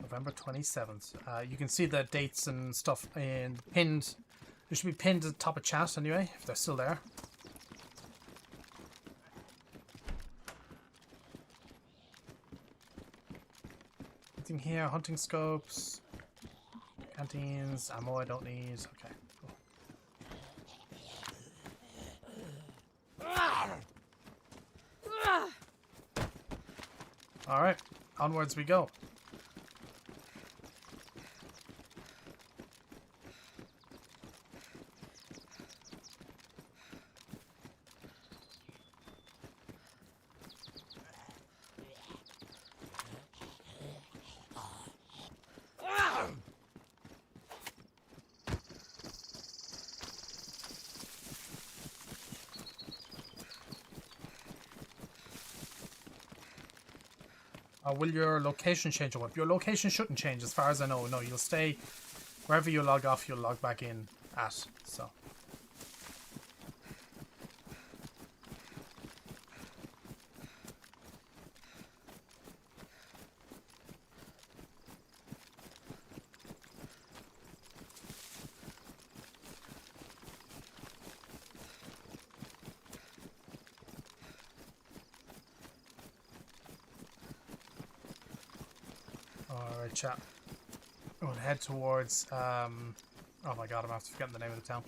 November 27th. You can see the dates and stuff in pinned. They should be pinned at the top of chat anyway, if they're still there. Anything here? Hunting scopes, canteens, ammo I don't need. Okay, cool. Alright, onwards we go. Will your location change or what? Your location shouldn't change as far as I know. No, you'll stay wherever you log off, you'll log back in at. So. Alright, chat. We'll head towards, oh my god, I'm after forgetting the name of the town.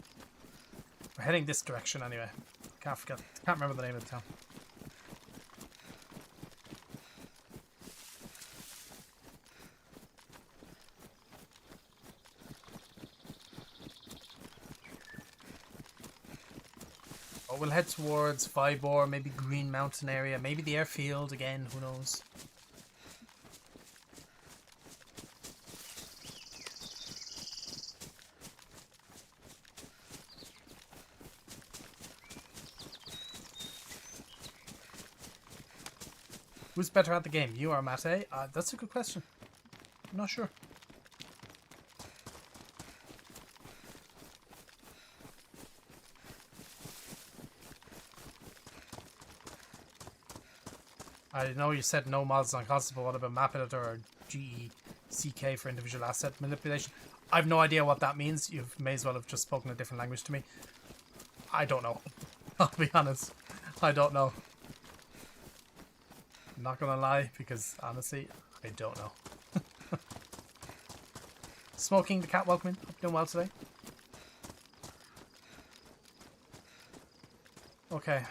We're heading this direction anyway. Can't remember the name of the town. Oh, we'll head towards Vybor, maybe Green Mountain area, maybe the airfield again, who knows. Who's better at the game, you or Mate? That's a good question. I'm not sure. I know you said no mods on console, but what about map editor or GECK for individual asset manipulation? I have no idea what that means. You may as well have just spoken a different language to me. I don't know. I'll be honest. I don't know. I'm not gonna lie, because honestly, I don't know. Smoking the cat, welcome in. Hope you're doing well today. Okay.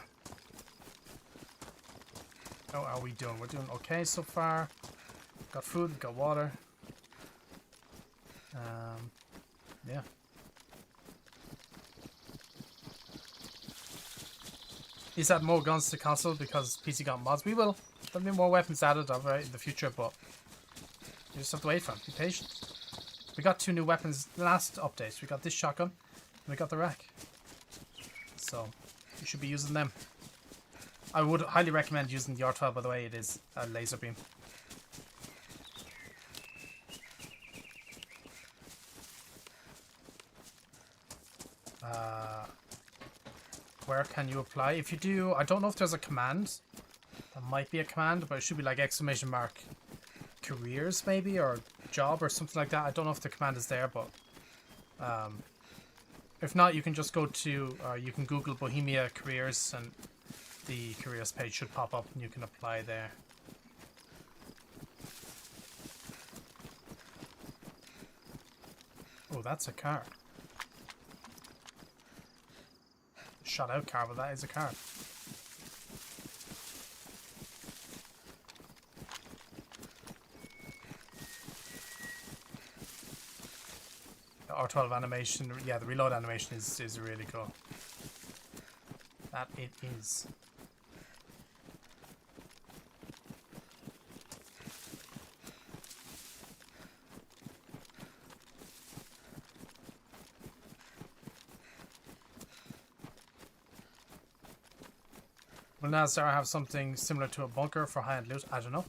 How are we doing? We're doing okay so far. Got food, got water. Yeah. He's add more guns to console because PC got mods. We will. There'll be more weapons added in the future, but you just have to wait for them. Be patient. We got 2 new weapons last update. We got this shotgun and we got the rack. So you should be using them. I would highly recommend using the R12, by the way. It is a laser beam. Where can you apply? If you do, I don't know if there's a command. There might be a command, but it should be like exclamation mark careers maybe, or job or something like that. I don't know if the command is there, but if not, you can just go to, you can Google Bohemia careers and the careers page should pop up and you can apply there. Oh, that's a car. Shot out car, but that is a car. R12 animation, yeah, the reload animation is really cool. That it is. Will Nazar have something similar to a bunker for high-end loot? I don't know.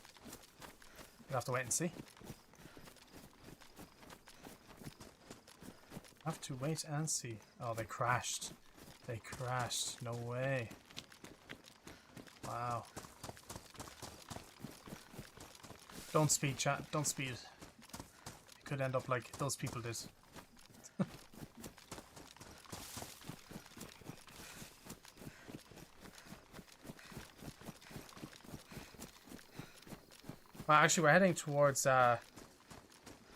We'll have to wait and see. Have to wait and see. Oh, they crashed. They crashed. No way. Wow. Don't speed, chat. Don't speed. You could end up like those people did. Well, actually, we're heading towards, oh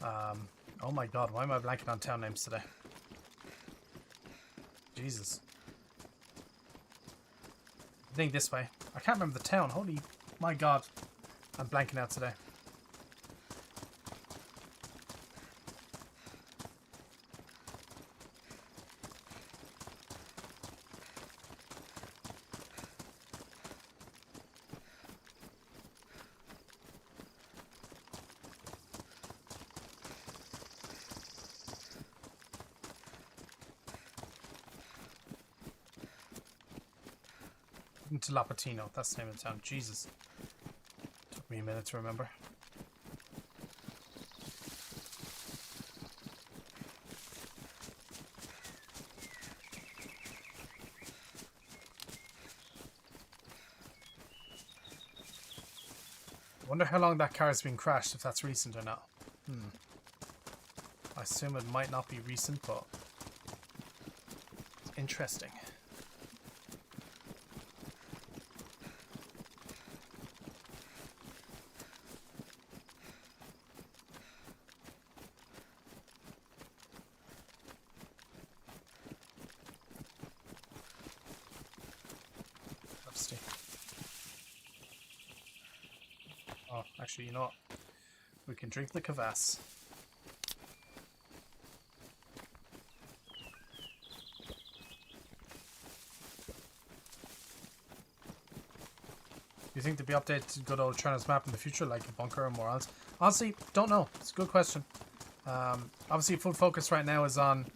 my god, why am I blanking on town names today? Jesus. I think this way. I can't remember the town. Holy, my god. I'm blanking out today. Into Lapatino, that's the name of the town. Jesus. Took me a minute to remember. I wonder how long that car has been crashed, if that's recent or not. I assume it might not be recent, but it's interesting. Oh, actually, you know what? We can drink the kvass. Do you think to be updated to good old China's map in the future, like a bunker or more else? Honestly, don't know. It's a good question. Obviously, full focus right now is on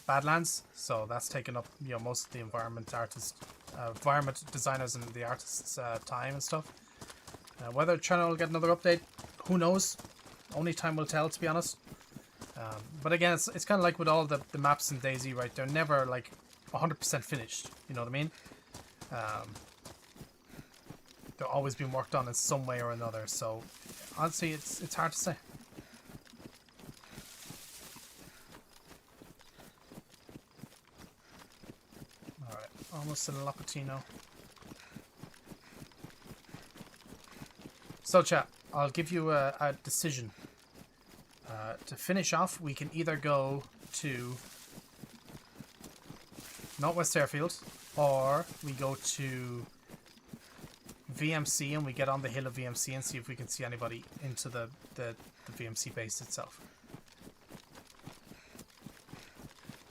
Badlands, so that's taken up most of the environment designers and the artists' time and stuff. Whether China will get another update, who knows? Only time will tell, to be honest. But again, it's kind of like with all the maps in DayZ, right? They're never like 100% finished. You know what I mean? They're always being worked on in some way or another. So honestly, it's hard to say. All right, almost in Lapatino. So chat, I'll give you a decision. To finish off, we can either go to Northwest Airfield, or we go to VMC and we get on the hill of VMC and see if we can see anybody into the VMC base itself.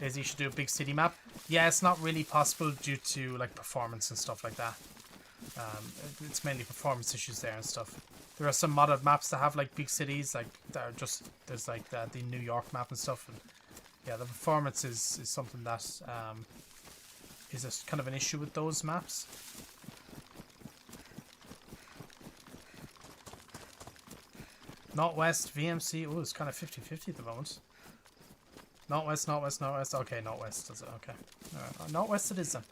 DayZ should do a big city map. Yeah, it's not really possible due to like performance and stuff like that. It's mainly performance issues there and stuff. There are some modded maps that have like big cities, like there's like the New York map and stuff, and yeah, the performance is something that is a kind of an issue with those maps. Northwest, VMC, oh, it's kind of 50-50 at the moment. Northwest. Okay, Northwest does it. Okay, alright, Northwest it is then.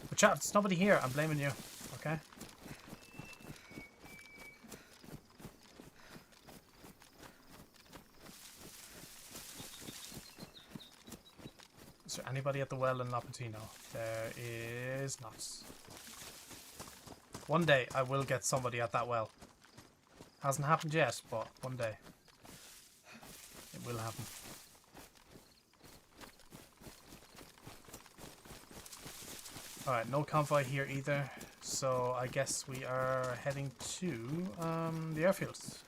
But chat, there's nobody here. I'm blaming you. Okay. Is there anybody at the well in Lapatino? There is not. One day I will get somebody at that well. Hasn't happened yet, but one day it will happen. Alright, no convoy here either, so I guess we are heading to the airfields.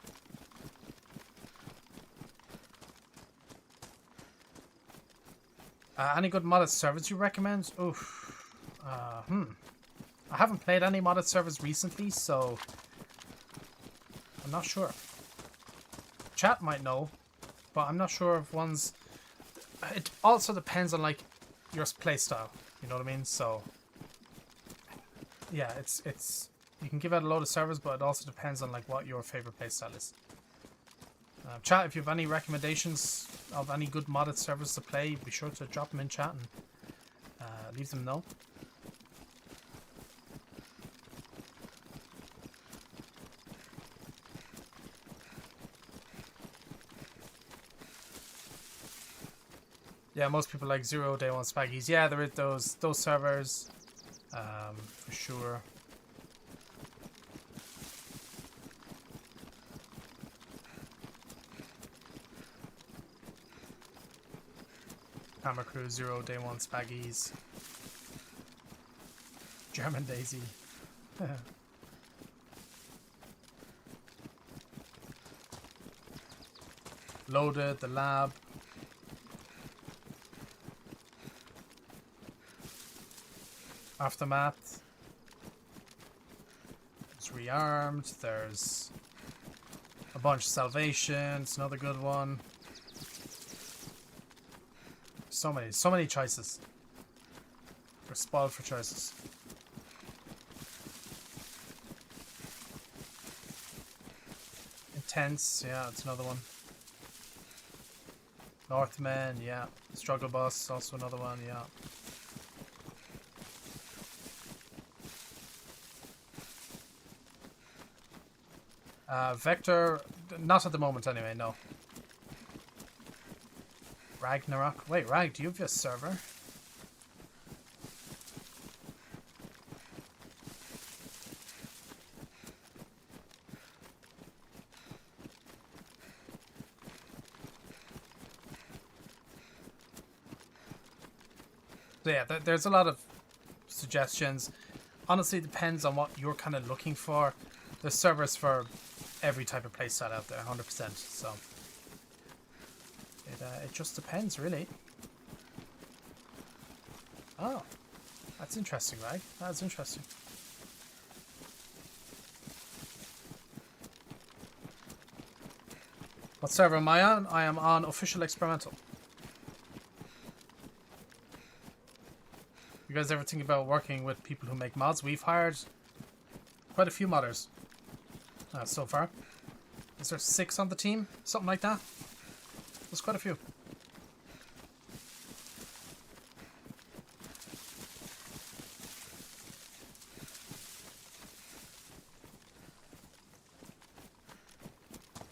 Any good modded servers you recommend? Oof. I haven't played any modded servers recently, so I'm not sure. Chat might know, but I'm not sure if one's... It also depends on, like, your playstyle. You know what I mean? So, yeah, it's... You can give out a load of servers, but it also depends on, like, what your favorite playstyle is. Chat, if you have any recommendations of any good modded servers to play, be sure to drop them in chat and leave them know. Yeah, most people like 0 Day 1 Spaggies. Yeah, there is those servers, for sure. Hammer Crew, 0 Day 1 Spaggies. German DayZ. Loaded, the lab. Aftermath. It's Rearmed. There's a bunch of Salvation. It's another good one. So many choices. We're spoiled for choices. Intense, yeah, that's another one. Northmen, yeah. Struggle Bus, also another one, yeah. Vector, not at the moment anyway, no. Ragnarok. Wait, Rag, do you have your server? So yeah, there's a lot of suggestions. Honestly, it depends on what you're kind of looking for. There's servers for every type of playstyle out there, 100%. So it just depends, really. Oh, that's interesting, right? That's interesting. What server am I on? I am on Official Experimental. You guys ever think about working with people who make mods? We've hired quite a few modders so far. Is there 6 on the team? Something like that? There's quite a few.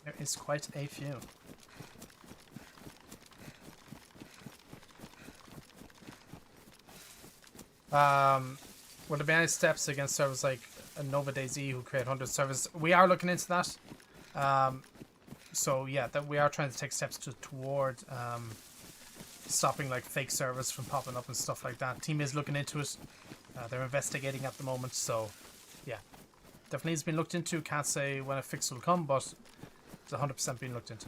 There is quite a few. Will there be any steps against servers like Nova DayZ who create 100 servers? We are looking into that. So yeah, that we are trying to take steps toward stopping like fake servers from popping up and stuff like that. Team is looking into it. They're investigating at the moment. So yeah, definitely has been looked into. Can't say when a fix will come, but it's 100% being looked into.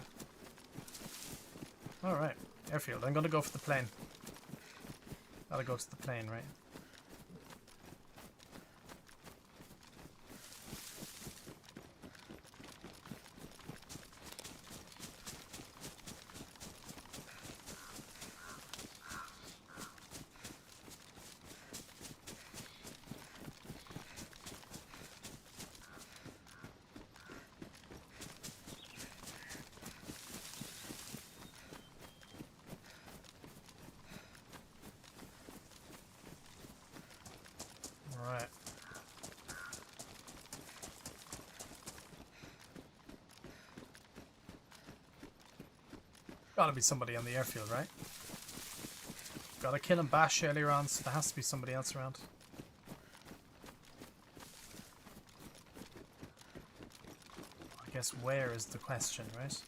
All right, airfield. I'm gonna go for the plane. Gotta go to the plane, right? Alright. Gotta be somebody on the airfield, right? Gotta kill and bash earlier on, so there has to be somebody else around. I guess where is the question, right?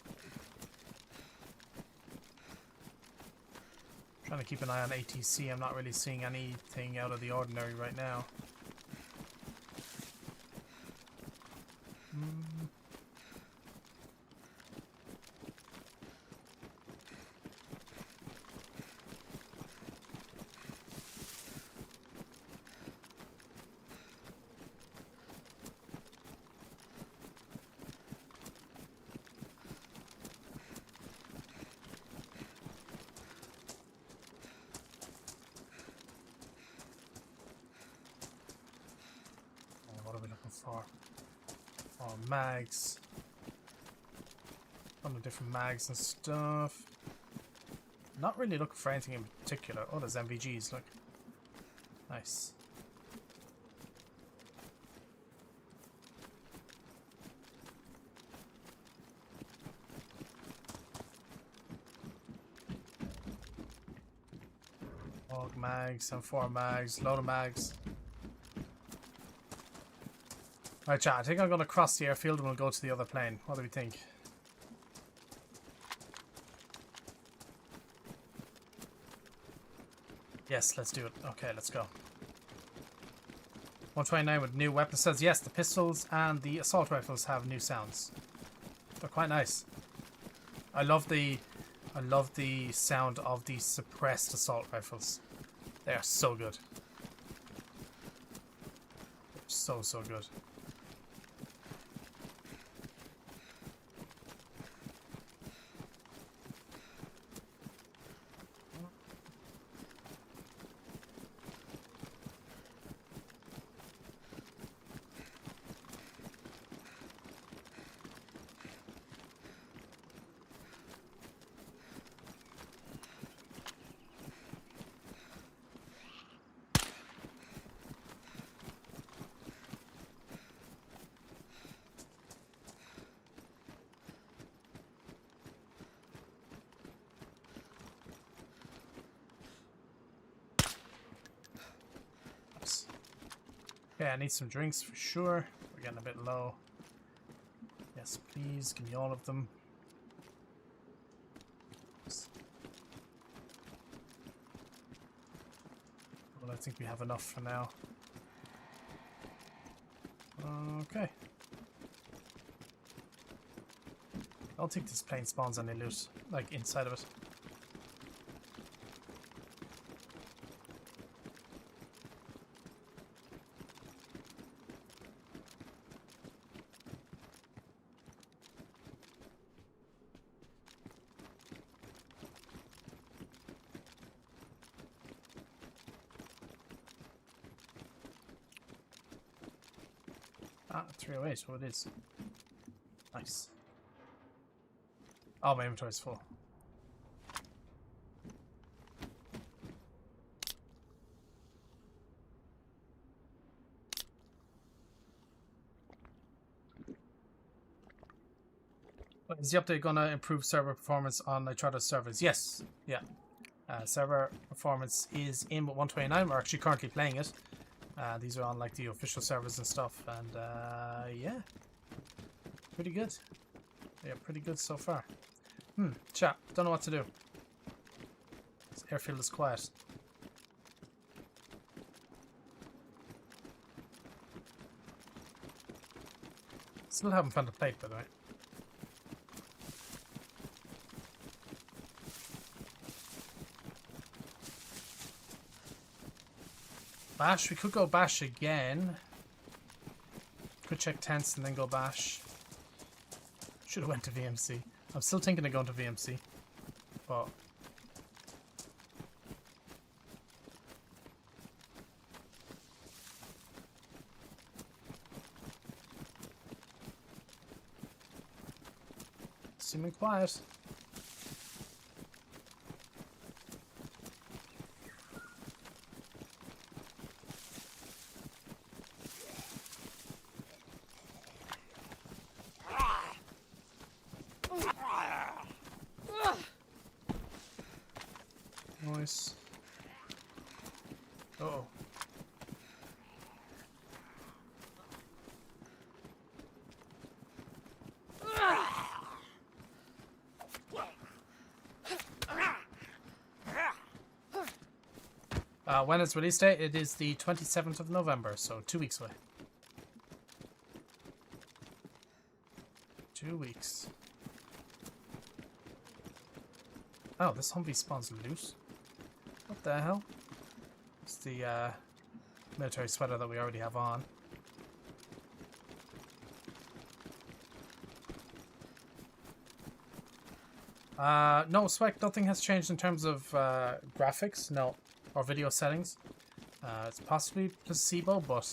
Trying to keep an eye on ATC. I'm not really seeing anything out of the ordinary right now. for? Oh, mags. A lot of different mags and stuff. Not really looking for anything in particular. Oh, there's MVGs, look. Nice. Log mags, and 4 mags, load of mags. Right, chat, I think I'm going to cross the airfield and we'll go to the other plane. What do we think? Yes, let's do it. Okay, let's go. 129 with new weapon says yes, the pistols and the assault rifles have new sounds. They're quite nice. I love the sound of the suppressed assault rifles. They are so good. So good. Okay, I need some drinks for sure. We're getting a bit low. Yes, please, give me all of them. Well, I think we have enough for now. Okay. I don't think this plane spawns any loot, like inside of it. Ah, 308, so it is. Nice. Oh, my inventory's full. Is the update going to improve server performance on Nitrato's servers? Yes. Yeah. Server performance is in with 129. We're actually currently playing it. These are on like the official servers and stuff, and yeah, pretty good. Yeah, pretty good so far. Chat, don't know what to do. This airfield is quiet. Still haven't found a plate, by the way. Bash, we could go bash again. Could check tents and then go bash. Should have went to VMC. I'm still thinking of going to VMC, but seeming quiet. Nice. Uh-oh. When it's release date, it is the 27th of November, so 2 weeks away. 2 weeks. Oh, this Humvee spawns loose. What the hell? It's the military sweater that we already have on. No, Swag, nothing has changed in terms of graphics, no, or video settings. It's possibly placebo, but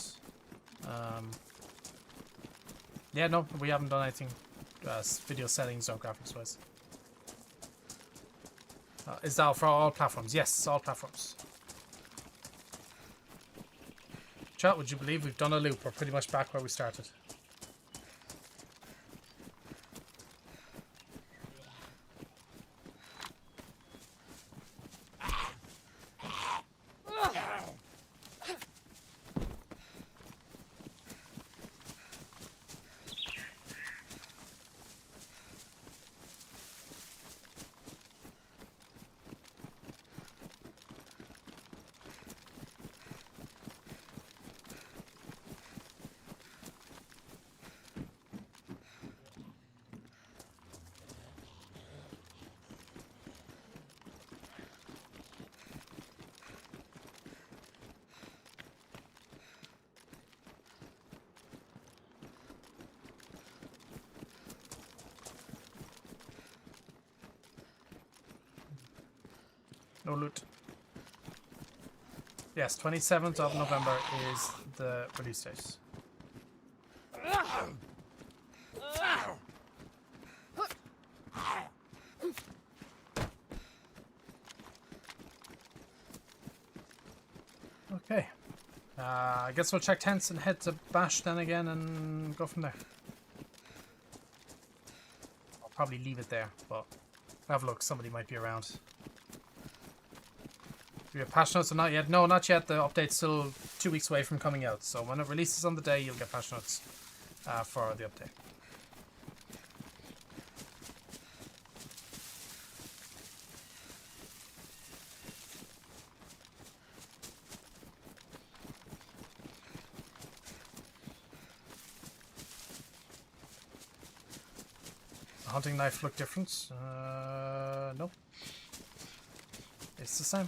Yeah, no, we haven't done anything video settings or graphics wise. Is that for all platforms? Yes, all platforms. Chat, would you believe we've done a loop? We're pretty much back where we started. No loot. Yes, 27th of November is the release date. Okay. I guess we'll check tents and head to Bash then again and go from there. I'll probably leave it there, but have a look. Somebody might be around. Do you have patch notes or not yet? No, not yet. The update's still 2 weeks away from coming out. So when it releases on the day, you'll get patch notes for the update. The hunting knife look different? No. It's the same.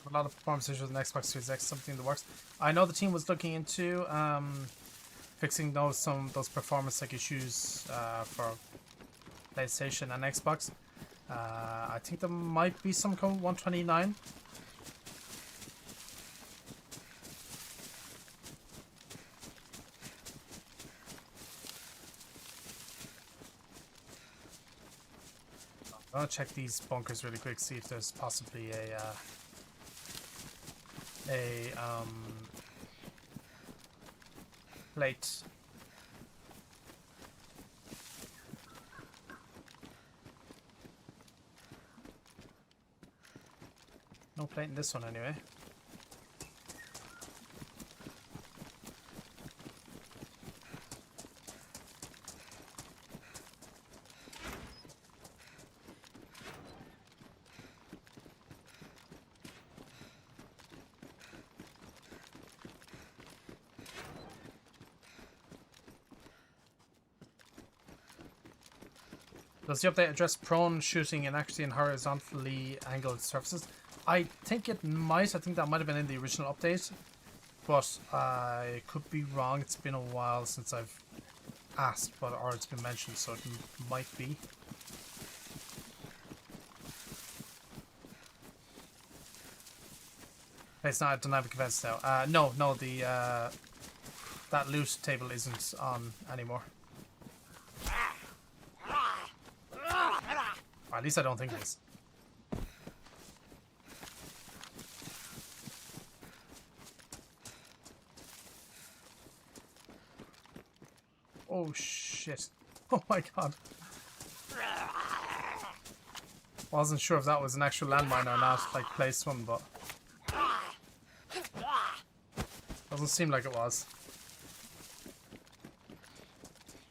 A lot of performance issues with an Xbox Series X, something in the works. I know the team was looking into fixing those performance like issues for PlayStation and Xbox. I think there might be some code 129. I'll check these bunkers really quick, see if there's possibly a plate. No plate in this one anyway. Does the update address prone shooting and actually in horizontally angled surfaces? I think it might. I think that might have been in the original update, but I could be wrong. It's been a while since I've asked, or it's been mentioned, so it might be. It's not dynamic events now. No, the that loot table isn't on anymore. Or at least I don't think it is. Oh shit. Oh my god. Wasn't sure if that was an actual landmine or not, like placed one, but doesn't seem like it was.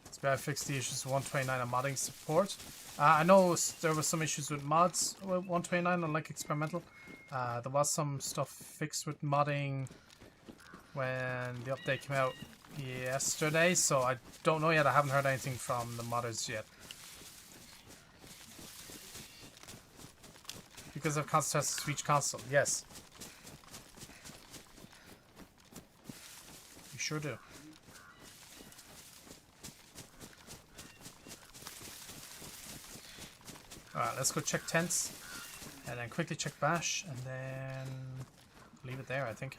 It's better fix the issues with 129 and modding support. I know there were some issues with mods with 129 on like experimental. There was some stuff fixed with modding when the update came out yesterday, so I don't know yet. I haven't heard anything from the modders yet. Because of console tests for each console, yes. You sure do. Alright, let's go check tents. And then quickly check bash, and then leave it there, I think.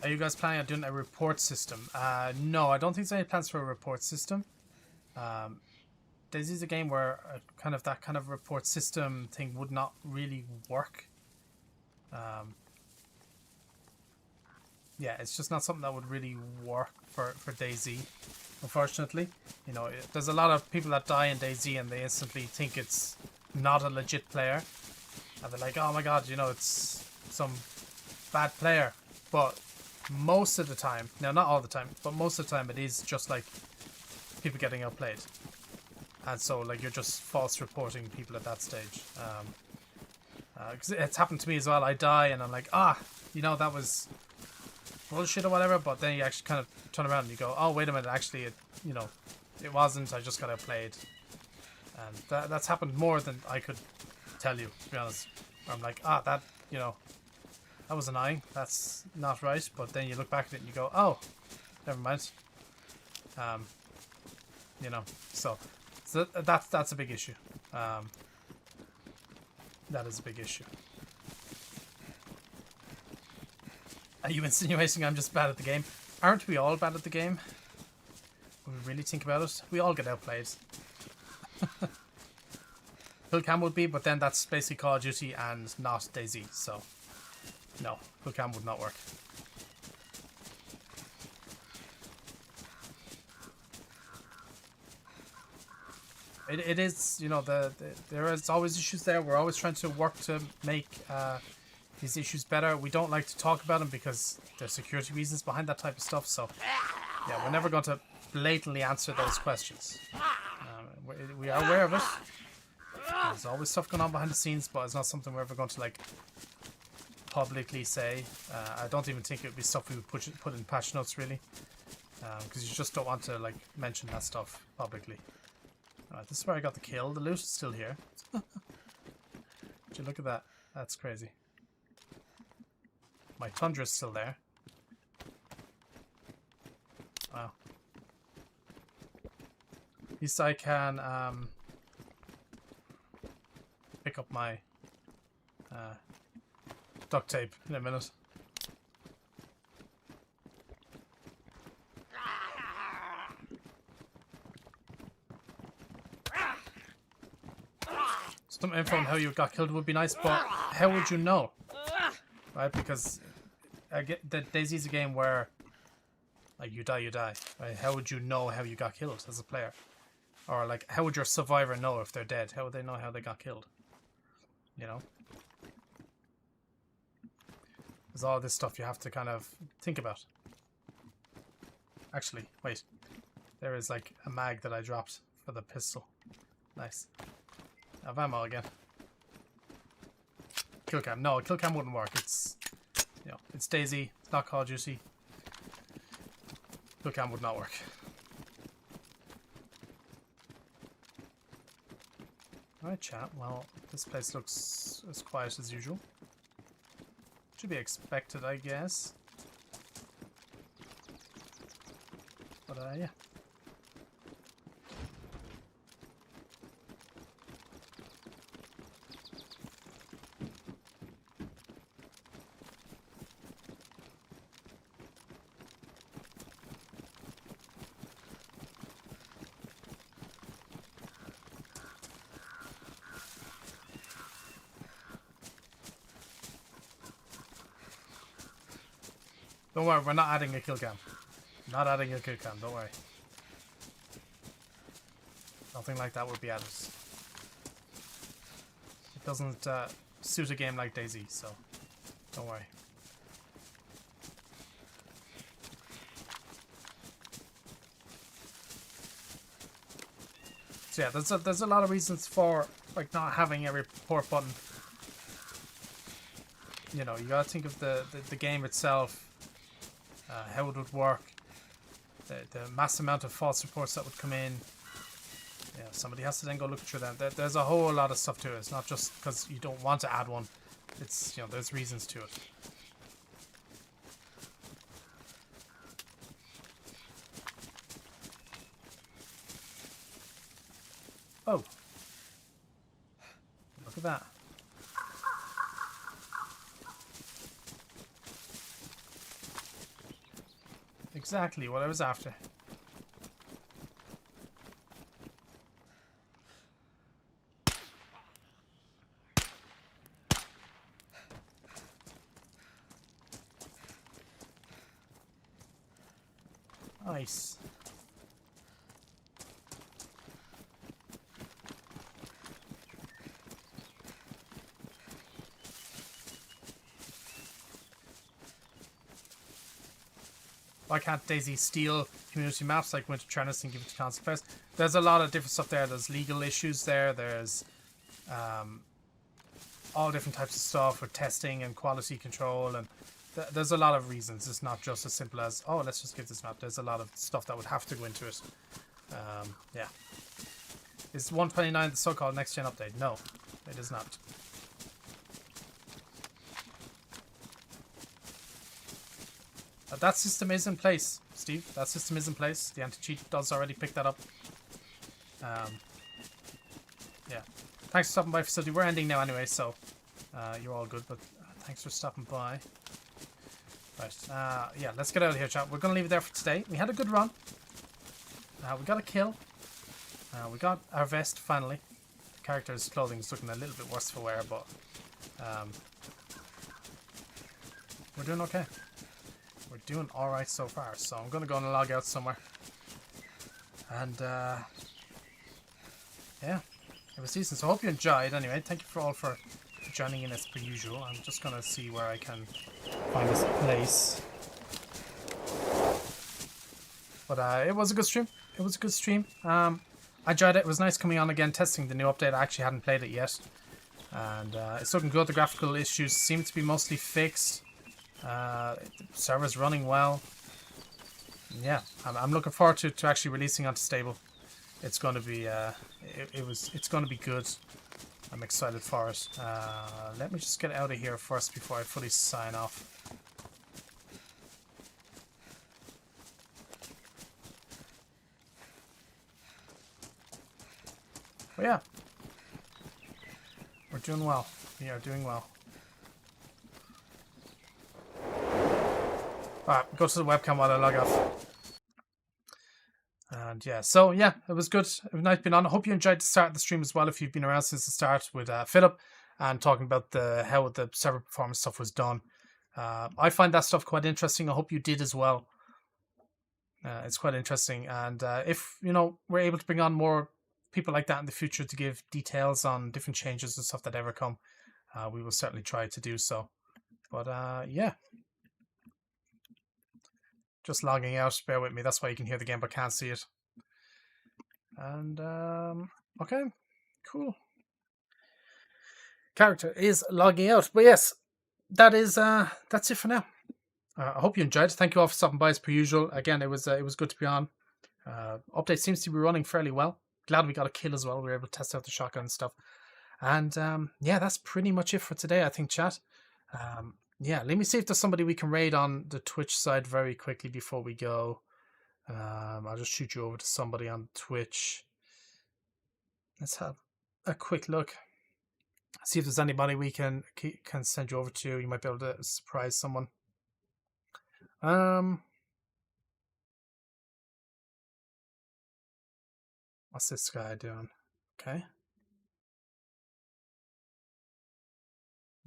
Are you guys planning on doing a report system? No, I don't think there's any plans for a report system. DayZ is a game where that kind of report system thing would not really work. Yeah, it's just not something that would really work for DayZ, unfortunately. You know, there's a lot of people that die in DayZ and they instantly think it's not a legit player. And they're like, oh my god, you know, it's some bad player. But most of the time, now not all the time, but most of the time it is just like people getting outplayed. And so like you're just false reporting people at that stage. 'Cause it's happened to me as well. I die and I'm like, you know, that was bullshit or whatever, but then you actually kind of turn around and you go, oh wait a minute, actually it, you know, it wasn't, I just got outplayed. And that's happened more than I could tell you, to be honest. I'm like, that, you know, that was annoying, that's not right, but then you look back at it and you go, oh, never mind. You know, so that's a big issue. That is a big issue. Are you insinuating I'm just bad at the game? Aren't we all bad at the game? When we really think about it, we all get outplayed. Full cam would be, but then that's basically Call of Duty and not DayZ, so no, full cam would not work. It is, you know, there is always issues there. We're always trying to work to make these issues better. We don't like to talk about them because there's security reasons behind that type of stuff. So, yeah, we're never going to blatantly answer those questions. We are aware of it. There's always stuff going on behind the scenes, but it's not something we're ever going to, like, publicly say. I don't even think it would be stuff we would put in patch notes, really. Because you just don't want to, like, mention that stuff publicly. Alright, this is where I got the kill. The loot is still here. Would you look at that? That's crazy. My Tundra is still there. Wow. At least I can pick up my duct tape in a minute. Some info on how you got killed would be nice, but how would you know? Right, because I get that DayZ is a game where, like, you die, you die. Right? How would you know how you got killed as a player? Or, like, how would your survivor know if they're dead? How would they know how they got killed? You know? There's all this stuff you have to kind of think about. Actually, wait. There is, like, a mag that I dropped for the pistol. Nice. I have ammo again. Kill cam. No, kill cam wouldn't work. It's, you know, it's DayZ. It's not Call of Duty. Kill cam would not work. Alright, chat. Well, this place looks as quiet as usual. Should be expected, I guess. But, yeah. Don't worry, we're not adding a kill cam. Not adding a kill cam, don't worry. Nothing like that would be added. It doesn't suit a game like DayZ, so don't worry. So yeah, there's a lot of reasons for like not having a report button. You know, you gotta think of the game itself, how it would work, the mass amount of false reports that would come in. Yeah, somebody has to then go look through them. There's a whole lot of stuff to it. It's not just because you don't want to add one. It's, you know, there's reasons to it. Oh. Look at that. Exactly what I was after. Nice. Why can't DayZ steal community maps like Winter Trends and give it to console players? There's a lot of different stuff there. There's legal issues there. There's all different types of stuff with testing and quality control, and there's a lot of reasons. It's not just as simple as, oh, let's just give this map. There's a lot of stuff that would have to go into it. Yeah. Is 1.29 the so-called next-gen update? No, it is not. That system is in place, Steve. That system is in place. The anti-cheat does already pick that up. Yeah. Thanks for stopping by, Facility. We're ending now anyway, so you're all good, but thanks for stopping by. Right. Yeah, let's get out of here, chat. We're going to leave it there for today. We had a good run. We got a kill. We got our vest, finally. The character's clothing is looking a little bit worse for wear, but we're doing okay. We're doing alright so far, so I'm going to go and log out somewhere. And, yeah, it was decent. So I hope you enjoyed anyway. Thank you all for joining in as per usual. I'm just going to see where I can find this place. But it was a good stream. It was a good stream. I enjoyed it. It was nice coming on again, testing the new update. I actually hadn't played it yet. And it's looking good. The graphical issues seem to be mostly fixed. The server's running well. Yeah, I'm looking forward to actually releasing onto stable. It's going to be it's going to be good. I'm excited for it. Let me just get out of here first before I fully sign off. But yeah, we're doing well. We are doing well. Alright, go to the webcam while I log off. And yeah, so yeah, it was good. It was nice being on. I hope you enjoyed the start of the stream as well if you've been around since the start with Philip and talking about how the server performance stuff was done. I find that stuff quite interesting. I hope you did as well. It's quite interesting. And if, you know, we're able to bring on more people like that in the future to give details on different changes and stuff that ever come, we will certainly try to do so. But yeah. Just logging out, bear with me. That's why you can hear the game but can't see it. And okay, cool. Character is logging out. But yes, that's it for now. I hope you enjoyed. Thank you all for stopping by as per usual. Again, it was good to be on. Update seems to be running fairly well. Glad we got a kill as well. We were able to test out the shotgun and stuff. And yeah, that's pretty much it for today, I think, chat. Yeah, let me see if there's somebody we can raid on the Twitch side very quickly before we go. I'll just shoot you over to somebody on Twitch. Let's have a quick look. See if there's anybody we can send you over to. You might be able to surprise someone. What's this guy doing? Okay.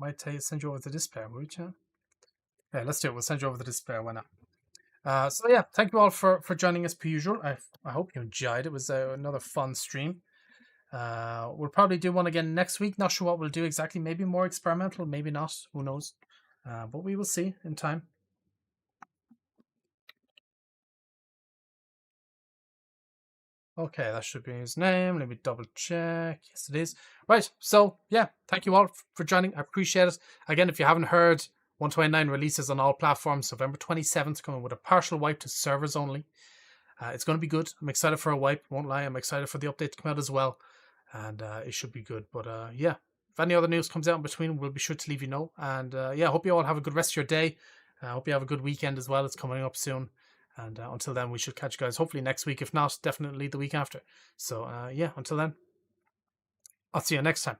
Might send you over to this pair, would you? Yeah, let's do it. We'll send you over the display. Why not? So yeah, thank you all for joining us per usual. I hope you enjoyed. It was another fun stream. We'll probably do one again next week. Not sure what we'll do exactly. Maybe more experimental, maybe not. Who knows? But we will see in time. Okay, that should be his name. Let me double check. Yes, it is. Right. So yeah, thank you all for joining. I appreciate it. Again, if you haven't heard, 129 releases on all platforms. November 27th, coming with a partial wipe to servers only. It's going to be good. I'm excited for a wipe. Won't lie. I'm excited for the update to come out as well. And it should be good. But yeah, if any other news comes out in between, we'll be sure to leave you know. And yeah, hope you all have a good rest of your day. I hope you have a good weekend as well. It's coming up soon. And until then, we should catch you guys hopefully next week. If not, definitely the week after. So yeah, until then, I'll see you next time.